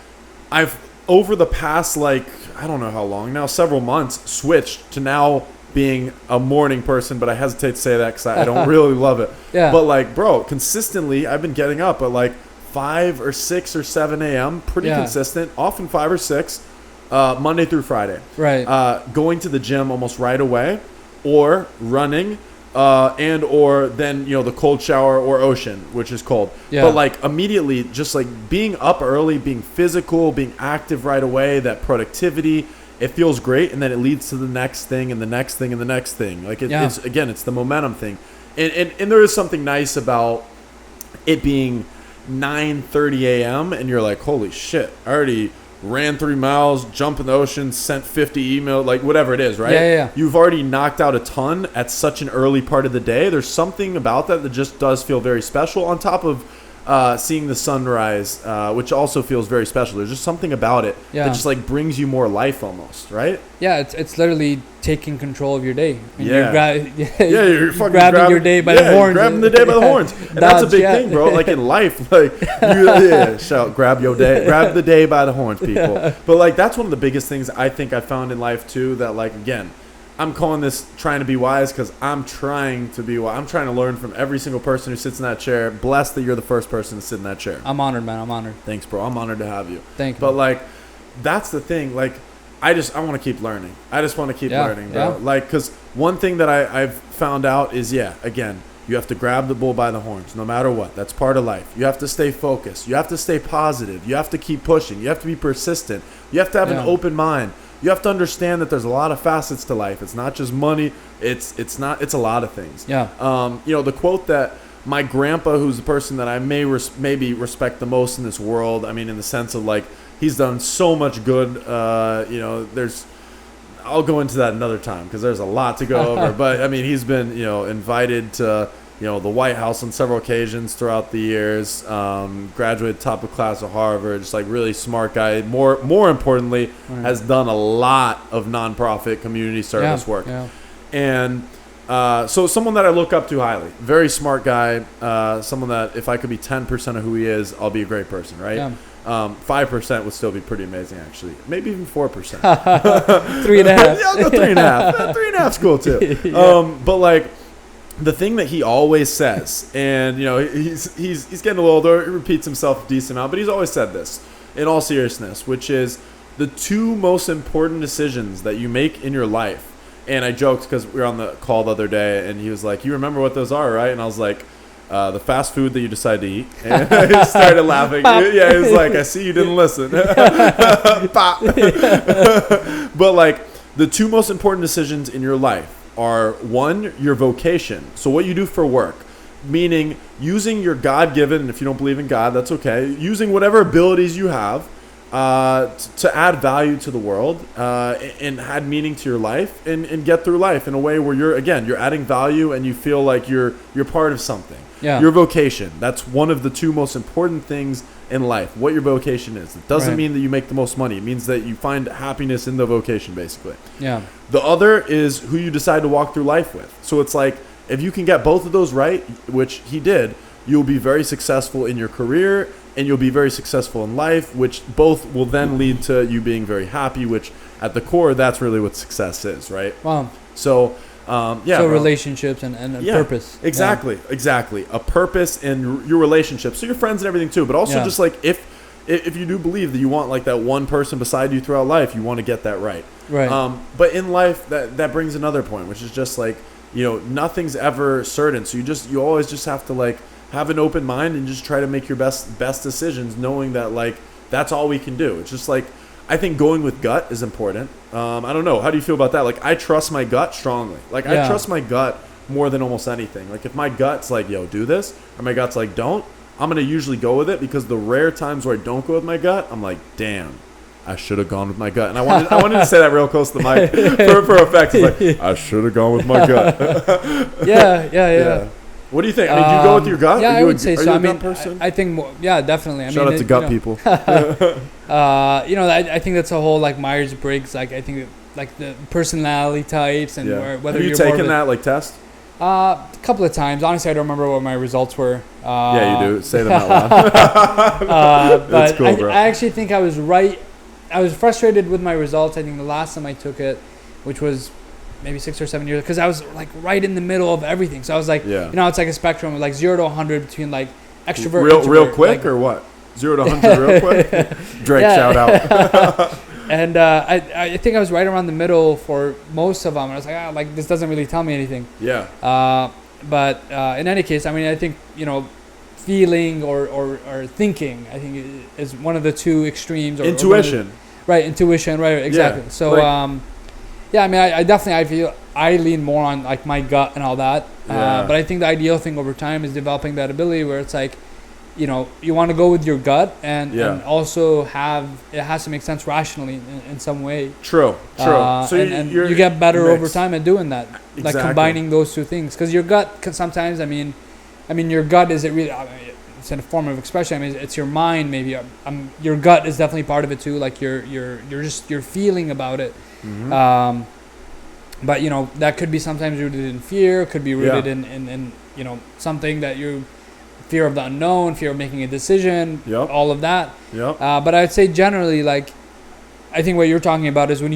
I've, over the past, like, I don't know how long now, several months, switched to now being a morning person, but I hesitate to say that because I don't really love it. Yeah. But like, bro, consistently, I've been getting up at like 5 or 6 or 7 a.m. Pretty consistent, often 5 or 6, Monday through Friday. Right. Going to the gym almost right away, or running, and or then, you know, the cold shower or ocean, which is cold. Yeah. But like immediately, just like being up early, being physical, being active right away, that productivity. It feels great, and then it leads to the next thing and the next thing and the next thing. Like it's again, it's the momentum thing, and there is something nice about it being 9:30 a.m. and you're like, holy shit, I already ran 3 miles, jumped in the ocean, sent 50 emails, like whatever it is, right? Yeah. You've already knocked out a ton at such an early part of the day. There's something about that just does feel very special. On top of seeing the sunrise, which also feels very special. There's just something about it that just like brings you more life almost, right? Yeah, it's literally taking control of your day. I mean, you're fucking grabbing your day by the horns. Grabbing the day by the horns. And that's a big thing, bro. Like in life, like grab the day by the horns, people. But like that's one of the biggest things I think I found in life too, that like, again, I'm calling this trying to be wise because I'm trying to be wise. I'm trying to learn from every single person who sits in that chair. Blessed that you're the first person to sit in that chair. I'm honored, man. I'm honored. Thanks, bro. I'm honored to have you. Thank you. But, like, that's the thing. Like, I want to keep learning. I just want to keep learning, bro. Yeah. Like, because one thing that I've found out is, again, you have to grab the bull by the horns no matter what. That's part of life. You have to stay focused. You have to stay positive. You have to keep pushing. You have to be persistent. You have to have an open mind. You have to understand that there's a lot of facets to life. It's not just money. It's a lot of things. Yeah. You know, the quote that my grandpa, who's the person that I maybe respect the most in this world, I mean, in the sense of like, he's done so much good. You know, I'll go into that another time because there's a lot to go over. But I mean, he's been, you know, invited to, you know, the White House on several occasions throughout the years. Graduated top of class at Harvard. Just like really smart guy. More importantly, has done a lot of nonprofit community service work. Yeah. And so someone that I look up to highly. Very smart guy. Someone that if I could be 10% of who he is, I'll be a great person, right? Yeah. 5% would still be pretty amazing, actually. Maybe even 4%. 3.5. Yeah, I'll go 3.5. 3.5's cool too. But like, the thing that he always says, and you know, he's getting a little older, he repeats himself a decent amount, but he's always said this in all seriousness, which is the 2 most important decisions that you make in your life. And I joked because we were on the call the other day, and he was like, "You remember what those are, right?" And I was like, "The fast food that you decide to eat." And he started laughing. Yeah, he was like, "I see you didn't listen." Pop. But like, the 2 most important decisions in your life are, 1, your vocation. So what you do for work, meaning using your God-given, and if you don't believe in God, that's okay, using whatever abilities you have to add value to the world and add meaning to your life and get through life in a way where you're adding value and you feel like you're part of something. Yeah. Your vocation, that's one of the 2 most important things in life, what your vocation is. It doesn't mean that you make the most money. It means that you find happiness in the vocation, basically. Yeah. The other is who you decide to walk through life with. So it's like, if you can get both of those right, which he did, you'll be very successful in your career and you'll be very successful in life, which both will then lead to you being very happy, which at the core, that's really what success is, right? Wow. So, So bro. relationships and purpose. Exactly. A purpose in your relationships. So your friends and everything too, but also just like if you do believe that you want like that one person beside you throughout life, you want to get that right. Right. But in life, that brings another point, which is just like, nothing's ever certain. So you always just have to like have an open mind and just try to make your best decisions, knowing that like that's all we can do. It's just like, I think going with gut is important. I don't know. How do you feel about that? Like, I trust my gut strongly. Like, I trust my gut more than almost anything. Like, if my gut's like, yo, do this, or my gut's like, don't, I'm going to usually go with it, because the rare times where I don't go with my gut, I'm like, damn, I should have gone with my gut. And I wanted to say that real close to the mic for effect. It's like, I should have gone with my gut. Yeah. What do you think? I mean, do you go with your gut? Yeah, I would say so. I mean, person? I think, definitely. Shout out to gut people. I think that's a whole like Myers-Briggs. Like, I think like the personality types and whether have you you're taken that like test? A couple of times. Honestly, I don't remember what my results were. Yeah, you do. Say them out loud. But cool, bro. I actually think I was right. I was frustrated with my results. I think the last time I took it, which was maybe 6 or 7 years, because I was like right in the middle of everything. So I was like, it's like a spectrum of like 0 to 100 between like extrovert, real quick, like, or what? 0 to 100 real quick. Drake shout out. And I think I was right around the middle for most of them. I was like, this doesn't really tell me anything. Yeah. But in any case, I mean, I think feeling or thinking, I think is one of the two extremes. Or Intuition. Intuition. Right. Exactly. Yeah. So I mean, I feel I lean more on like my gut and all that. But I think the ideal thing over time is developing that ability where it's like, you want to go with your gut and also it has to make sense rationally in some way. True. So and you get better mixed over time at doing that, like combining those two things. Because your gut can sometimes, I mean, your gut is it's in a form of expression. I mean, it's your mind maybe. Your gut is definitely part of it too. Like your feeling about it. Mm-hmm. But that could be sometimes rooted in fear. Could be rooted in something that you. Fear of the unknown, fear of making a decision, all of that. But I'd say generally, like, I think what you're talking about is when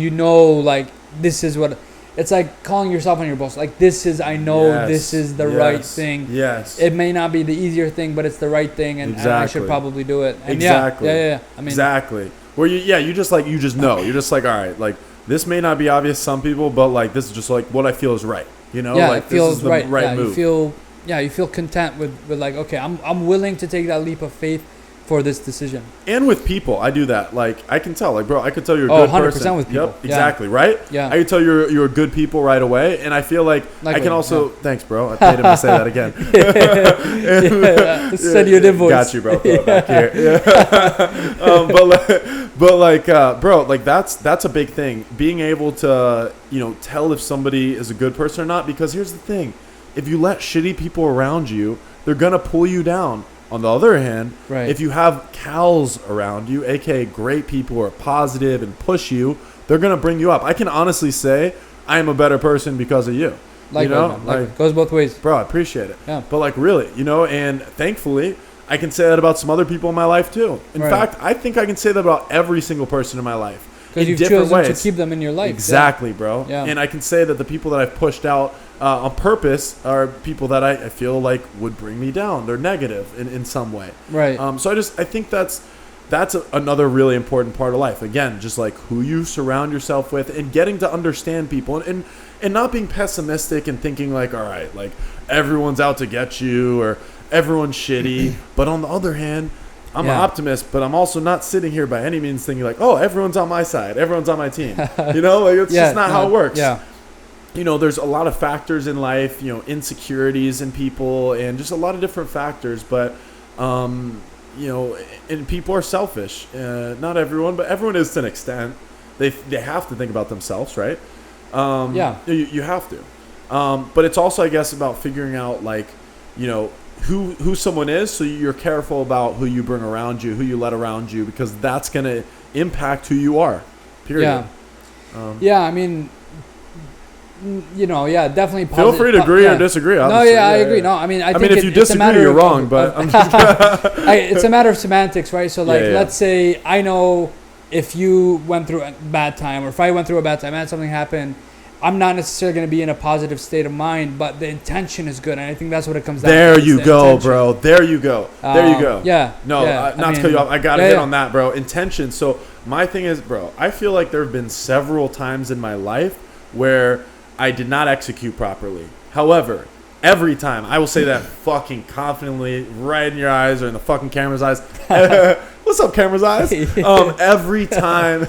like, this is what, it's like calling yourself on your boss. Like, this is the right thing. Yes. It may not be the easier thing, but it's the right thing, and I should probably do it. And exactly. I mean, exactly. Where you just know. You're just like, all right, like, this may not be obvious to some people, but like, this is just like what I feel is right. Like, it feels this is the right move. You feel content with like, okay, I'm willing to take that leap of faith for this decision. And with people, I do that. Like, I can tell, like, bro, I can tell you're a good 100% person. with people. Yep, exactly, right? Yeah. I can tell you're a good people right away, and I feel like I can also. Thanks, bro. I paid him to say that again. Send you an invoice. Got you, bro. Put it back here. Bro, like that's a big thing. Being able to tell if somebody is a good person or not, because here's the thing. If you let shitty people around you, they're going to pull you down. On the other hand, if you have Kals around you, aka great people who are positive and push you, they're going to bring you up. I can honestly say I am a better person because of you. Like it goes both ways. Bro, I appreciate it. Yeah. But like, really, and thankfully, I can say that about some other people in my life too. In fact, I think I can say that about every single person in my life. Because you've chosen to keep them in your life. Exactly, bro. Yeah. And I can say that the people that I've pushed out on purpose are people that I feel like would bring me down. They're negative in some way. Right. So I think that's another really important part of life. Again, just like who you surround yourself with and getting to understand people and not being pessimistic and thinking like, all right, like everyone's out to get you or everyone's shitty. But on the other hand, I'm an optimist, but I'm also not sitting here by any means thinking like, oh, everyone's on my side, everyone's on my team. Like it's just not how it works. Yeah. There's a lot of factors in life, insecurities in people and just a lot of different factors. But, and people are selfish. Not everyone, but everyone is to an extent. They have to think about themselves, right? You have to. But it's also, I guess, about figuring out like, who someone is, so you're careful about who you bring around you, who you let around you, because that's going to impact who you are, period. I mean, definitely. Feel free to agree or disagree. Obviously. I agree. No, I mean, I think if you disagree, you're wrong. But it's a matter of semantics, right? So, like, let's say I know if you went through a bad time, or if I went through a bad time, and something happened, I'm not necessarily going to be in a positive state of mind, but the intention is good, and I think that's what it comes down to. There you go, bro. There you go. Yeah. No, not to cut you off. I got to hit on that, bro. Intention. So my thing is, bro, I feel like there have been several times in my life where I did not execute properly. However, every time, I will say that fucking confidently, right in your eyes or in the fucking camera's eyes. What's up, camera's eyes? Every time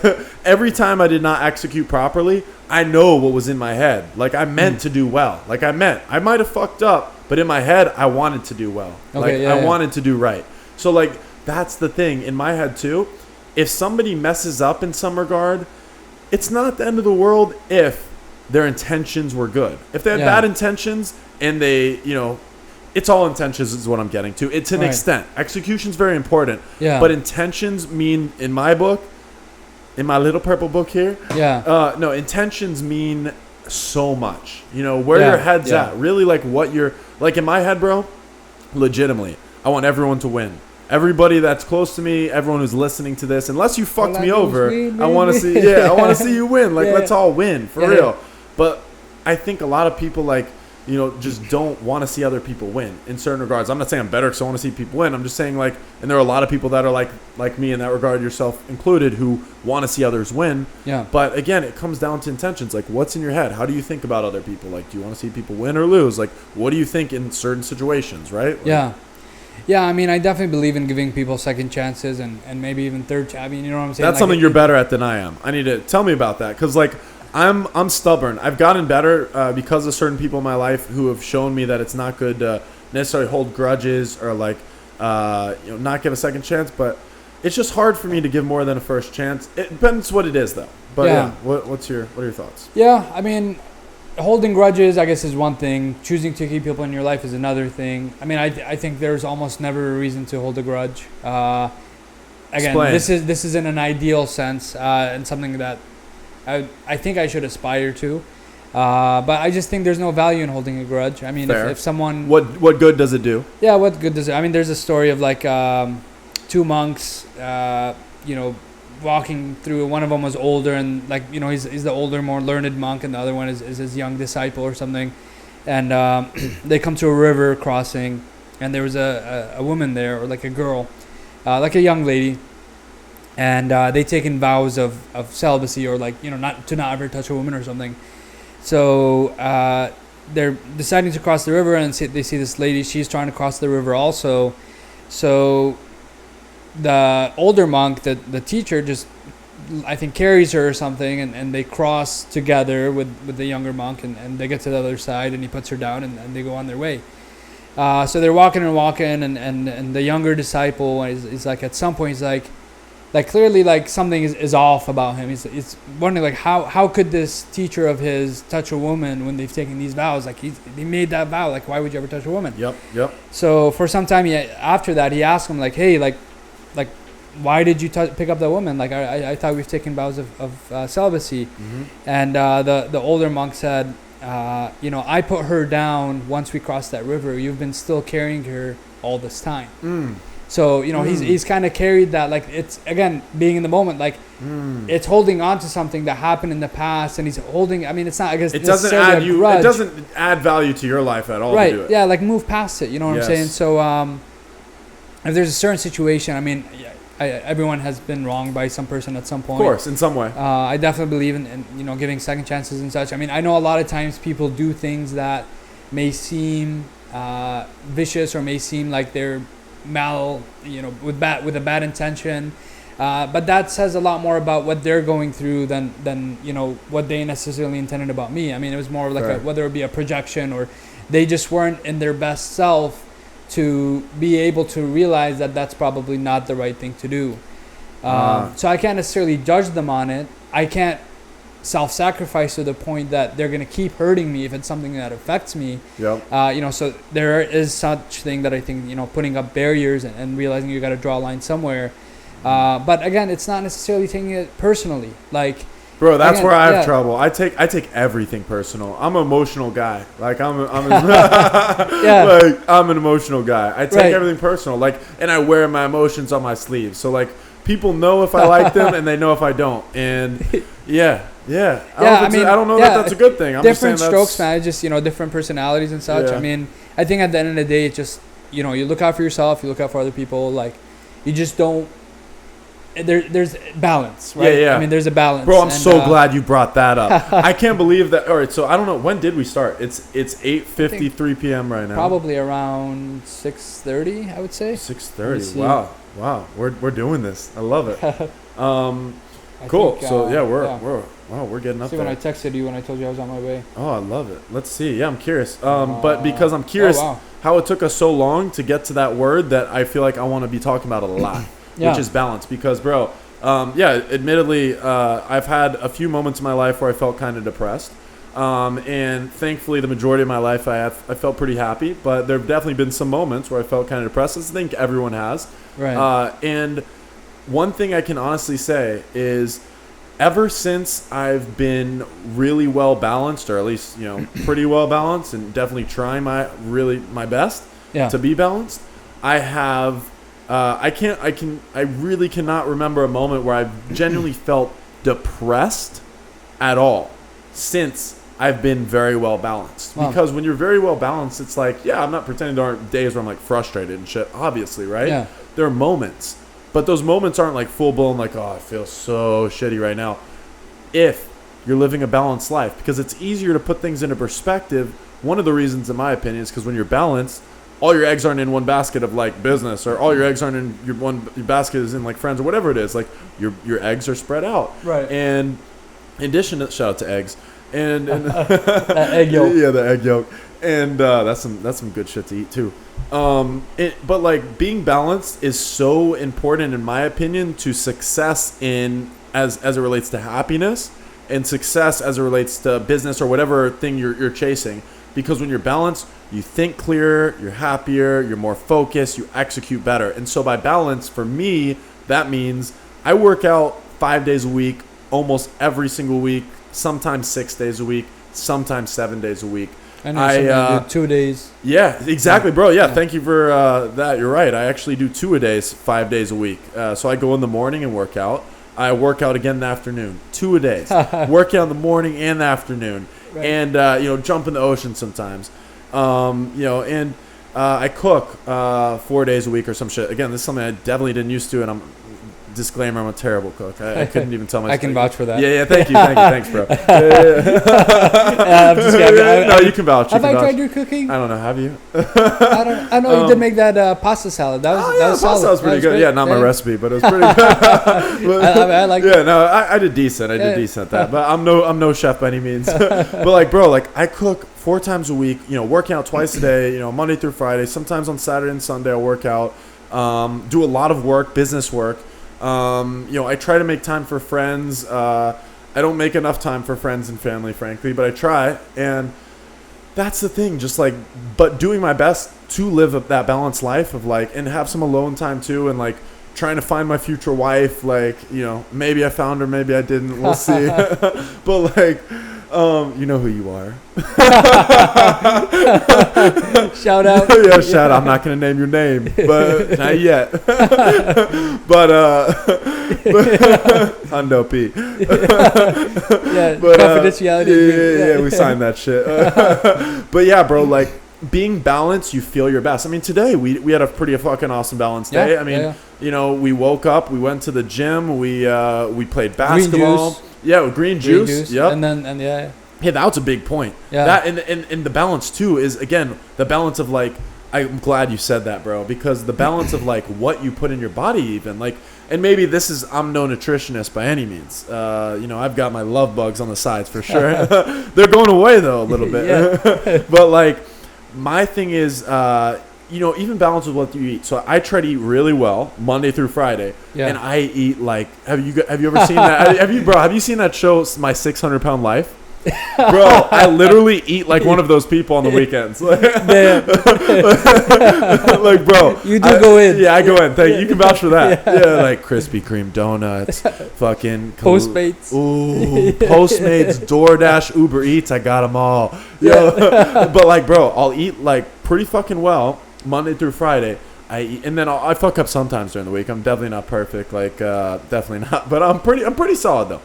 I did not execute properly, I know what was in my head. Like, I meant to do well. Like, I might have fucked up, but in my head, I wanted to do well. I wanted to do right. So, like, that's the thing in my head, too. If somebody messes up in some regard, it's not the end of the world if their intentions were good. If they had bad intentions and they, it's all intentions is what I'm getting to. It's an extent. Execution's very important. Yeah. But intentions mean, in my book, in my little purple book here, intentions mean so much. Where your head's at. Really, like, what you're, like, in my head, bro, legitimately, I want everyone to win. Everybody that's close to me, everyone who's listening to this, unless you fucked me over, I want to see, I want to see you win. Like, let's all win, for real. But I think a lot of people, like, just don't want to see other people win in certain regards. I'm not saying I'm better because I want to see people win. I'm just saying, like, and there are a lot of people that are like me in that regard, yourself included, who want to see others win. Yeah. But again, it comes down to intentions. Like, what's in your head? How do you think about other people? Like, do you want to see people win or lose? Like, what do you think in certain situations, right? Like, yeah, I mean, I definitely believe in giving people second chances and maybe even third. I mean, you know what I'm saying? That's something you're better at than I am. I need to tell me about that, because, like, I'm stubborn. I've gotten better because of certain people in my life who have shown me that it's not good to necessarily hold grudges or, like, not give a second chance. But it's just hard for me to give more than a first chance. It depends what it is, though. But what are your thoughts? Yeah, I mean, holding grudges, I guess, is one thing. Choosing to keep people in your life is another thing. I mean, I think there's almost never a reason to hold a grudge. Again, Explain. This is in an ideal sense and something that I think I should aspire to. But I just think there's no value in holding a grudge. I mean, if someone... What good does it do? Yeah, what good does it... I mean, there's a story of, like, two monks, walking through. One of them was older and, like, he's the older, more learned monk, and the other one is his young disciple or something. And they come to a river crossing, and there was a woman there, or like a girl, like a young lady, and they taken vows of celibacy, or, like, not ever touch a woman or something. So they're deciding to cross the river, and they see this lady. She's trying to cross the river also. So the older monk, the teacher, just, I think, carries her or something, and they cross together with the younger monk, and they get to the other side, and he puts her down, and they go on their way. So they're walking, and the younger disciple is like, at some point, he's like clearly, like, something is off about him. He's wondering, like, how could this teacher of his touch a woman when they've taken these vows? Like, he made that vow. Like, why would you ever touch a woman? Yep. So for some time after that, he asked him, like, hey, like why did you pick up that woman? Like, I thought we've taken vows of celibacy. Mm-hmm. And the older monk said, I put her down once we crossed that river. You've been still carrying her all this time. So, he's kind of carried that, like, it's, again, being in the moment, like, it's holding on to something that happened in the past, and he's holding, I mean, it's not, I guess, it doesn't add value to your life at all. Right. To do it. Yeah. Like, move past it. You know what I'm saying? So, if there's a certain situation, I mean, everyone has been wronged by some person at some point. Of course, in some way. I definitely believe in giving second chances and such. I mean, I know a lot of times people do things that may seem vicious, or may seem like they're with a bad intention, but that says a lot more about what they're going through than what they necessarily intended about me. I mean, it was more like whether it be a projection, or they just weren't in their best self to be able to realize that that's probably not the right thing to do. So I can't necessarily judge them on it. I can't self-sacrifice to the point that they're going to keep hurting me if it's something that affects me. So there is such thing that I think, putting up barriers and realizing you got to draw a line somewhere. But again, it's not necessarily taking it personally. Like, Bro, that's where I have trouble. I take everything personal. I'm an emotional guy. Like I'm like I'm an emotional guy. I take everything personal. Like, and I wear my emotions on my sleeve. So like people know if I like them and they know if I don't. And I don't know that that's a good thing. I'm different just saying strokes, man. Just, different personalities and such. Yeah. I mean, I think at the end of the day, it's just, you look out for yourself, you look out for other people. Like, you just don't. There's balance, right? Yeah. I mean, there's a balance. Bro, I'm so glad you brought that up. I can't believe that. All right, so I don't know, when did we start? It's 8:53 p.m. right now. Probably around 6:30, I would say. 6:30. Wow. We're doing this. I love it. Cool. Think, so we're getting up there. When I texted you when I told you I was on my way. Oh, I love it. Let's see. Yeah, I'm curious. But because I'm curious how it took us so long to get to that word that I feel like I want to be talking about it a lot. Which is balance, because bro, admittedly, I've had a few moments in my life where I felt kind of depressed, and thankfully the majority of my life I felt pretty happy, but there have definitely been some moments where I felt kind of depressed. I think everyone has, right? And one thing I can honestly say is, ever since I've been really well balanced, or at least pretty well balanced, and definitely trying my best to be balanced, I have. I really cannot remember a moment where I've genuinely felt depressed at all since I've been very well balanced. Wow. Because when you're very well balanced, it's like, I'm not pretending there aren't days where I'm like frustrated and shit, obviously, right? Yeah. There are moments, but those moments aren't like full blown like, oh, I feel so shitty right now. If you're living a balanced life, because it's easier to put things into perspective. One of the reasons, in my opinion, is because when you're balanced, all your eggs aren't in one basket of like business, or all your eggs aren't in your basket is in like friends, or whatever it is. Like your eggs are spread out. Right. And in addition to, shout out to eggs and that egg yolk. Yeah, the egg yolk. And that's some good shit to eat too. But like being balanced is so important, in my opinion, to success as it relates to happiness, and success as it relates to business or whatever thing you're chasing. Because when you're balanced, you think clearer, you're happier, you're more focused, you execute better. And so by balance, for me, that means I work out 5 days a week, almost every single week, sometimes 6 days a week, sometimes 7 days a week. I do 2 days. Yeah, exactly, bro. Yeah, thank you for that. You're right. I actually do 2-a-days, 5 days a week. So I go in the morning and work out. I work out again in the afternoon, 2-a-days. Work out in the morning and the afternoon. Right. And, jump in the ocean sometimes. And I cook 4 days a week or some shit. Again, this is something I definitely didn't used to, and disclaimer, I'm a terrible cook. I couldn't even tell myself. I can vouch for that. Yeah, thank you. Thanks, bro. I'm just kidding. No, you can vouch. Have I tried your cooking? I don't know. Have you? I know you did make that pasta salad. That was solid. Pasta was pretty good. Yeah, not my recipe, but it was pretty good. I like. Yeah, no, I did decent. I did decent at that, but I'm no chef by any means. But like, bro, like I cook 4 times a week. Working out twice a day. Monday through Friday. Sometimes on Saturday and Sunday I'll work out. Do a lot of work, business work. I try to make time for friends. I don't make enough time for friends and family, frankly, but I try. And that's the thing, but doing my best to live that balanced life of and have some alone time too. And trying to find my future wife, maybe I found her, maybe I didn't, we'll see. But you know who you are. Shout out. Yeah, shout out. I'm not going to name your name, but not yet. but Hundo P. Confidentiality. Yeah, we signed that shit. But yeah, bro, being balanced, you feel your best. I mean, today we had a pretty fucking awesome balanced day. I mean, we woke up, we went to the gym, we played basketball. Green juice. Yeah, green juice. Yep. Yeah, that was a big point. Yeah. That and the balance too is, again, the balance of I'm glad you said that, bro, because the balance of what you put in your body, even and maybe I'm no nutritionist by any means. I've got my love bugs on the sides for sure. They're going away though a little bit. But my thing is, even balance with what you eat. So I try to eat really well Monday through Friday, and I eat have you ever seen that? Have you seen that show, My 600 Pound Life? Bro, I literally eat like one of those people on the weekends. Like, bro. You do go in. Yeah, I go in. Thank you. You can vouch for that. Yeah, like Krispy Kreme donuts, fucking Postmates. Ooh, Postmates, DoorDash, Uber Eats. I got them all. Yeah. But like, bro, I'll eat like pretty fucking well Monday through Friday. I eat, and then I fuck up sometimes during the week. I'm definitely not perfect. Like, definitely not. But I'm pretty solid though.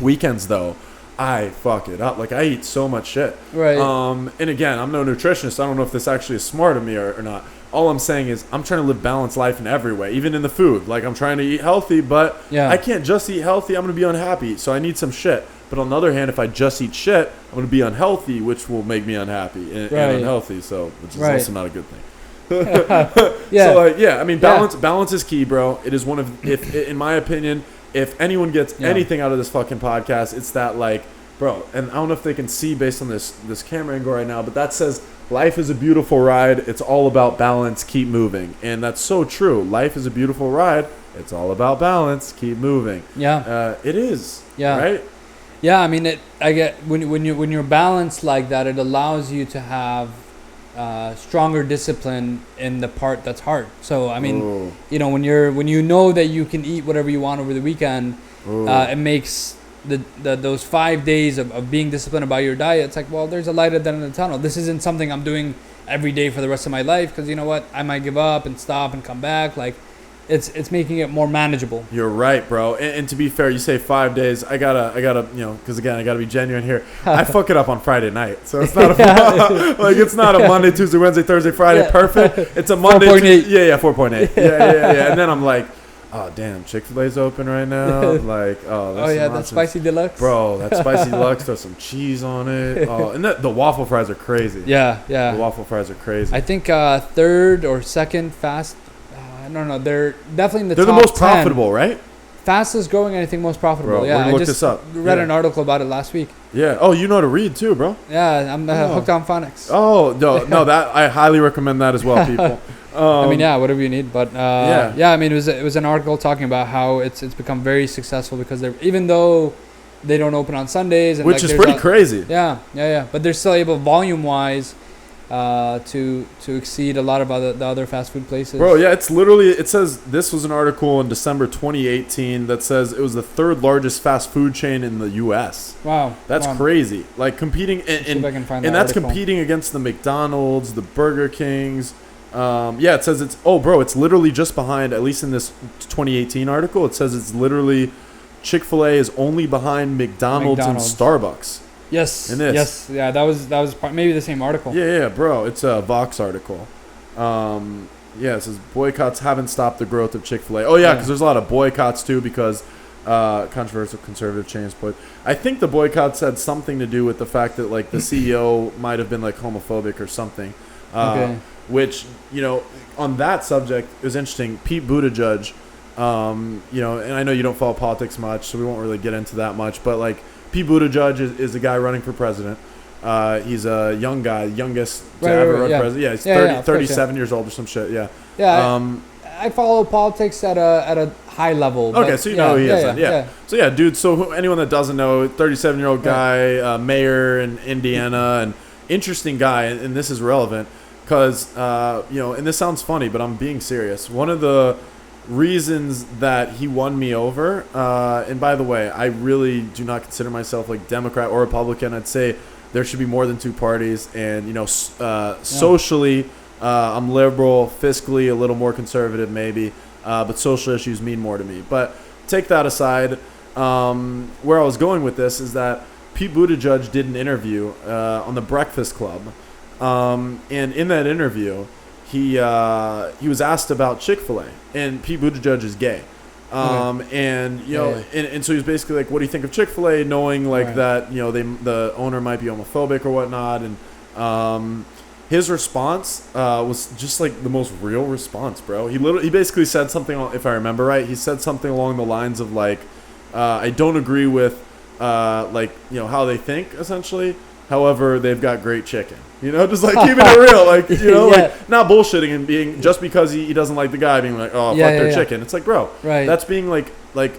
Weekends though, I fuck it up. Like, I eat so much shit. Right. And again, I'm no nutritionist. I don't know if this actually is smart of me or not. All I'm saying is I'm trying to live balanced life in every way, even in the food. Like, I'm trying to eat healthy, but I can't just eat healthy. I'm going to be unhappy. So I need some shit. But on the other hand, if I just eat shit, I'm going to be unhealthy, which will make me unhappy and unhealthy. So, which is also not a good thing. So, I mean, balance is key, bro. It is one of, in my opinion, if anyone gets anything out of this fucking podcast, it's that, like, bro, and I don't know if they can see based on this camera angle right now, but that says life is a beautiful ride. It's all about balance. Keep moving. And that's so true. Life is a beautiful ride. It's all about balance. Keep moving. Yeah. It is. Yeah. Right? Yeah, I mean, I get when you're balanced like that, it allows you to have stronger discipline in the part that's hard. So I mean, you know, when you know that you can eat whatever you want over the weekend, it makes those 5 days of being disciplined about your diet. It's like, well, there's a light at the end of the tunnel. This isn't something I'm doing every day for the rest of my life, because you know what, I might give up and stop and come back. Like, it's making it more manageable. You're right, bro. And to be fair, you say 5 days. I gotta, you know, because again, I gotta be genuine here. I fuck it up on Friday night, so it's not it's not a Monday, Tuesday, Wednesday, Thursday, Friday perfect. It's a Monday. 4.8. 4.8. Yeah. And then I'm like, oh damn, Chick-fil-A's open right now. Like, that spicy deluxe, bro. That spicy deluxe. There's some cheese on it. Oh, and the waffle fries are crazy. Yeah. The waffle fries are crazy. I think third or second fast. No, they're definitely in the top 10. They're the most profitable, right? Fastest growing, and I think most profitable. Bro, yeah, we're gonna look this up. Read an article about it last week. Yeah. Oh, you know how to read too, bro. Yeah, I'm hooked on phonics. Oh no, that I highly recommend that as well, people. I mean, whatever you need, but I mean, it was an article talking about how it's become very successful because they're, even though they don't open on Sundays, and which is pretty crazy. Yeah, but they're still able, volume wise, to exceed a lot of the other fast food places. Bro, yeah, it's literally, it says, this was an article in December 2018 that says it was the third largest fast food chain in the U.S. Wow. That's crazy. Like, competing, and that's competing against the McDonald's, the Burger Kings. It says it's literally just behind, at least in this 2018 article, it says it's literally, Chick-fil-A is only behind McDonald's and Starbucks. Yes. In this. Yes. Yeah, that was maybe the same article. Yeah, bro. It's a Vox article. It says boycotts haven't stopped the growth of Chick-fil-A. Oh yeah, because there's a lot of boycotts too, because controversial conservative chains. But I think the boycotts had something to do with the fact that, like, the CEO might have been, like, homophobic or something. Which, you know, on that subject, it was interesting. Pete Buttigieg, you know, and I know you don't follow politics much, so we won't really get into that much, but, like, Pete Buttigieg is a guy running for president. He's a young guy, youngest to ever run president. Yeah, he's 37 years old or some shit. Yeah. Yeah. I follow politics at a high level. Okay, so you know who he is. Yeah. So yeah, dude. So anyone that doesn't know, 37-year-old guy, mayor in Indiana, and interesting guy, and this is relevant because you know, and this sounds funny, but I'm being serious. One of the reasons that he won me over, and by the way, I really do not consider myself like Democrat or Republican. I'd say there should be more than two parties, and you know, socially, I'm liberal, fiscally a little more conservative maybe, but social issues mean more to me. But take that aside, where I was going with this is that Pete Buttigieg did an interview on the Breakfast Club, and in that interview, he was asked about Chick-fil-A, and Pete Buttigieg is gay, and you know, and so he was basically like, "What do you think of Chick-fil-A?" Knowing like that, you know, the owner might be homophobic or whatnot, and his response was just like the most real response, bro. He basically said something, if I remember right, he said something along the lines of like, "I don't agree with like, you know, how they think essentially. However, they've got great chicken." You know, just like keeping it real, like, you know, like not bullshitting and being just because he doesn't like the guy being like, "Oh, fuck their chicken." It's like, bro, that's being like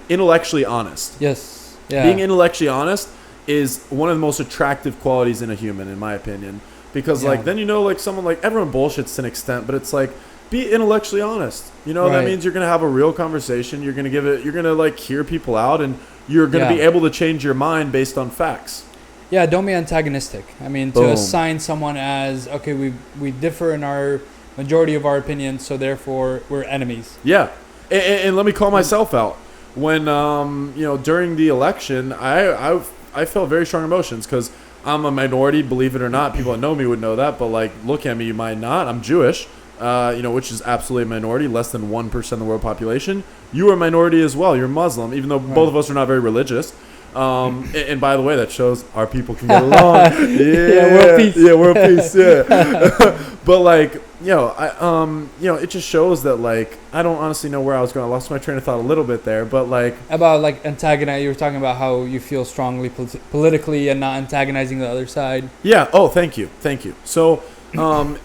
intellectually honest. Yes. Yeah. Being intellectually honest is one of the most attractive qualities in a human, in my opinion. Because like then like someone like everyone bullshits to an extent, but it's like be intellectually honest. You know, that means you're gonna have a real conversation. You're gonna like hear people out, and you're gonna be able to change your mind based on facts. Yeah, don't be antagonistic. I mean, to assign someone as okay, we differ in our majority of our opinions, so therefore we're enemies. Yeah, and let me call myself out. When during the election, I felt very strong emotions because I'm a minority, believe it or not. People that know me would know that, but like, look at me, you might not. I'm Jewish, which is absolutely a minority, less than 1% of the world population. You are a minority as well. You're Muslim, even though both of us are not very religious. And by the way, that shows our people can get along. World peace. Yeah, world peace. Yeah. But like, it just shows that like I don't honestly know where I was going. I lost my train of thought a little bit there, but like about like antagonize. You were talking about how you feel strongly politically and not antagonizing the other side. Yeah. Oh, thank you. So,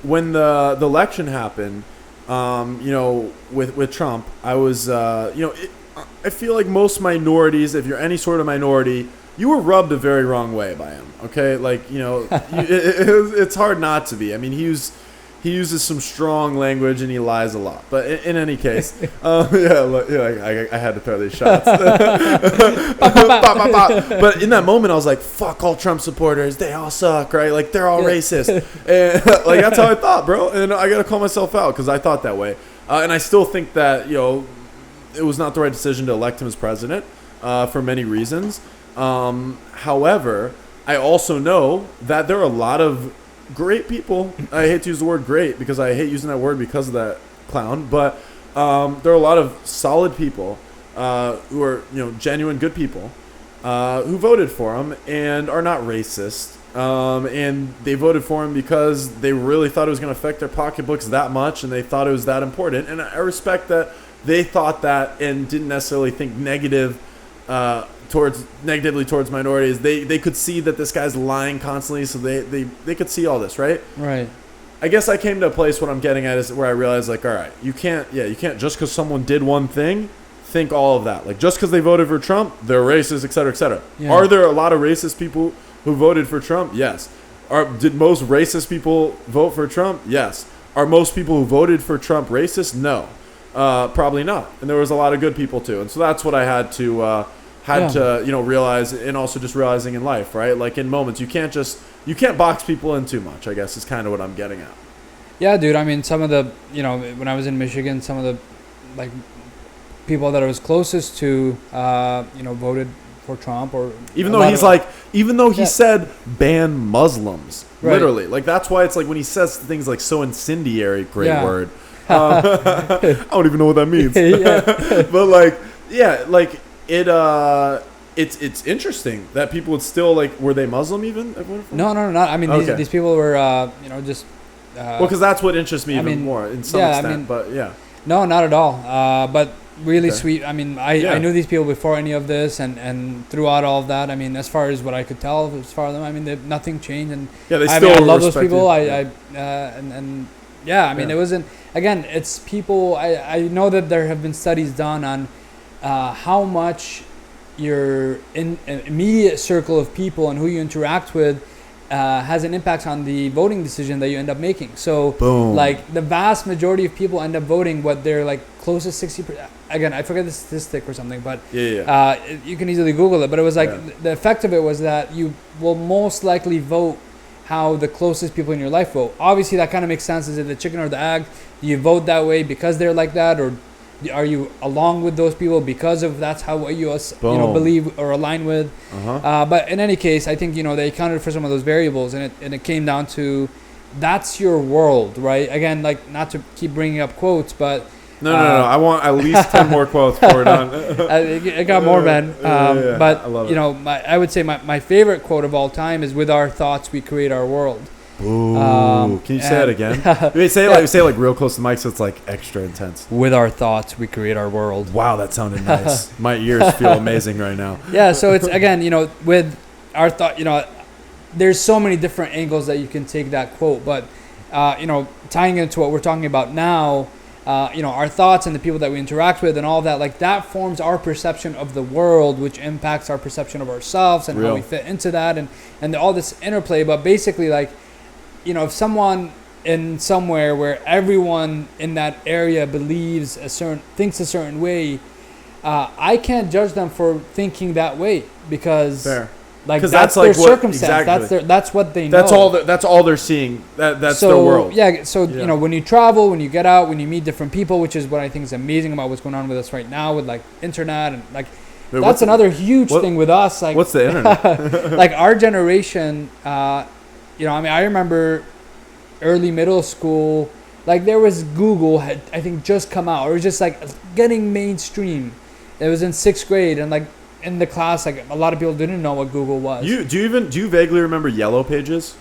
when the election happened, with Trump, I was, I feel like most minorities, if you're any sort of minority, you were rubbed a very wrong way by him. Okay, like it's hard not to be. I mean, he uses some strong language and he lies a lot. But in any case, I had to throw these shots. But in that moment, I was like, "Fuck all Trump supporters! They all suck, right? Like they're all racist." And like that's how I thought, bro. And I gotta call myself out because I thought that way. And I still think that it was not the right decision to elect him as president for many reasons. However, I also know that there are a lot of great people. I hate to use the word great because I hate using that word because of that clown. But there are a lot of solid people who are genuine good people who voted for him and are not racist. And they voted for him because they really thought it was going to affect their pocketbooks that much, and they thought it was that important. And I respect that they thought that and didn't necessarily think negatively towards minorities. They could see that this guy's lying constantly, so they could see all this, right? Right. I guess I came to a place what I'm getting at is where I realized like, all right, you can't just because someone did one thing, think all of that. Like just because they voted for Trump, they're racist, et cetera, et cetera. Yeah. Are there a lot of racist people who voted for Trump? Yes. Did most racist people vote for Trump? Yes. Are most people who voted for Trump racist? No. Probably not. And there was a lot of good people too. And so that's what I had to realize, and also just realizing in life, right? Like in moments, you can't box people in too much, I guess is kind of what I'm getting at. Yeah, dude. I mean, some of the, when I was in Michigan, some of the like people that I was closest to, voted for Trump, or even though he said ban Muslims, literally, like that's why it's like when he says things like so incendiary, great word. I don't even know what that means. But like, it's interesting that people would still like, were they Muslim even? No. I mean, these people were, just. Well, because that's what interests me even more in some extent. But yeah. No, not at all. But really sweet. I mean, I knew these people before any of this, and throughout all of that. I mean, as far as what I could tell, as far as them, I mean, nothing changed, and I love those people. I mean, it wasn't. Again, it's people. I know that there have been studies done on how much your immediate circle of people and who you interact with has an impact on the voting decision that you end up making. So, like the vast majority of people end up voting what they're like closest 60%. Again, I forget the statistic or something, but you can easily Google it. But it was like the effect of it was that you will most likely vote how the closest people in your life vote. Obviously, that kind of makes sense. Is it the chicken or the egg? Do you vote that way because they're like that, or are you along with those people because of that's how you believe or align with? But in any case, I think they accounted for some of those variables, and it came down to that's your world, right? Again, like not to keep bringing up quotes, but no. I want at least 10 more quotes for it on. I got more, man. But I love it. I would say my favorite quote of all time is, "With our thoughts, we create our world." Ooh, can you say it again? Say it like real close to the mic so it's like extra intense. With our thoughts, we create our world. Wow, that sounded nice. My ears feel amazing right now. Yeah, so it's again, with our thought, there's so many different angles that you can take that quote, but tying into what we're talking about now, our thoughts and the people that we interact with and all that, like that forms our perception of the world, which impacts our perception of ourselves and how we fit into that and all this interplay. But basically, like, if someone in somewhere where everyone in that area thinks a certain way, I can't judge them for thinking that way because like that's their circumstance. Exactly. That's what they know. That's all they're seeing. That's their world. Yeah. So when you travel, when you get out, when you meet different people, which is what I think is amazing about what's going on with us right now with like internet and like that's another huge thing with us. Like, what's the internet? Like our generation, I remember early middle school, like there was Google had I think just come out. It was just like getting mainstream. It was in 6th grade and like. In the class, like a lot of people didn't know what Google was. Do you vaguely remember Yellow Pages?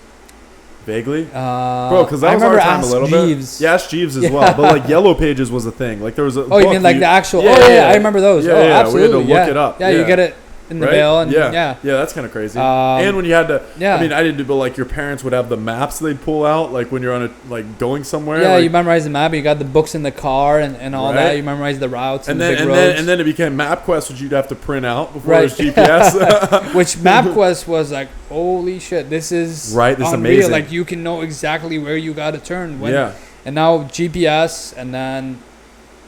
Vaguely, bro, because that was our time a little Jeeves. bit. Yeah, Ask Jeeves as well. But like Yellow Pages was a thing. Like there was a. Oh, you mean like the actual? I remember those. Absolutely. We had to look it up. Yeah, you get it in the mail. And yeah, that's kind of crazy. And when you had to, I mean, I didn't do, but like your parents would have the maps they'd pull out, like when you're on going somewhere. Yeah, like, you memorize the map. You got the books in the car and all that. You memorize the routes and the big roads. And then it became MapQuest, which you'd have to print out before there's GPS. Which MapQuest was like, holy shit, this is this is unreal. amazing. Like you can know exactly where you got to turn. And now GPS, and then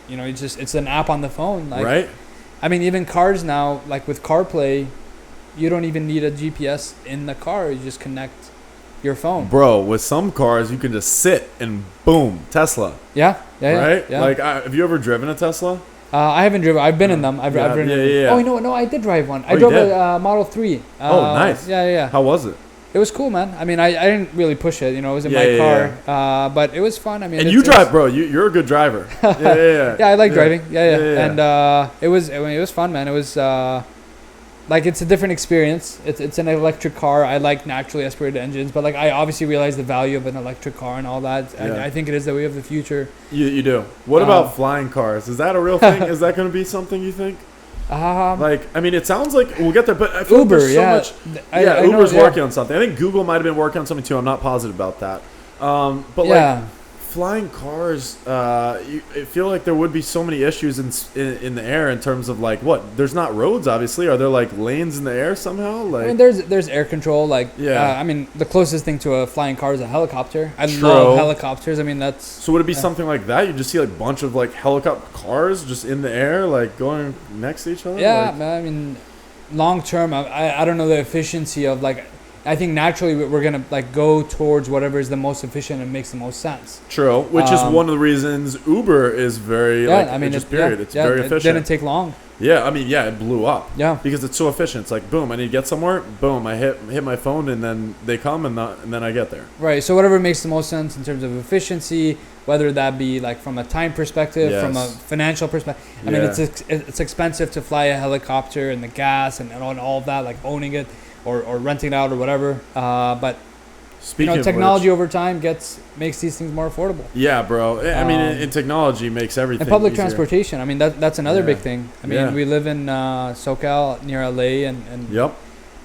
it's an app on the phone. Like, I mean, even cars now, like with CarPlay, you don't even need a GPS in the car. You just connect your phone. Bro, with some cars, you can just sit and boom, Tesla. Yeah. Right? Yeah. Like, have you ever driven a Tesla? I haven't driven. I've been in them. I've driven. Yeah. Oh, no, I did drive one. I drove a Model 3. Nice. Yeah. How was it? It was cool, man. I mean, I didn't really push it. It was in my car. But it was fun. I mean, and you drive, bro. You're a good driver. Yeah. Yeah, I like driving. Yeah. And it was fun, man. It was like it's a different experience. It's an electric car. I like naturally aspirated engines, but like I obviously realize the value of an electric car and all that. Yeah. I think it is the way of the future. You do. What about flying cars? Is that a real thing? Is that going to be something you think? Like, I mean, it sounds like we'll get there, but I feel Uber, like there's so much. Uber's working on something. I think Google might have been working on something too. I'm not positive about that. But like flying cars, I feel like there would be so many issues in the air in terms of like what? There's not roads, obviously. Are there like lanes in the air somehow? Like, I mean, there's air control. Like, I mean, the closest thing to a flying car is a helicopter. I love helicopters. I mean, that's. So would it be something like that? You just see like a bunch of like helicopter cars just in the air, like going next to each other. Yeah, like, I mean, long term, I don't know the efficiency of like. I think naturally we're gonna like go towards whatever is the most efficient and makes the most sense. True, which is one of the reasons Uber is very it's very efficient. It didn't take long. Yeah, I mean, it blew up. Yeah, because it's so efficient. It's like boom, I need to get somewhere. Boom, I hit my phone and then they come and then I get there. Right. So whatever makes the most sense in terms of efficiency, whether that be like from a time perspective, from a financial perspective. I mean, it's expensive to fly a helicopter and the gas and all of that, like owning it. Or renting it out or whatever, but speaking technology over time makes these things more affordable. Yeah, bro. I mean, in technology makes everything. And public easier. Transportation. I mean, that's another big thing. I mean, we live in SoCal near LA, and yep.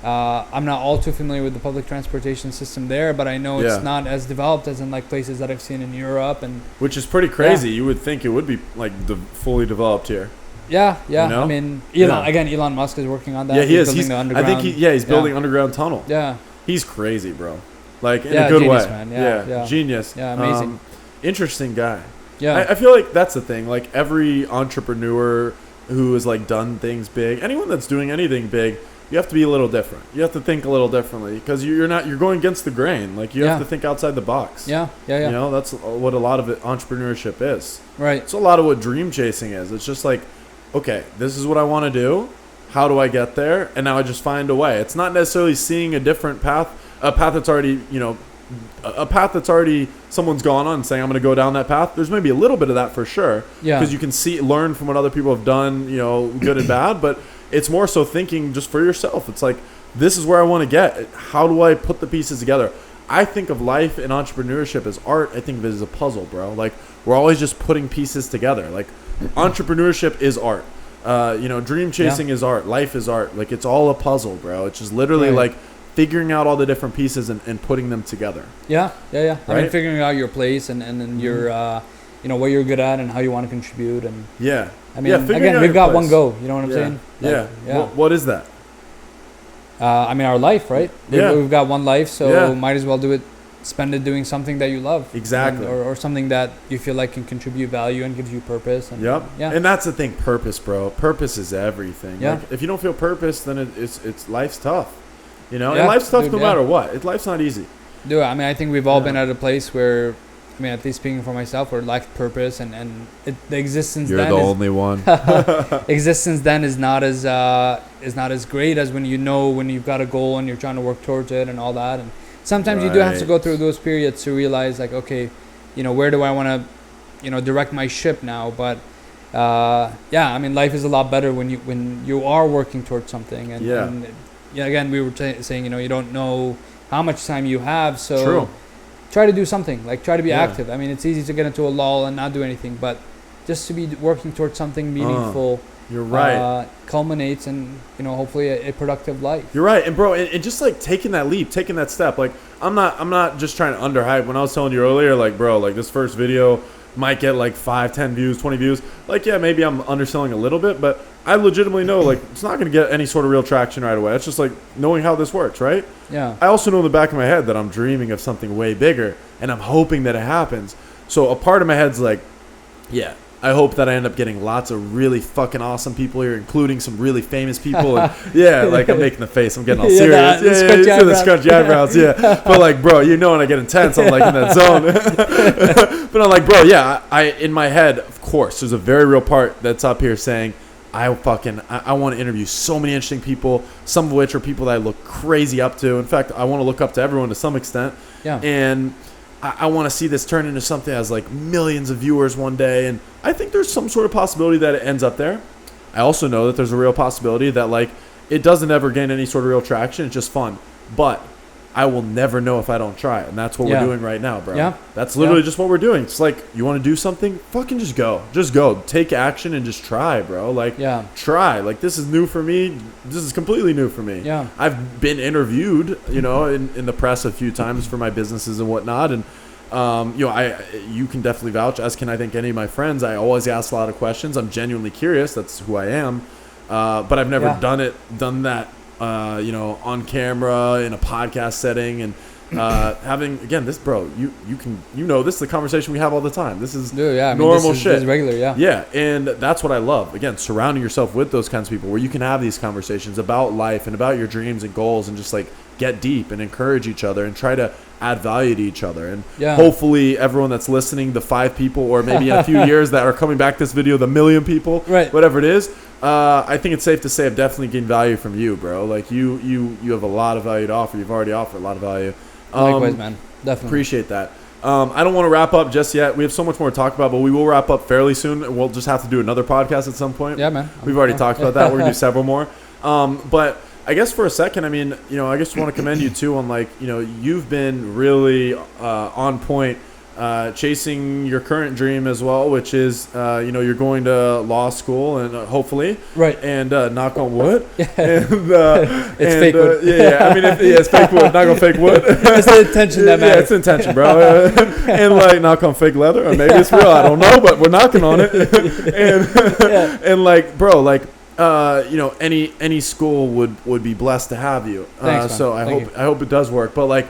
I'm not all too familiar with the public transportation system there, but I know it's not as developed as in like places that I've seen in Europe, and which is pretty crazy. You would think it would be like fully developed here. Yeah. I mean, Elon Musk is working on that. Yeah, he is. He's I think he's building underground tunnel. Yeah. He's crazy, bro. Like in a good genius, way. Man. Yeah. Genius. Yeah, amazing. Interesting guy. Yeah. I feel like that's the thing. Like every entrepreneur who has like done things big, anyone that's doing anything big, you have to be a little different. You have to think a little differently because you're going against the grain. Like you have to think outside the box. Yeah. You know, that's what a lot of entrepreneurship is. Right. It's a lot of what dream chasing is. It's just like, okay, this is what I want to do. How do I get there? And now I just find a way. It's not necessarily seeing a different path, a path that's already, someone's gone on and saying, I'm going to go down that path. There's maybe a little bit of that for sure. Yeah. Because you can learn from what other people have done, good and bad. But it's more so thinking just for yourself. It's like, this is where I want to get. How do I put the pieces together? I think of life and entrepreneurship as art. I think of it as a puzzle, bro. Like, we're always just putting pieces together. Like, entrepreneurship is art. Dream chasing is art. Life is art. Like, it's all a puzzle, bro. It's just literally like figuring out all the different pieces and putting them together. Yeah. Right? I mean, figuring out your place and then your what you're good at and how you want to contribute. And Yeah. I mean, figuring again, out we've your got place. one go. You know what I'm saying? Yeah. Yeah. What is that? I mean, our life, right? Yeah. We've got one life, so Yeah. might as well spend it doing something that you love. Exactly. Or something that you feel like can contribute value and gives you purpose. And, Yep. Yeah. And that's the thing, purpose, bro. Purpose is everything. Yeah. Like, if you don't feel purpose, then it's life's tough. And Yeah, life's tough dude, no yeah. matter what. Life's not easy. Dude, I mean, I think we've all Yeah. been at a place where, I mean, at least speaking for myself, where lacked purpose and the existence You're then the is, only one. existence then is not as great as when you've got a goal and you're trying to work towards it and all that. And sometimes you do have to go through those periods to realize, like, okay, where do I want to, direct my ship now? But I mean, life is a lot better when you are working towards something. And again, we were saying, you don't know how much time you have, so True. try to do something. Like, try to be active. I mean, it's easy to get into a lull and not do anything, but just to be working towards something meaningful. You're right. Culminates in, hopefully a productive life. You're right. And bro, and just like taking that leap, taking that step. Like, I'm not just trying to underhype. When I was telling you earlier, like, bro, like this first video might get like 5, 10 views, 20 views. Like, yeah, maybe I'm underselling a little bit, but I legitimately know, like, it's not going to get any sort of real traction right away. It's just like knowing how this works, right? Yeah. I also know in the back of my head that I'm dreaming of something way bigger, and I'm hoping that it happens. So a part of my head's like, yeah, I hope that I end up getting lots of really fucking awesome people here, including some really famous people. And yeah, like, I'm making the face. I'm getting all serious. You see the scrunchy eyebrows. Yeah. But like, bro, when I get intense, I'm like in that zone. But I'm like, bro, yeah, I in my head, of course, there's a very real part that's up here saying, I want to interview so many interesting people, some of which are people that I look crazy up to. In fact, I want to look up to everyone to some extent. Yeah. And I want to see this turn into something that has like millions of viewers one day. And I think there's some sort of possibility that it ends up there. I also know that there's a real possibility that like it doesn't ever gain any sort of real traction. It's just fun. But I will never know if I don't try it. And that's what we're doing right now, bro. Yeah. That's literally just what we're doing. It's like, you want to do something? Fucking just go. Just go. Take action and just try, bro. Like, try. Like, this is new for me. This is completely new for me. Yeah. I've been interviewed, in the press a few times for my businesses and whatnot. And, you can definitely vouch, as can I think any of my friends. I always ask a lot of questions. I'm genuinely curious. That's who I am. But I've never done that. On camera in a podcast setting, and having, again, this, bro, this is the conversation we have all the time. This is normal shit. This is regular, yeah, and that's what I love. Again, surrounding yourself with those kinds of people where you can have these conversations about life and about your dreams and goals, and just like get deep and encourage each other and try to add value to each other. And hopefully everyone that's listening, the 5 people, or maybe in a few years that are coming back to this video, the 1 million people, whatever it is, I think it's safe to say I've definitely gained value from you, bro. Like, you have a lot of value to offer. You've already offered a lot of value. Likewise, man. Definitely. Appreciate that. I don't want to wrap up just yet. We have so much more to talk about, but we will wrap up fairly soon. We'll just have to do another podcast at some point. Yeah, man. We've already talked about that. We're going to do several more. But I guess for a second, I mean, I just want to commend you too on, like, you've been really on point, chasing your current dream as well, which is, you're going to law school and hopefully, and knock on wood. It's fake wood. I mean, it's fake wood. Not gonna fake wood. It's the intention that matters. Yeah, it's the intention, bro. And like, knock on fake leather, or maybe it's real. I don't know, but we're knocking on it. And like, bro, like, any school would be blessed to have you. Thanks, so I hope it does work. But like,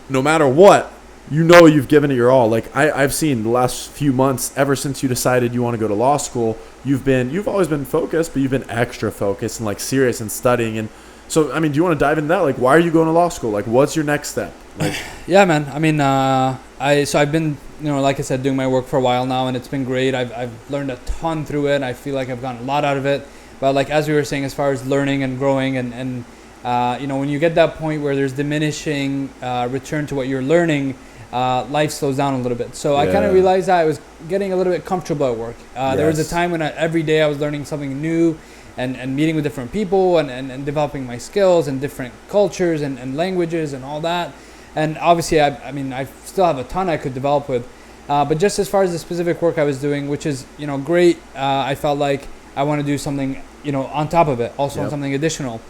no matter what, you've given it your all. Like, I've seen the last few months, ever since you decided you want to go to law school, you've always been focused, but you've been extra focused and like serious and studying. And so, I mean, do you want to dive into that? Like, why are you going to law school? Like, what's your next step? Like, yeah, man. I mean, I've been, like I said, doing my work for a while now, and it's been great. I've learned a ton through it. I feel like I've gotten a lot out of it. But like, as we were saying, as far as learning and growing and when you get that point where there's diminishing return to what you're learning, life slows down a little bit. So I kind of realized that I was getting a little bit comfortable at work. There was a time when every day I was learning something new and meeting with different people and developing my skills and different cultures and languages and all that. And obviously, I still have a ton I could develop with. But just as far as the specific work I was doing, which is, great, I felt like I want to do something, on top of it, also something additional.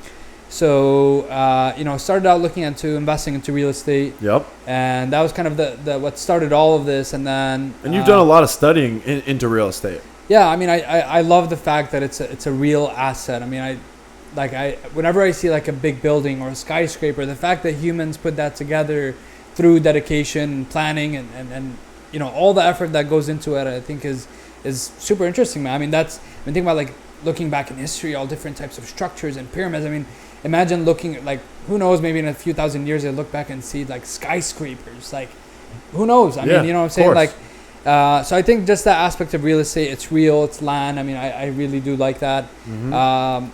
So, started out looking into investing into real estate. Yep. And that was kind of the what started all of this. And then... And you've done a lot of studying into real estate. Yeah, I mean, I love the fact that it's a real asset. I mean, whenever I see like a big building or a skyscraper, the fact that humans put that together through dedication, planning, and all the effort that goes into it, I think is super interesting, man. I mean, think about like looking back in history, all different types of structures and pyramids. I mean, imagine looking at, like, who knows, maybe in a few thousand years, they look back and see like skyscrapers. Like, who knows? I mean, you know what I'm saying? Like, so I think just that aspect of real estate, it's real, it's land. I mean, I really do like that. I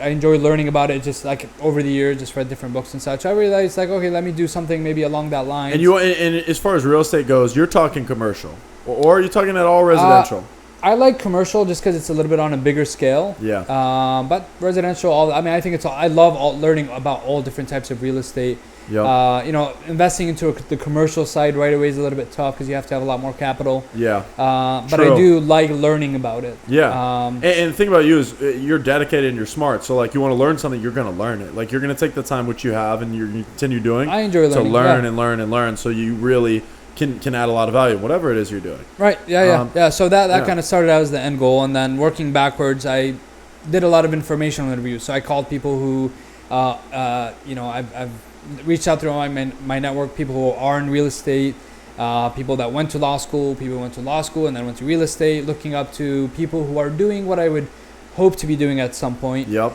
enjoy learning about it just like over the years, just read different books and such. I realized like, okay, let me do something maybe along that line. And as far as real estate goes, you're talking commercial, or are you talking at all residential? I like commercial just because it's a little bit on a bigger scale. Yeah. But residential, I think I love learning about all different types of real estate. Yep. Investing into the commercial side right away is a little bit tough because you have to have a lot more capital. Yeah. But I do like learning about it. Yeah. And the thing about you is you're dedicated and you're smart. So like you want to learn something, you're going to learn it. Like you're going to take the time which you have and you continue doing. I enjoy learning. To learn and learn and learn. So you really can add a lot of value, whatever it is you're doing. Right. Yeah. So that kind of started out as the end goal, and then working backwards, I did a lot of informational interviews. So I called people who, I've reached out through my network, people who are in real estate, people that went to law school, people who went to law school and then went to real estate, looking up to people who are doing what I would hope to be doing at some point. Yep.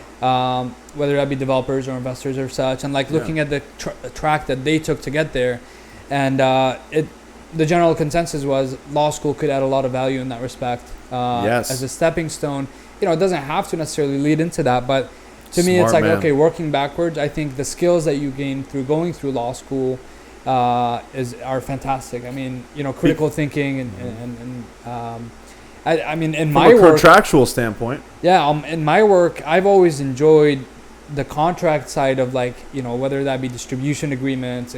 Whether that be developers or investors or such, and like looking at the track that they took to get there. And the general consensus was law school could add a lot of value in that respect. As a stepping stone. It doesn't have to necessarily lead into that, but to me, it's like, okay, working backwards, I think the skills that you gain through going through law school are fantastic. I mean, critical thinking in my work, from a contractual standpoint. Yeah, in my work, I've always enjoyed the contract side of like, whether that be distribution agreements,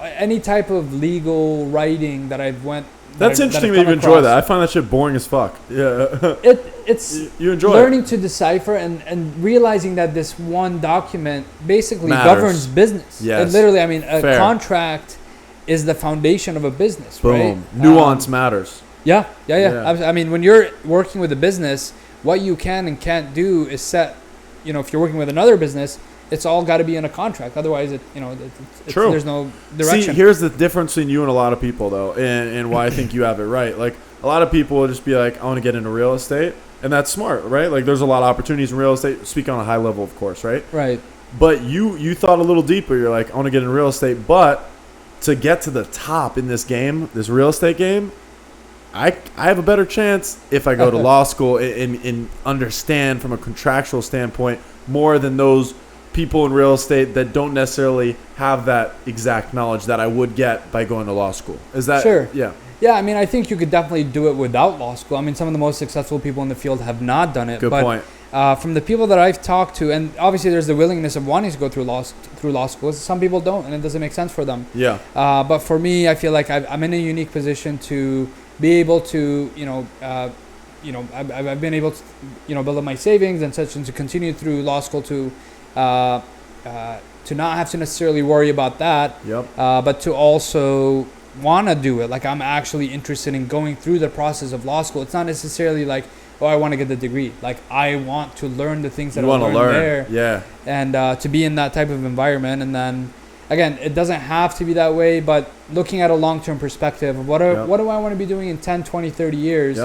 any type of legal writing that I've went. That's interesting that you enjoy that. I find that shit boring as fuck. Yeah. It's you enjoy learning to decipher and realizing that this one document basically governs business. Yes. It literally, a contract is the foundation of a business. Boom. Right? Nuance matters. Yeah. I mean, when you're working with a business, what you can and can't do is set. If you're working with another business, it's all got to be in a contract. Otherwise, True. There's no direction. See, here's the difference between you and a lot of people, though, and why I think you have it right. Like, a lot of people will just be like, I want to get into real estate, and that's smart, right? Like, there's a lot of opportunities in real estate. Speak on a high level, of course, right? Right. But you thought a little deeper. You're like, I want to get into real estate, but to get to the top in this game, this real estate game, I have a better chance if I go to law school and understand from a contractual standpoint more than those people in real estate that don't necessarily have that exact knowledge that I would get by going to law school. Is that sure? Yeah. Yeah, I think you could definitely do it without law school. Some of the most successful people in the field have not done it. Good point. From the people that I've talked to, and obviously there's the willingness of wanting to go through law school. Some people don't, and it doesn't make sense for them. Yeah. But for me, I feel like I'm in a unique position to be able to, I've been able to, build up my savings and such, and to continue through law school to not have to necessarily worry about that. Yep. But to also want to do it. Like, I'm actually interested in going through the process of law school. It's not necessarily like, oh, I want to get the degree. Like, I want to learn the things that I learned there. Yeah. And to be in that type of environment. And then, again, it doesn't have to be that way, but looking at a long-term perspective of what do I want to be doing in 10, 20, 30 years,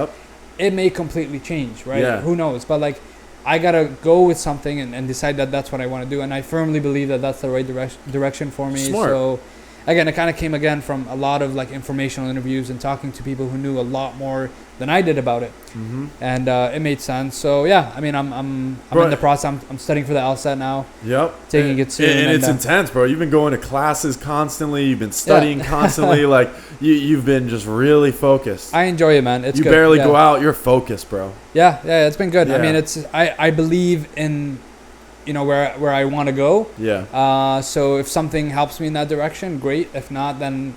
it may completely change, right? Yeah. Who knows? But, like, I got to go with something and decide that that's what I want to do. And I firmly believe that that's the right direction for me. Smart. So, again, it kind of came from a lot of like informational interviews and talking to people who knew a lot more than I did about it. Mm-hmm. And it made sense. So yeah, I'm in the process. I'm studying for the LSAT now. Yep. Taking it soon. And it's intense, bro. You've been going to classes constantly. You've been studying constantly. Like you've been just really focused. I enjoy it, man. It's you good. barely go out. You're focused, bro. Yeah, it's been good. Yeah. I believe in where I want to go. Yeah. So if something helps me in that direction, great. If not, then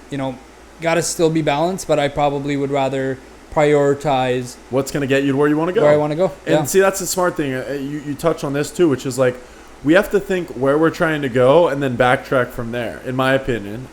gotta still be balanced. But I probably would rather prioritize what's going to get you to where you want to go. Where I want to go. And see, that's the smart thing. You touch on this too, which is like, we have to think where we're trying to go and then backtrack from there, in my opinion,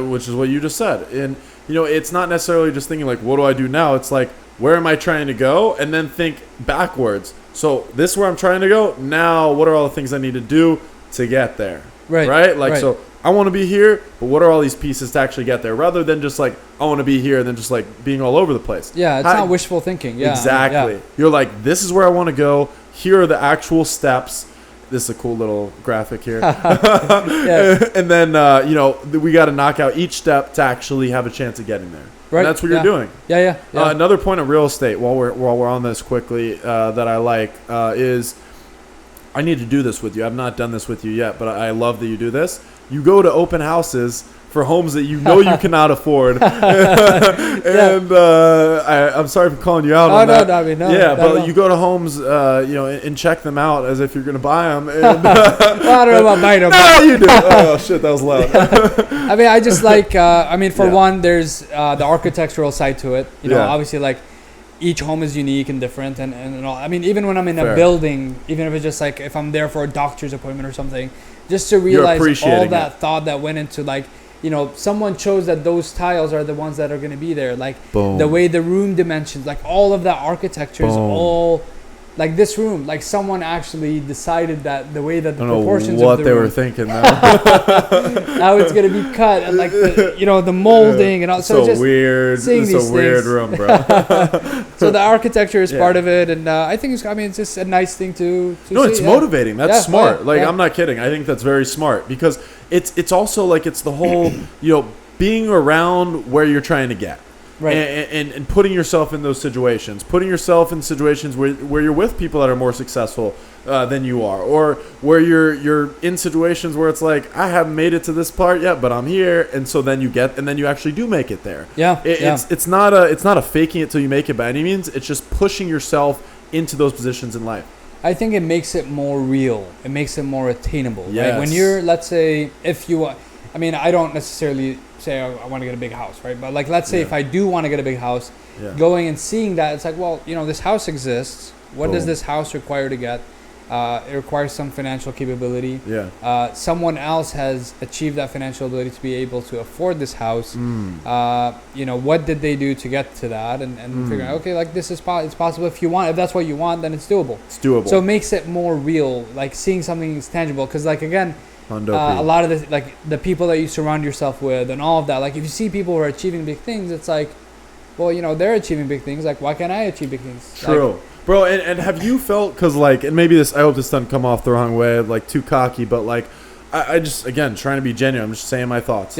which is what you just said. And, you know, it's not necessarily just thinking like, what do I do now? It's like, where am I trying to go? And then think backwards. So this is where I'm trying to go. Now, what are all the things I need to do to get there? Right? Like, so I want to be here, but what are all these pieces to actually get there? Rather than just like, I want to be here and then just like being all over the place. Yeah, it's not wishful thinking. Yeah, exactly. Yeah. You're like, this is where I want to go. Here are the actual steps. This is a cool little graphic here. And then, you know, we got to knock out each step to actually have a chance of getting there. Right. And that's what you're doing. Yeah. Another point of real estate while we're on this quickly that I like is I need to do this with you. I've not done this with you yet, but I love that you do this. You go to open houses for homes that you know you cannot afford. And I'm sorry for calling you out on that. No, yeah, but you go to homes, you know, and check them out as if you're going to buy them. And, well, I don't know about buying them. No, you do. Oh, shit, that was loud. I mean, I just like, I mean, for one, there's the architectural side to it. You know, obviously, like, each home is unique and different. And all. I mean, even when I'm in a building, even if it's just like, if I'm there for a doctor's appointment or something, just to realize all that thought that went into, like, you know, someone chose that those tiles are the ones that are going to be there. Like, the way the room dimensions, like, all of that architecture is all, like, this room. Like, someone actually decided that the way that the proportions of the room. They were thinking, though. How it's going to be cut. And, like, the, you know, the molding and all. So just weird. It's a weird room, bro. So the architecture is part of it. And I think it's just a nice thing to see. It's motivating. That's smart. Like, I'm not kidding. I think that's very smart because it's also like it's the whole, you know, being around where you're trying to get. Right. And putting yourself in those situations, putting yourself in situations where you're with people that are more successful than you are, or where you're in situations where it's like, I haven't made it to this part yet, but I'm here, and so then you actually do make it there. It's not a faking it till you make it by any means. It's just pushing yourself into those positions in life. I think it makes it more real. It makes it more attainable. Yes. Right? When you're, let's say, if you, I mean, I don't necessarily say I want to get a big house, right? But like, let's say if I do want to get a big house, going and seeing that, it's like, well, you know, this house exists. What does this house require to get? It requires some financial capability. Someone else has achieved that financial ability to be able to afford this house. You know, what did they do to get to that? And figure out, okay, like, this is it's possible if you want. If that's what you want, then it's doable. So it makes it more real, like seeing something is tangible. Because, like, again, a lot of the, like, the people that you surround yourself with and all of that, like, if you see people who are achieving big things, it's like, well, you know, they're achieving big things. Like, why can't I achieve big things? True. Like, bro, and have you felt, because, like, and maybe this, I hope this doesn't come off the wrong way, like, too cocky, but, like, I just, again, trying to be genuine, I'm just saying my thoughts.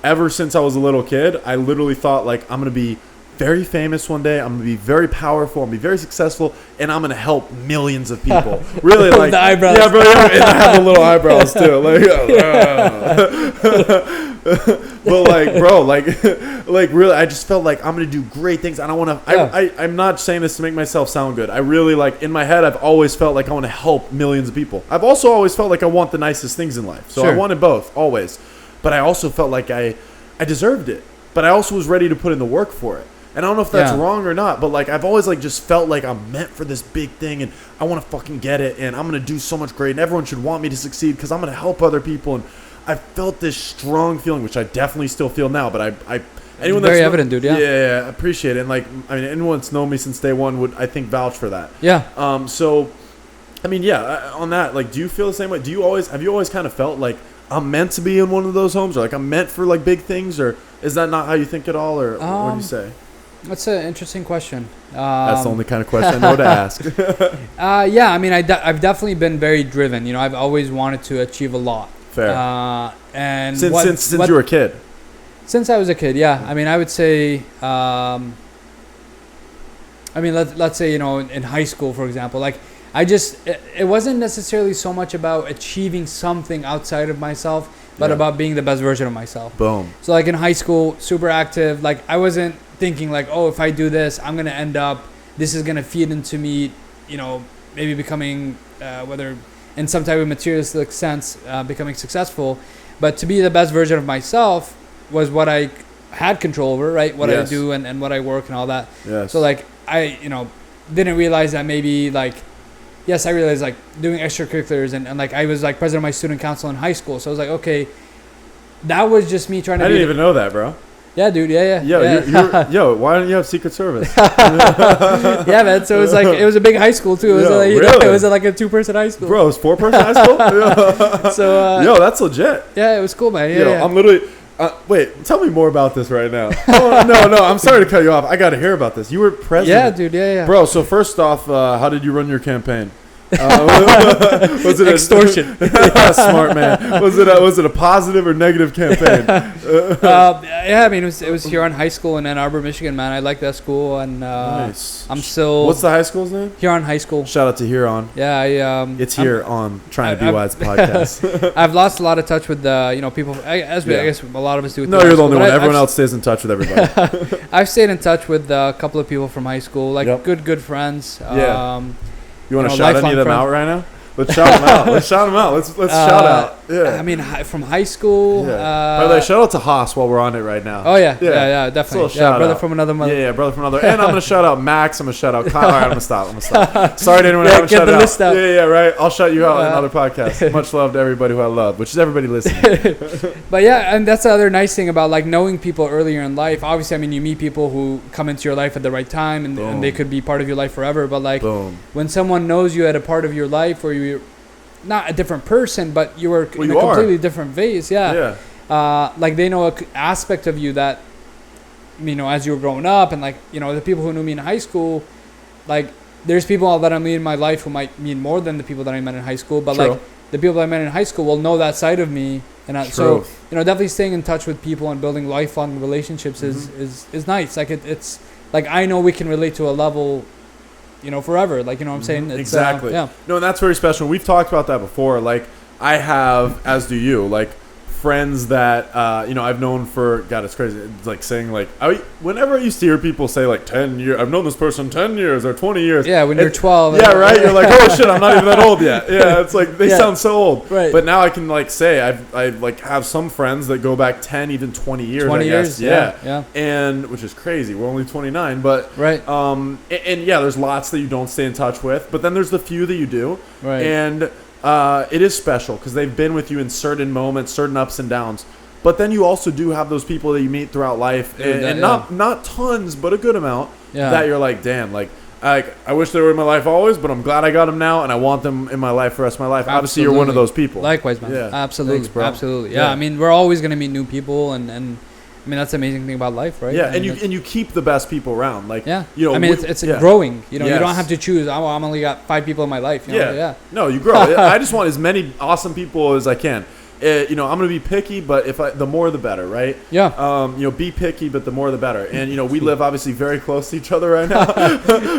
Ever since I was a little kid, I literally thought, like, I'm going to be very famous one day, I'm going to be very powerful, I'm going to be very successful, and I'm going to help millions of people. Really, like, the eyebrows. Yeah, bro, and I have the little eyebrows, too. Like, but, like, bro, like really, I just felt like I'm going to do great things. I don't want to, I'm not saying this to make myself sound good. I really, like, in my head, I've always felt like I want to help millions of people. I've also always felt like I want the nicest things in life. So I wanted both, always. But I also felt like I deserved it. But I also was ready to put in the work for it. And I don't know if that's wrong or not, but, like, I've always, like, just felt like I'm meant for this big thing, and I want to fucking get it, and I'm going to do so much great, and everyone should want me to succeed because I'm going to help other people. And I felt this strong feeling, which I definitely still feel now, but anyone that's very evident, dude. Yeah, I appreciate it. And, like, I mean, anyone that's known me since day one would, I think, vouch for that. So, I mean, on that, like, do you feel the same way? Have you always kind of felt like I'm meant to be in one of those homes, or like I'm meant for, like, big things, or is that not how you think at all, or what do you say? That's an interesting question. That's the only kind of question I know to ask. Yeah, I mean, I've definitely been very driven. You know, I've always wanted to achieve a lot. Fair. And since you were a kid. Since I was a kid, yeah. I mean, I would say, I mean, let's say, you know, in high school, for example, like, it wasn't necessarily so much about achieving something outside of myself, but about being the best version of myself. Boom. So, like, in high school, super active. Like, I wasn't thinking, like, oh, if I do this, I'm going to end up, this is going to feed into me, you know, maybe becoming, whether in some type of materialistic sense, becoming successful. But to be the best version of myself was what I had control over, right? What I Yes. do and what I work and all that. Yes. So like I, didn't realize that maybe like, yes, I realized like doing extracurriculars and like I was like president of my student council in high school. So I was like, okay, that was just me trying to. I didn't even know that, bro. Yeah, dude. Yeah. Yo, why don't you have Secret Service? Yeah, man. So it was like it was a big high school too. It was like, really? it was like a 2-person high school. Bro, it was 4-person high school. So yo, that's legit. Yeah, it was cool, man. Yeah, I'm literally. Wait, tell me more about this right now. Oh, no, I'm sorry to cut you off. I got to hear about this. You were president. Yeah, dude. Yeah. Bro, so first off, how did you run your campaign? Was it extortion? Smart man. Was it a positive or negative campaign? Yeah, I mean it was Huron High School in Ann Arbor, Michigan, man. I like that school, and nice. I'm still. What's the high school's name? Huron High School. Shout out to Huron. Yeah, it's here on Trying to Be Wise podcast. I've lost a lot of touch with people. I guess a lot of us do. With no, you're the only one. Everyone else stays in touch with everybody. I've stayed in touch with a couple of people from high school, like good friends. Yeah. You want to shout any of them out right now? Let's shout them out. Let's shout them out. Let's shout out. Yeah. I mean, from high school. Yeah. By the way, shout out to Haas while we're on it right now. Oh yeah, definitely. Shout brother out. from another mother. Yeah, brother from another. And I'm gonna shout out Max. I'm gonna shout out Kyle. All right, I'm gonna stop. Sorry to anyone I haven't shouted list out. Yeah, right. I'll shout you out in another podcast. Much love to everybody who I love, which is everybody listening. But yeah, and that's the other nice thing about like knowing people earlier in life. Obviously, I mean, you meet people who come into your life at the right time, and they could be part of your life forever. But like when someone knows you at a part of your life where you're not a different person, but you were in a completely different phase. Yeah. Like they know an aspect of you that, as you were growing up, and like, the people who knew me in high school, like there's people that I meet in my life who might mean more than the people that I met in high school, but like the people that I met in high school will know that side of me. And so, definitely staying in touch with people and building lifelong relationships is nice. Like it's like, I know we can relate to a level, forever. Like, what I'm saying? It's, exactly. Yeah. No, and that's very special. We've talked about that before. Like, I have, as do you, like, friends that, I've known for, God, it's crazy. It's like saying, like, whenever I used to hear people say, like, 10 years, I've known this person 10 years or 20 years. Yeah, when you're 12. Yeah, right? You're like, oh, shit, I'm not even that old yet. Yeah, it's like, they sound so old. Right. But now I can, like, say, I like, have some friends that go back 10, even 20 years, 20 I guess. years, yeah. And, which is crazy. We're only 29, but. Right. And yeah, there's lots that you don't stay in touch with, but then there's the few that you do. Right. And it is special because they've been with you in certain moments, certain ups and downs. But then you also do have those people that you meet throughout life, and not tons, but a good amount, that you're like, damn, like I wish they were in my life always, but I'm glad I got them now, and I want them in my life for the rest of my life. Absolutely. Obviously, you're one of those people. Likewise, man. Yeah. Absolutely. Thanks, bro. Absolutely. Yeah, I mean, we're always going to meet new people, and I mean, that's the amazing thing about life, right? Yeah, and you keep the best people around. Like, I mean, it's growing. You don't have to choose. I'm only got 5 people in my life. No, you grow. I just want as many awesome people as I can. I'm gonna be picky, but the more the better, right? Yeah. Be picky, but the more the better. And we live obviously very close to each other right now.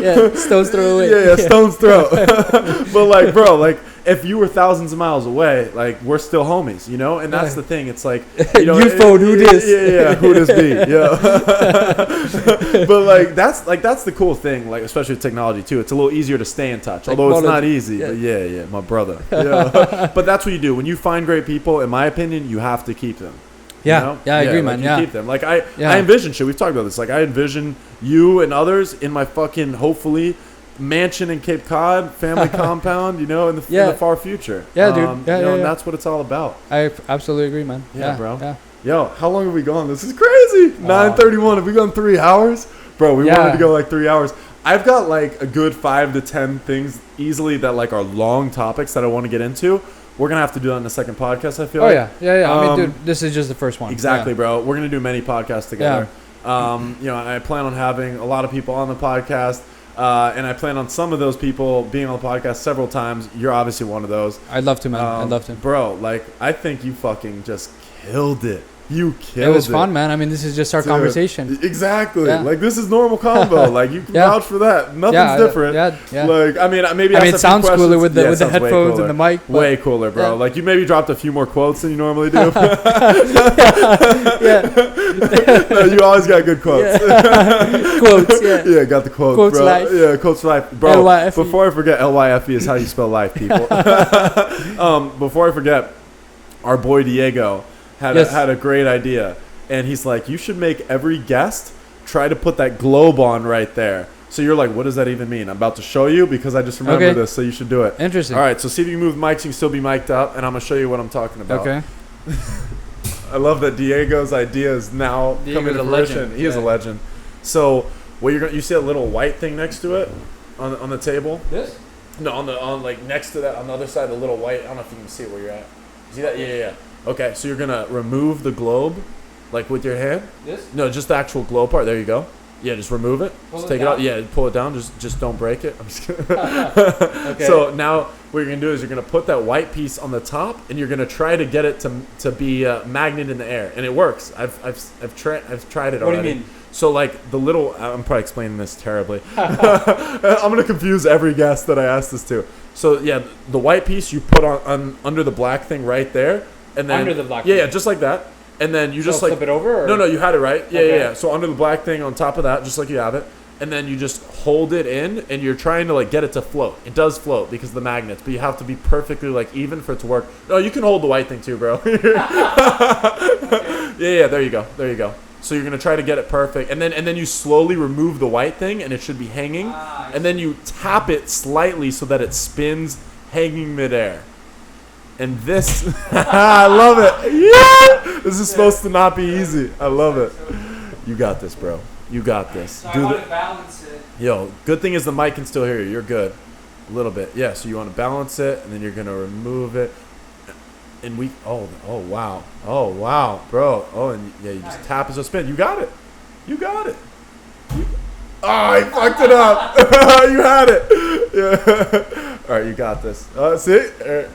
Yeah, stone's throw away. Yeah, stone's throw. But like, bro, like if you were thousands of miles away, like we're still homies, and that's the thing. It's like, you phone who this? Yeah, who this be? Yeah. But like that's the cool thing, like especially with technology too. It's a little easier to stay in touch, although it's not easy. But yeah, my brother. Yeah. But that's what you do when you find great people. In my opinion, you have to keep them. Yeah, I agree, man. You keep them. Like I envision shit. We've talked about this. Like I envision you and others in my fucking hopefully mansion in Cape Cod, family compound. In the far future. Yeah, dude. And that's what it's all about. I absolutely agree, man. Yeah, bro. Yeah. Yo, how long have we gone? This is crazy. 9:31. Have we gone 3 hours, bro? We wanted to go like 3 hours. I've got like a good 5 to 10 things easily that like are long topics that I want to get into. We're going to have to do that in the second podcast, I feel like. Yeah. I mean, dude, this is just the first one. Exactly, bro. We're going to do many podcasts together. I plan on having a lot of people on the podcast, and I plan on some of those people being on the podcast several times. You're obviously one of those. I'd love to, man. I'd love to. Bro, like, I think you fucking just killed it. You killed it. It was fun, man. I mean, this is just our conversation. Exactly. Yeah. Like, this is normal convo. Like, you can vouch for that. Nothing's different. Yeah. Like, I mean, maybe it sounds cooler with the headphones and the mic. Way cooler, bro. Like, you maybe dropped a few more quotes than you normally do. No, you always got good quotes. Quotes, Yeah, got the quotes, quotes bro. Life. Yeah, quotes life. Bro, LYFE. before I forget, LYFE is how you spell life, people. Before I forget, our boy Diego had a great idea. and he's like, you should make every guest try to put that globe on right there. So you're like, what does that even mean? I'm about to show you because I just remember this, so you should do it. Interesting. All right, so see if you can move the mics. You can still be mic'd up, and I'm going to show you what I'm talking about. Okay. I love that Diego's idea is now coming to fruition. He is a legend. So what you see a little white thing next to it on the table? This? No, on like next to that, on the other side, the little white. I don't know if you can see it where you're at. See that? Yeah. Okay, so you're gonna remove the globe, like with your hand. This? No, just the actual globe part. There you go. Yeah, just remove it. Just take it out. Yeah, pull it down. Just don't break it. I'm just kidding. Okay. So now what you're gonna do is you're gonna put that white piece on the top, and you're gonna try to get it to be a magnet in the air, and it works. I've tried it already. What do you mean? So like the little, I'm probably explaining this terribly. I'm gonna confuse every guest that I ask this to. So yeah, the white piece you put on under the black thing right there, and then under the black. Yeah, just like that. And then you just like flip it over. Or? No, you had it right. Yeah. So under the black thing on top of that, just like you have it, and then you just hold it in, and you're trying to like get it to float. It does float because of the magnets, but you have to be perfectly like even for it to work. No, you can hold the white thing too, bro. Yeah. There you go. So you're gonna try to get it perfect, and then you slowly remove the white thing, and it should be hanging, and then you tap it slightly so that it spins, hanging midair. And this, I love it. Yeah, this is supposed to not be easy. I love it. You got this, bro. You got this. So I want to balance it. Yo, good thing is the mic can still hear you. You're good. A little bit. Yeah. So you want to balance it, and then you're gonna remove it. And oh wow, bro. Oh, and yeah, you just tap it so spin. You got it. Oh, I fucked it up. You had it. Yeah. All right, you got this. See?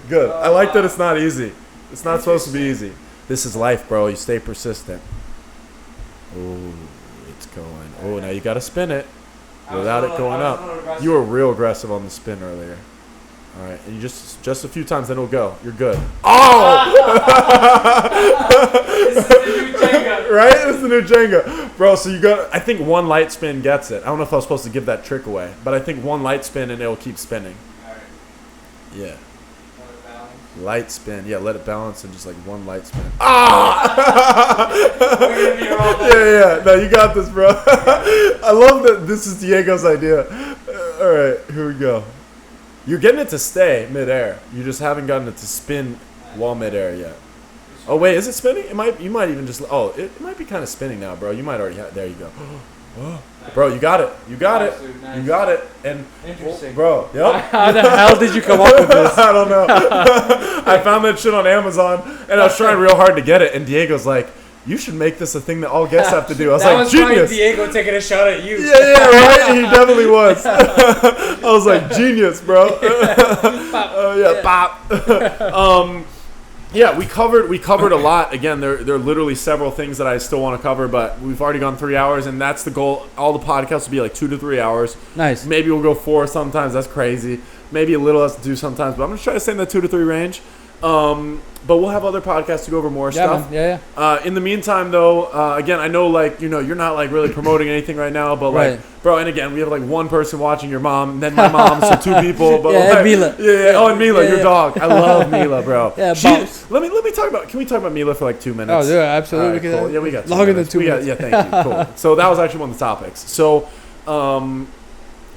Good. I like that it's not easy. It's not supposed to be easy. This is life, bro. You stay persistent. Oh, it's going. Oh, now you got to spin it without it going up. You were real aggressive on the spin earlier. All right, and you just a few times, then it'll go. You're good. Oh! This is the new Jenga. Right? It's the new Jenga. Bro, so I think one light spin gets it. I don't know if I was supposed to give that trick away, but I think one light spin and it'll keep spinning. All right. Yeah. Let it balance. Light spin. Yeah, let it balance and just like one light spin. Ah! Yeah. No, you got this, bro. I love that this is Diego's idea. All right, here we go. You're getting it to stay midair. You just haven't gotten it to spin while midair yet. Oh wait, is it spinning? You might even just. Oh, it might be kind of spinning now, bro. You might already have. There you go. Bro, you got it. You got it. And interesting, bro. Yep. How the hell did you come up with this? I don't know. I found that shit on Amazon, and I was trying real hard to get it. And Diego's like, "You should make this a thing that all guests have to do." I was like, "Genius." Diego taking a shot at you. Yeah, right. He definitely was. I was like, "Genius, bro." Pop. Yeah, we covered a lot. Again, there are literally several things that I still want to cover, but we've already gone 3 hours, and that's the goal. All the podcasts will be like 2 to 3 hours. Nice. Maybe we'll go 4 sometimes. That's crazy. Maybe a little less to do sometimes, but I'm gonna try to stay in the 2 to 3 range. But we'll have other podcasts to go over more stuff. Man. Yeah. In the meantime, though, again, I know, like, you're not, like, really promoting anything right now, but, like, bro, and again, we have, like, one person watching, your mom, and then my mom, so 2 people. But, yeah, like, Mila. Yeah. Oh, and Mila, your dog. I love Mila, bro. Yeah, let me talk about, can we talk about Mila for, like, 2 minutes? Oh, yeah, absolutely. Right, cool. Yeah, we got 2 longer minutes. than 2 minutes. Yeah, thank you. Cool. So that was actually one of the topics. So,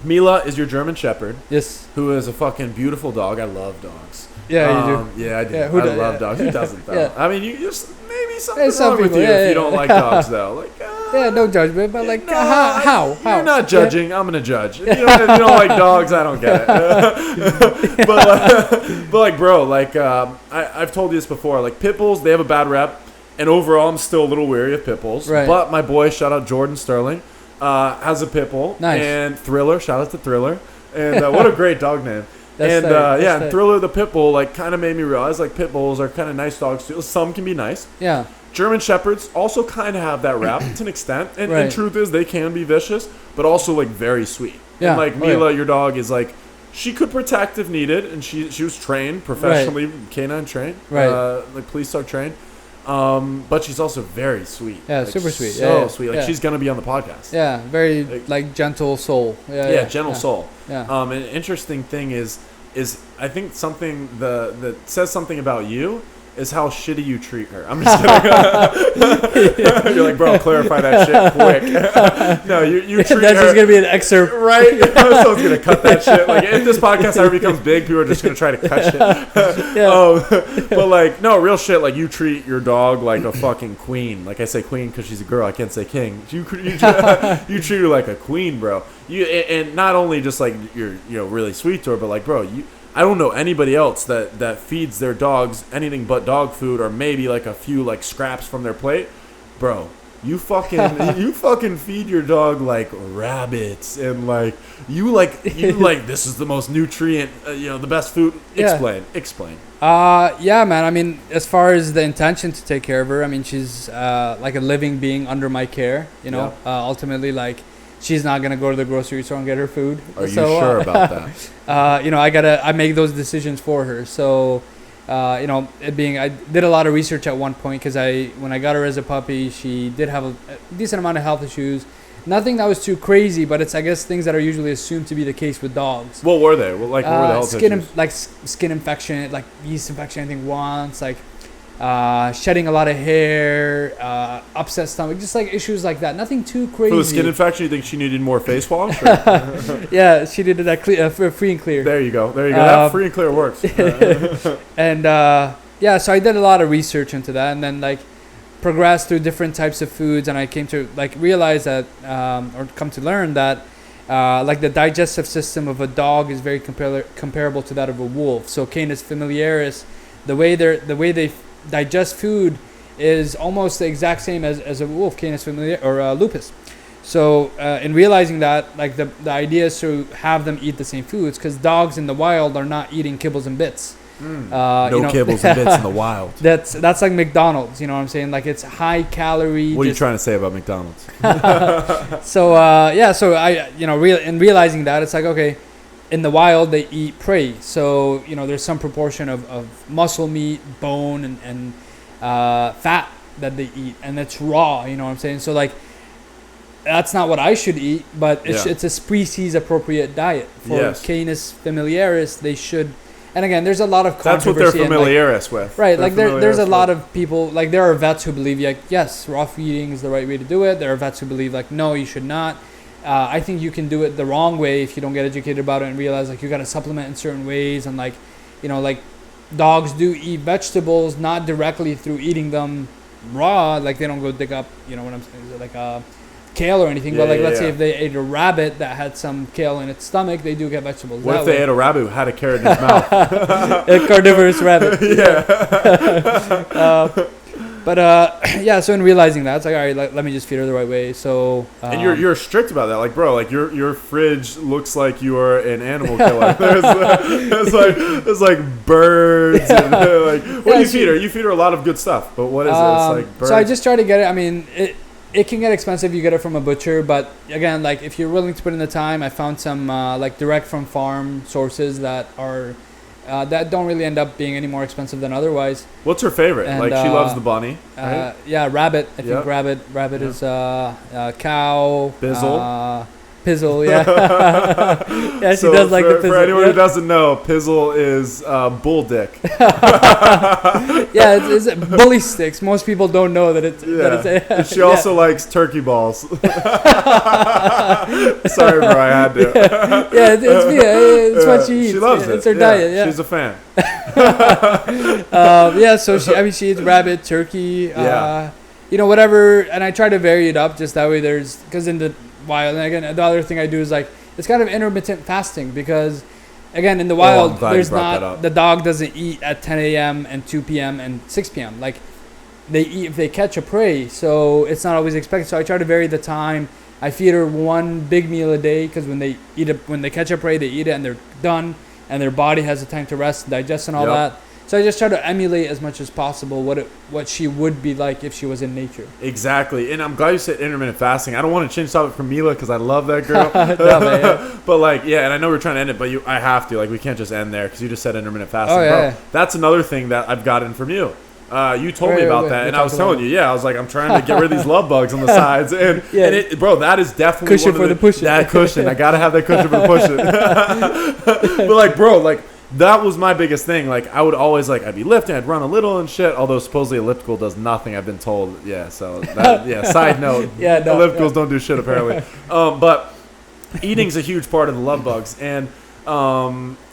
Mila is your German Shepherd. Yes. Who is a fucking beautiful dog. I love dogs. Yeah, you do. Yeah, I do. Yeah, I love dogs. Who doesn't, though? Yeah. I mean, you just maybe something some wrong with people, you if you don't like dogs, though. Like, yeah, no judgment, but like, how? You're not judging. I'm gonna judge. If you don't like dogs, I don't get it. but like, bro, like, I've told you this before. Like, pit bulls, they have a bad rep, and overall, I'm still a little weary of pit bulls. Right. But my boy, shout out Jordan Sterling, has a pit bull. Nice. And Thriller, shout out to Thriller. And what a great dog name. And and Thriller the pit bull like kind of made me realize like pit bulls are kind of nice dogs too. Some can be nice. Yeah. German Shepherds also kind of have that rap to an extent, and truth is they can be vicious, but also like very sweet. Yeah. And like Mila, your dog is like she could protect if needed, and she was trained professionally, canine trained, like police dog trained. But she's also very sweet. Yeah, like, super sweet. So sweet. Like yeah. she's gonna be on the podcast. Yeah, very like gentle soul. Yeah, gentle soul. Yeah. An interesting thing is I think something that says something about you is how shitty you treat her. I'm just kidding. You're like, bro, clarify that shit quick. No, you treat her. That's just gonna be an excerpt, right? Someone's gonna cut that shit. Like, if this podcast ever becomes big, people are just gonna try to cut shit. But like, no, real shit. Like, you treat your dog like a fucking queen. Like, I say queen because she's a girl. I can't say king. You treat her like a queen, bro. And not only just like you're really sweet to her, but like, bro, I don't know anybody else that feeds their dogs anything but dog food, or maybe like a few like scraps from their plate. Bro, you fucking feed your dog like rabbits, and like you this is the most nutrient, the best food. Explain. Yeah, man. I mean, as far as the intention to take care of her, I mean, she's like a living being under my care. Ultimately, like, she's not gonna go to the grocery store and get her food. Are you sure about that? I make those decisions for her. So, I did a lot of research at one point because when I got her as a puppy, she did have a decent amount of health issues. Nothing that was too crazy, but it's, I guess, things that are usually assumed to be the case with dogs. What were they? What were the health issues? Skin infection, like yeast infection, I think once, like shedding a lot of hair, upset stomach, just like issues like that. Nothing too crazy. For the skin infection, you think she needed more face wash? Yeah, she did that free and clear. There you go. That free and clear works. And so I did a lot of research into that, and then like progressed through different types of foods, and I came to like realize that, or come to learn that, like the digestive system of a dog is very comparable to that of a wolf. So Canis familiaris, the way they digest food is almost the exact same as a wolf, Canis familiaris or lupus. So in realizing that, like the idea is to have them eat the same foods, because dogs in the wild are not eating kibbles and bits. Kibbles and bits in the wild. That's like McDonald's, you know what I'm saying? Like, it's high calorie. What are you trying to say about McDonald's? So I in realizing that, it's like, okay, in the wild they eat prey, so there's some proportion of muscle meat, bone, and fat that they eat, and it's raw, you know what I'm saying? So like, that's not what I should eat, but it's a species appropriate diet for Canis familiaris. They should. And again, there's a lot of controversy. That's what they're familiaris with. Right, like there's a lot of people, like there are vets who believe, like, yes, raw feeding is the right way to do it. There are vets who believe, like, no, you should not. I think you can do it the wrong way if you don't get educated about it and realize, like, you got to supplement in certain ways. And like, like dogs do eat vegetables, not directly through eating them raw. Like, they don't go dig up, what I'm saying, like kale or anything, but like, let's say if they ate a rabbit that had some kale in its stomach, they do get vegetables. What if they ate a rabbit who had a carrot in his mouth? A carnivorous rabbit. So in realizing that, it's like, all right, let me just feed her the right way. So and you're strict about that, like, bro, like your fridge looks like you are an animal killer. There's like birds and like, what do you feed her? You feed her a lot of good stuff, but what is it? It's like birds. So I just try to get it. I mean, it can get expensive. You get it from a butcher, but again, like, if you're willing to put in the time, I found some like direct from farm sources that are that don't really end up being any more expensive than otherwise. What's her favorite? And, like, she loves the bunny, right? Rabbit. I think rabbit is cow. Bizzle. Pizzle, yeah. She does like the pizzle. For anyone who doesn't know, pizzle is bull dick. Yeah, it's bully sticks. Most people don't know that it's. And she also likes turkey balls. Sorry, bro, I had to. It's what she eats. She loves it. It's her diet. Yeah, she's a fan. So she eats rabbit, turkey. Whatever, and I try to vary it up just that way. Because in the wild, and again, the other thing I do is, like, it's kind of intermittent fasting, because again, in the wild, there's not, the dog doesn't eat at 10 a.m. and 2 p.m. and 6 p.m. Like, they eat if they catch a prey, so it's not always expected. So I try to vary the time. I feed her one big meal a day, because when they catch a prey, they eat it and they're done, and their body has the time to rest and digest and all that. So I just try to emulate as much as possible what she would be like if she was in nature. Exactly. And I'm glad you said intermittent fasting. I don't want to change the topic from Mila, because I love that girl. But like, and I know we're trying to end it, but I have to. Like, we can't just end there, because you just said intermittent fasting. Bro, that's another thing that I've gotten from you. You told me about that, and I was telling you, I was like, I'm trying to get rid of these love bugs on the sides, and bro, that is definitely cushion for the pushing. That cushion, I gotta have that cushion for the pushing. But like, bro, like, that was my biggest thing. Like, I would always, like, I'd be lifting, I'd run a little and shit, although supposedly elliptical does nothing, I've been told. Yeah, so, side note. Ellipticals don't do shit, apparently. But eating's a huge part of the love bugs. And,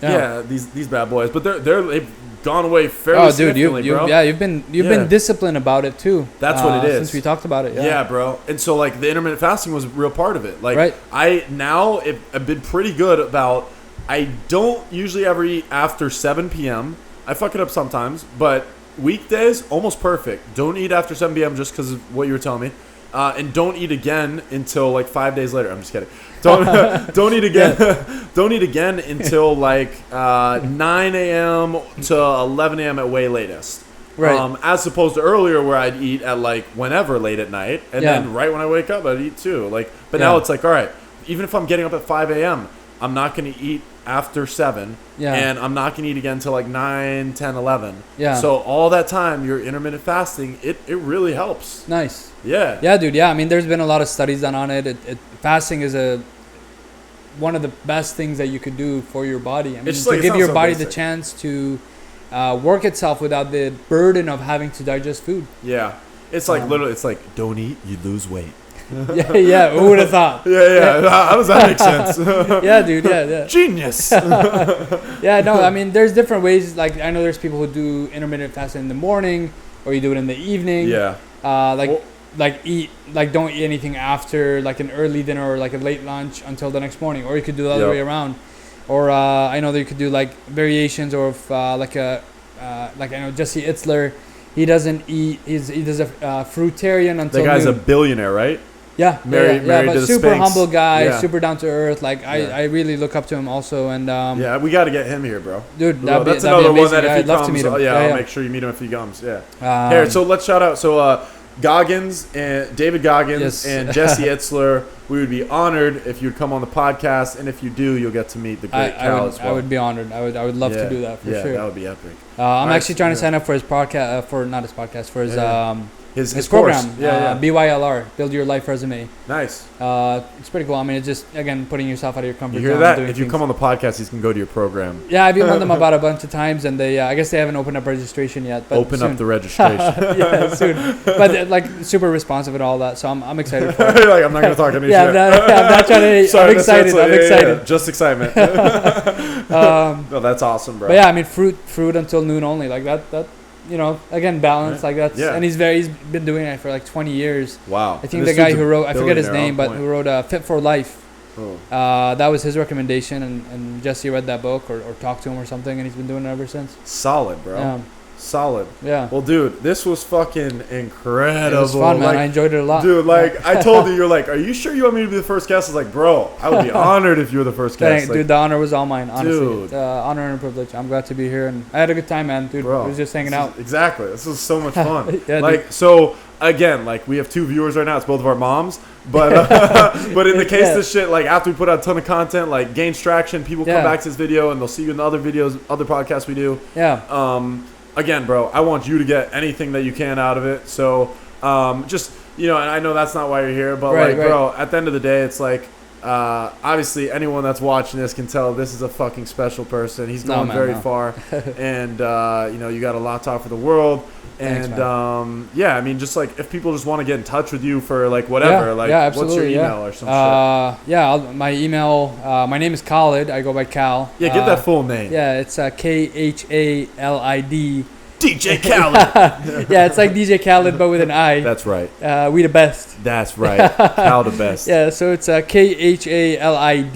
these bad boys. But they've gone away fairly significantly, bro. Yeah, you've been disciplined about it, too. That's what it is. Since we talked about it, yeah, bro. And so, like, the intermittent fasting was a real part of it. Like, right. I've been pretty good about, I don't usually ever eat after 7 p.m. I fuck it up sometimes, but weekdays, almost perfect. Don't eat after 7 p.m. just because of what you were telling me. And don't eat again until, like, 5 days later. I'm just kidding. Don't eat again. Don't eat again until, like, 9 a.m. to 11 a.m. at way latest. Right. As opposed to earlier where I'd eat at, like, whenever late at night. And then right when I wake up, I'd eat too. Like, but now it's like, all right, even if I'm getting up at 5 a.m., I'm not going to eat after 7. Yeah. And I'm not going to eat again until, like, 9, 10, 11. Yeah. So all that time, you're intermittent fasting, it really helps. Nice. Yeah. Yeah, dude. Yeah, I mean, there's been a lot of studies done on it. Fasting is one of the best things that you could do for your body. I mean, to give your body the chance to work itself without the burden of having to digest food. Yeah. It's like literally, it's like, don't eat, you lose weight. yeah. Who would have thought? Yeah. How does that make sense? Yeah, dude. Yeah. Genius. Yeah, no, I mean, there's different ways. Like, I know there's people who do intermittent fasting in the morning, or you do it in the evening. Yeah. Don't eat anything after, like, an early dinner or, like, a late lunch until the next morning. Or you could do the other way around. Or I know that you could do, like, variations of like I know Jesse Itzler, he doesn't eat. He does a fruitarian until the guy's noon. a billionaire, right? Yeah, married but to the super Sphinx. humble guy, super down to earth. Like, I really look up to him also. And yeah, we got to get him here, bro. Dude, that's another one that if he I'd love comes, to meet him. I'll make sure you meet him if he comes. Yeah. Here, so let's shout out. So Goggins and David Goggins and Jesse Itzler. We would be honored if you'd come on the podcast, and if you do, you'll get to meet the great Kal as well. I would be honored. I would love to do that for sure. Yeah, that would be epic. I'm actually trying to sign up for his podcast, for his program. BYLR, Build Your Life Resume. Nice. It's pretty cool. I mean, it's just, again, putting yourself out of your comfort zone. You hear that? If you come on the podcast, he's can go to your program. Yeah, I've emailed them about a bunch of times, and they, I guess they haven't opened up registration yet. But Open up the registration. Yeah, soon. But like super responsive and all that, so I'm excited for it. You're like, I'm not gonna talk any shit. I'm not trying to. Sorry, I'm excited. I'm excited. Yeah. Just excitement. No, that's awesome, bro. But yeah, I mean, fruit until noon only. Like that. You know, again, balance, like that's, and he's been doing it for like 20 years. Wow. I think the guy who wrote, I forget his name, but who wrote Fit for Life. Oh. That was his recommendation, and Jesse read that book or talked to him or something, and he's been doing it ever since. Solid, bro. Yeah. Solid. Yeah. Well, dude, this was fucking incredible. It was fun, man. I enjoyed it a lot. Dude, like, I told you, you're like, are you sure you want me to be the first guest? I was like, bro, I would be honored if you were the first guest. Dude, the honor was all mine, honestly. Dude. It's honor and a privilege. I'm glad to be here, and I had a good time, man. Dude, bro, I was just hanging out. Exactly. This was so much fun. Yeah, like, dude. So, again, like, we have 2 viewers right now. It's both of our moms. But but in the case of this shit, like, after we put out a ton of content, like, gains traction, people come back to this video, and they'll see you in the other videos, other podcasts we do. Yeah. Again, bro, I want you to get anything that you can out of it. So, just, you know, and I know that's not why you're here, but, bro, at the end of the day, it's like, obviously, anyone that's watching this can tell this is a fucking special person. He's gone very far. And, you know, you got a lot to offer the world. Thanks, and, yeah, I mean, just, like, if people just want to get in touch with you for, like, whatever, what's your email or some shit? Yeah, my email, my name is Khalid. I go by Kal. Yeah, give that full name. Yeah, it's Khalid. DJ Khaled. Yeah, it's like DJ Khaled, but with an I. That's right. We the best. That's right. Kal the best. Yeah, so it's KHALID,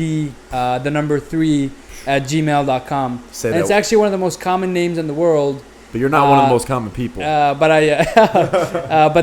the number 3 at gmail.com. Say and that. it's actually one of the most common names in the world. But you're not one of the most common people. But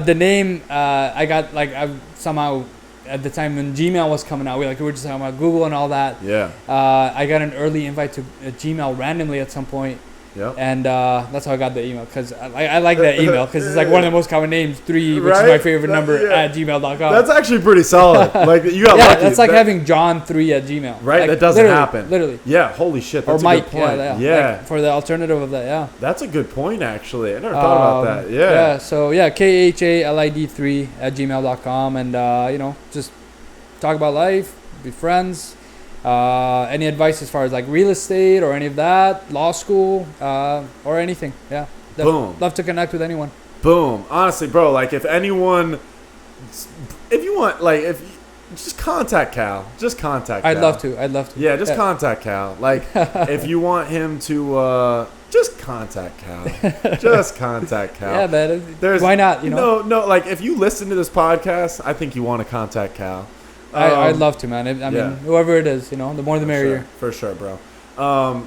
the name, I got, like, I somehow, at the time when Gmail was coming out, we were just talking about Google and all that. Yeah. I got an early invite to Gmail randomly at some point. Yep. And that's how I got the email, because I like that email, because it's like one of the most common names, 3, which is my favorite number, at gmail.com. That's actually pretty solid. Like, you got lucky. That's like having John 3 at Gmail. Right? Like, that doesn't happen. Literally. Yeah, holy shit. That's or Mike, a good point. Yeah. Like, for the alternative of that, yeah. That's a good point, actually. I never thought about that. Yeah. Yeah, so, KHALID3 at gmail.com, and, you know, just talk about life, be friends. Any advice as far as like real estate or any of that, law school, or anything? Yeah. Boom. Love to connect with anyone. Boom. Honestly, bro, like if you want, just contact Kal. Just contact Kal. I'd love to. Yeah, just contact Kal. Like, if you want him to, just contact Kal. Just contact Kal. Yeah, man. Why not? You know. No. Like, if you listen to this podcast, I think you want to contact Kal. I'd love to, man. I mean, whoever it is, the more the merrier. For sure, bro.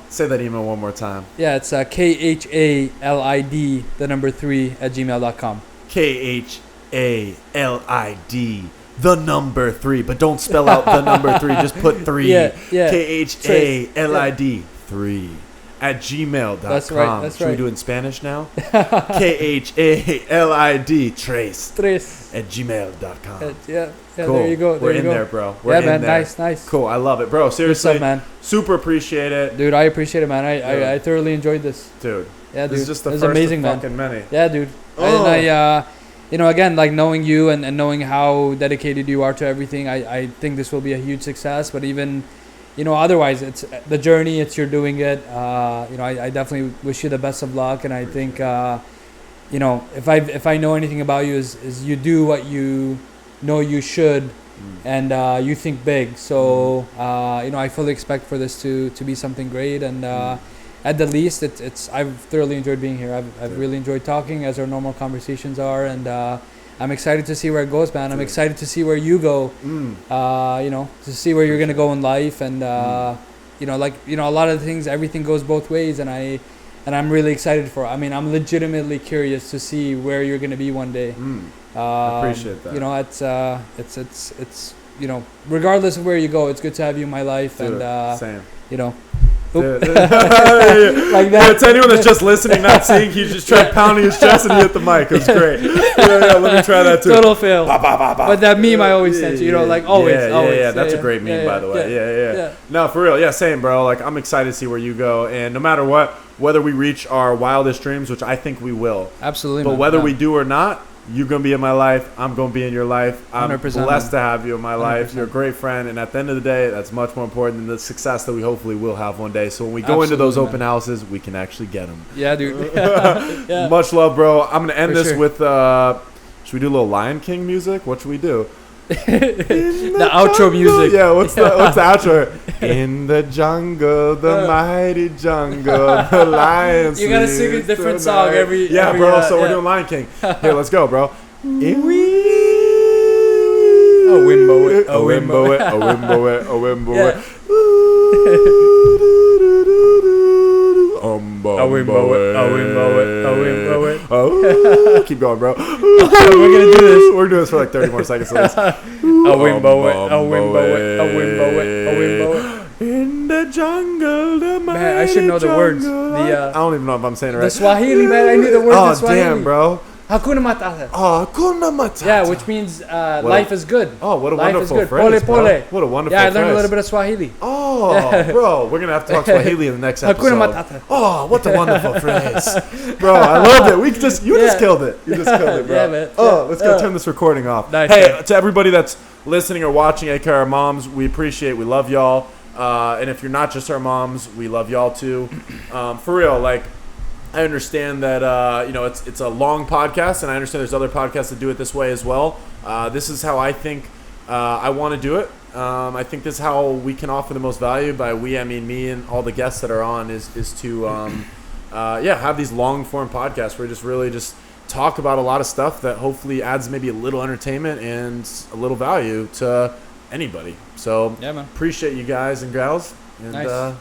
Say that email one more time. Yeah, it's KHALID 3@gmail.com. KHALID 3, but don't spell out the number 3. Just put 3. Yeah. KHALID 3@gmail.com. That's right. Should we do it in Spanish now? KHALID Tres @gmail.com. Yeah, cool. There you go. We're in there, bro. We're in man. there. Nice. Cool. I love it, bro. Seriously, stuff, man. Super appreciate it, dude. I appreciate it, man. I thoroughly enjoyed this, dude. Yeah, dude. This is just the it was first amazing, of man. fucking many. Yeah, dude. Oh. And I again, like knowing you and knowing how dedicated you are to everything, I think this will be a huge success. But even, otherwise, it's the journey. It's you're doing it. I definitely wish you the best of luck. And I think, if I know anything about you is you do what you know you should, and you think big. So I fully expect for this to be something great. And at the least, I've thoroughly enjoyed being here. I've really enjoyed talking, as our normal conversations are, and I'm excited to see where it goes, man. I'm excited to see where you go. To see where you're gonna go in life, and a lot of the things, everything goes both ways, and I'm really excited for it. I mean, I'm legitimately curious to see where you're gonna be one day. I appreciate that. It's regardless of where you go, it's good to have you in my life. Dude, and same. Like that. Yeah, to anyone that's just listening, not seeing, he just tried pounding his chest and he hit the mic. It was great. Yeah, let me try that too. Total fail. But that meme I always sent you, always. Yeah, that's a great meme, by the way. Yeah. No, for real. Yeah, same, bro. Like, I'm excited to see where you go, and no matter what, whether we reach our wildest dreams, which I think we will. Absolutely. But whether we do or not, you're going to be in my life. I'm going to be in your life. I'm 100%, blessed to have you in my life. 100%. You're a great friend. And at the end of the day, that's much more important than the success that we hopefully will have one day. So when we go into those open houses, we can actually get them. Yeah, dude. Much love, bro. I'm going to end this with, should we do a little Lion King music? What should we do? The outro music. Yeah, what's the outro? In the jungle, the mighty jungle, the lions. You gotta sing a different song every. Yeah, bro. So we're doing Lion King. Here, let's go, bro. A wimbo it, a wimbo it, a wimbo it, a wimbo it. Oh, keep going, bro. We're gonna do this. We're doing this for like 30 more seconds. So a wimbo it, a wimbo it, a wimbo it, a wimbo it. In the jungle, the mighty man, I should know the words. I don't even know if I'm saying it right. The Swahili, man. I knew the words in Swahili. Oh, damn, bro. Hakuna Matata. Oh, Hakuna Matata. Yeah, which means life is good. Oh, what a life wonderful is good. phrase, Pole, bro. What a wonderful phrase. Yeah, I learned a little bit of Swahili. Oh, bro, we're going to have to talk Swahili in the next episode. Hakuna Matata. Oh, what a wonderful phrase. Bro, I loved it. You just killed it. You just killed it, bro. Yeah, man. Let's go turn this recording off. Nice, hey, man. To everybody that's listening or watching, aka our moms, we appreciate, we love y'all. And if you're not just our moms, we love y'all too. For real, like, I understand that it's a long podcast, and I understand there's other podcasts that do it this way as well. This is how I think I want to do it. I think this is how we can offer the most value. By we, I mean me and all the guests that are on. Is to have these long form podcasts where we just really just talk about a lot of stuff that hopefully adds maybe a little entertainment and a little value to anybody. So yeah, man. Appreciate you guys and gals. And, nice.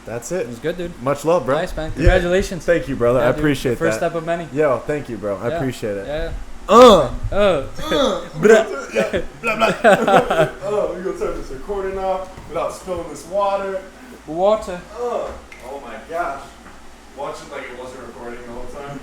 That's it. It was good, dude. Much love, bro. Nice, man. Congratulations. Yeah. Thank you, brother. I appreciate that. First step of many. Yo, thank you, bro. I appreciate it. Yeah. Blah, blah. Oh, we're going to turn this recording off without spilling this water. Water. Oh my gosh. Watch it like it wasn't recording the whole time.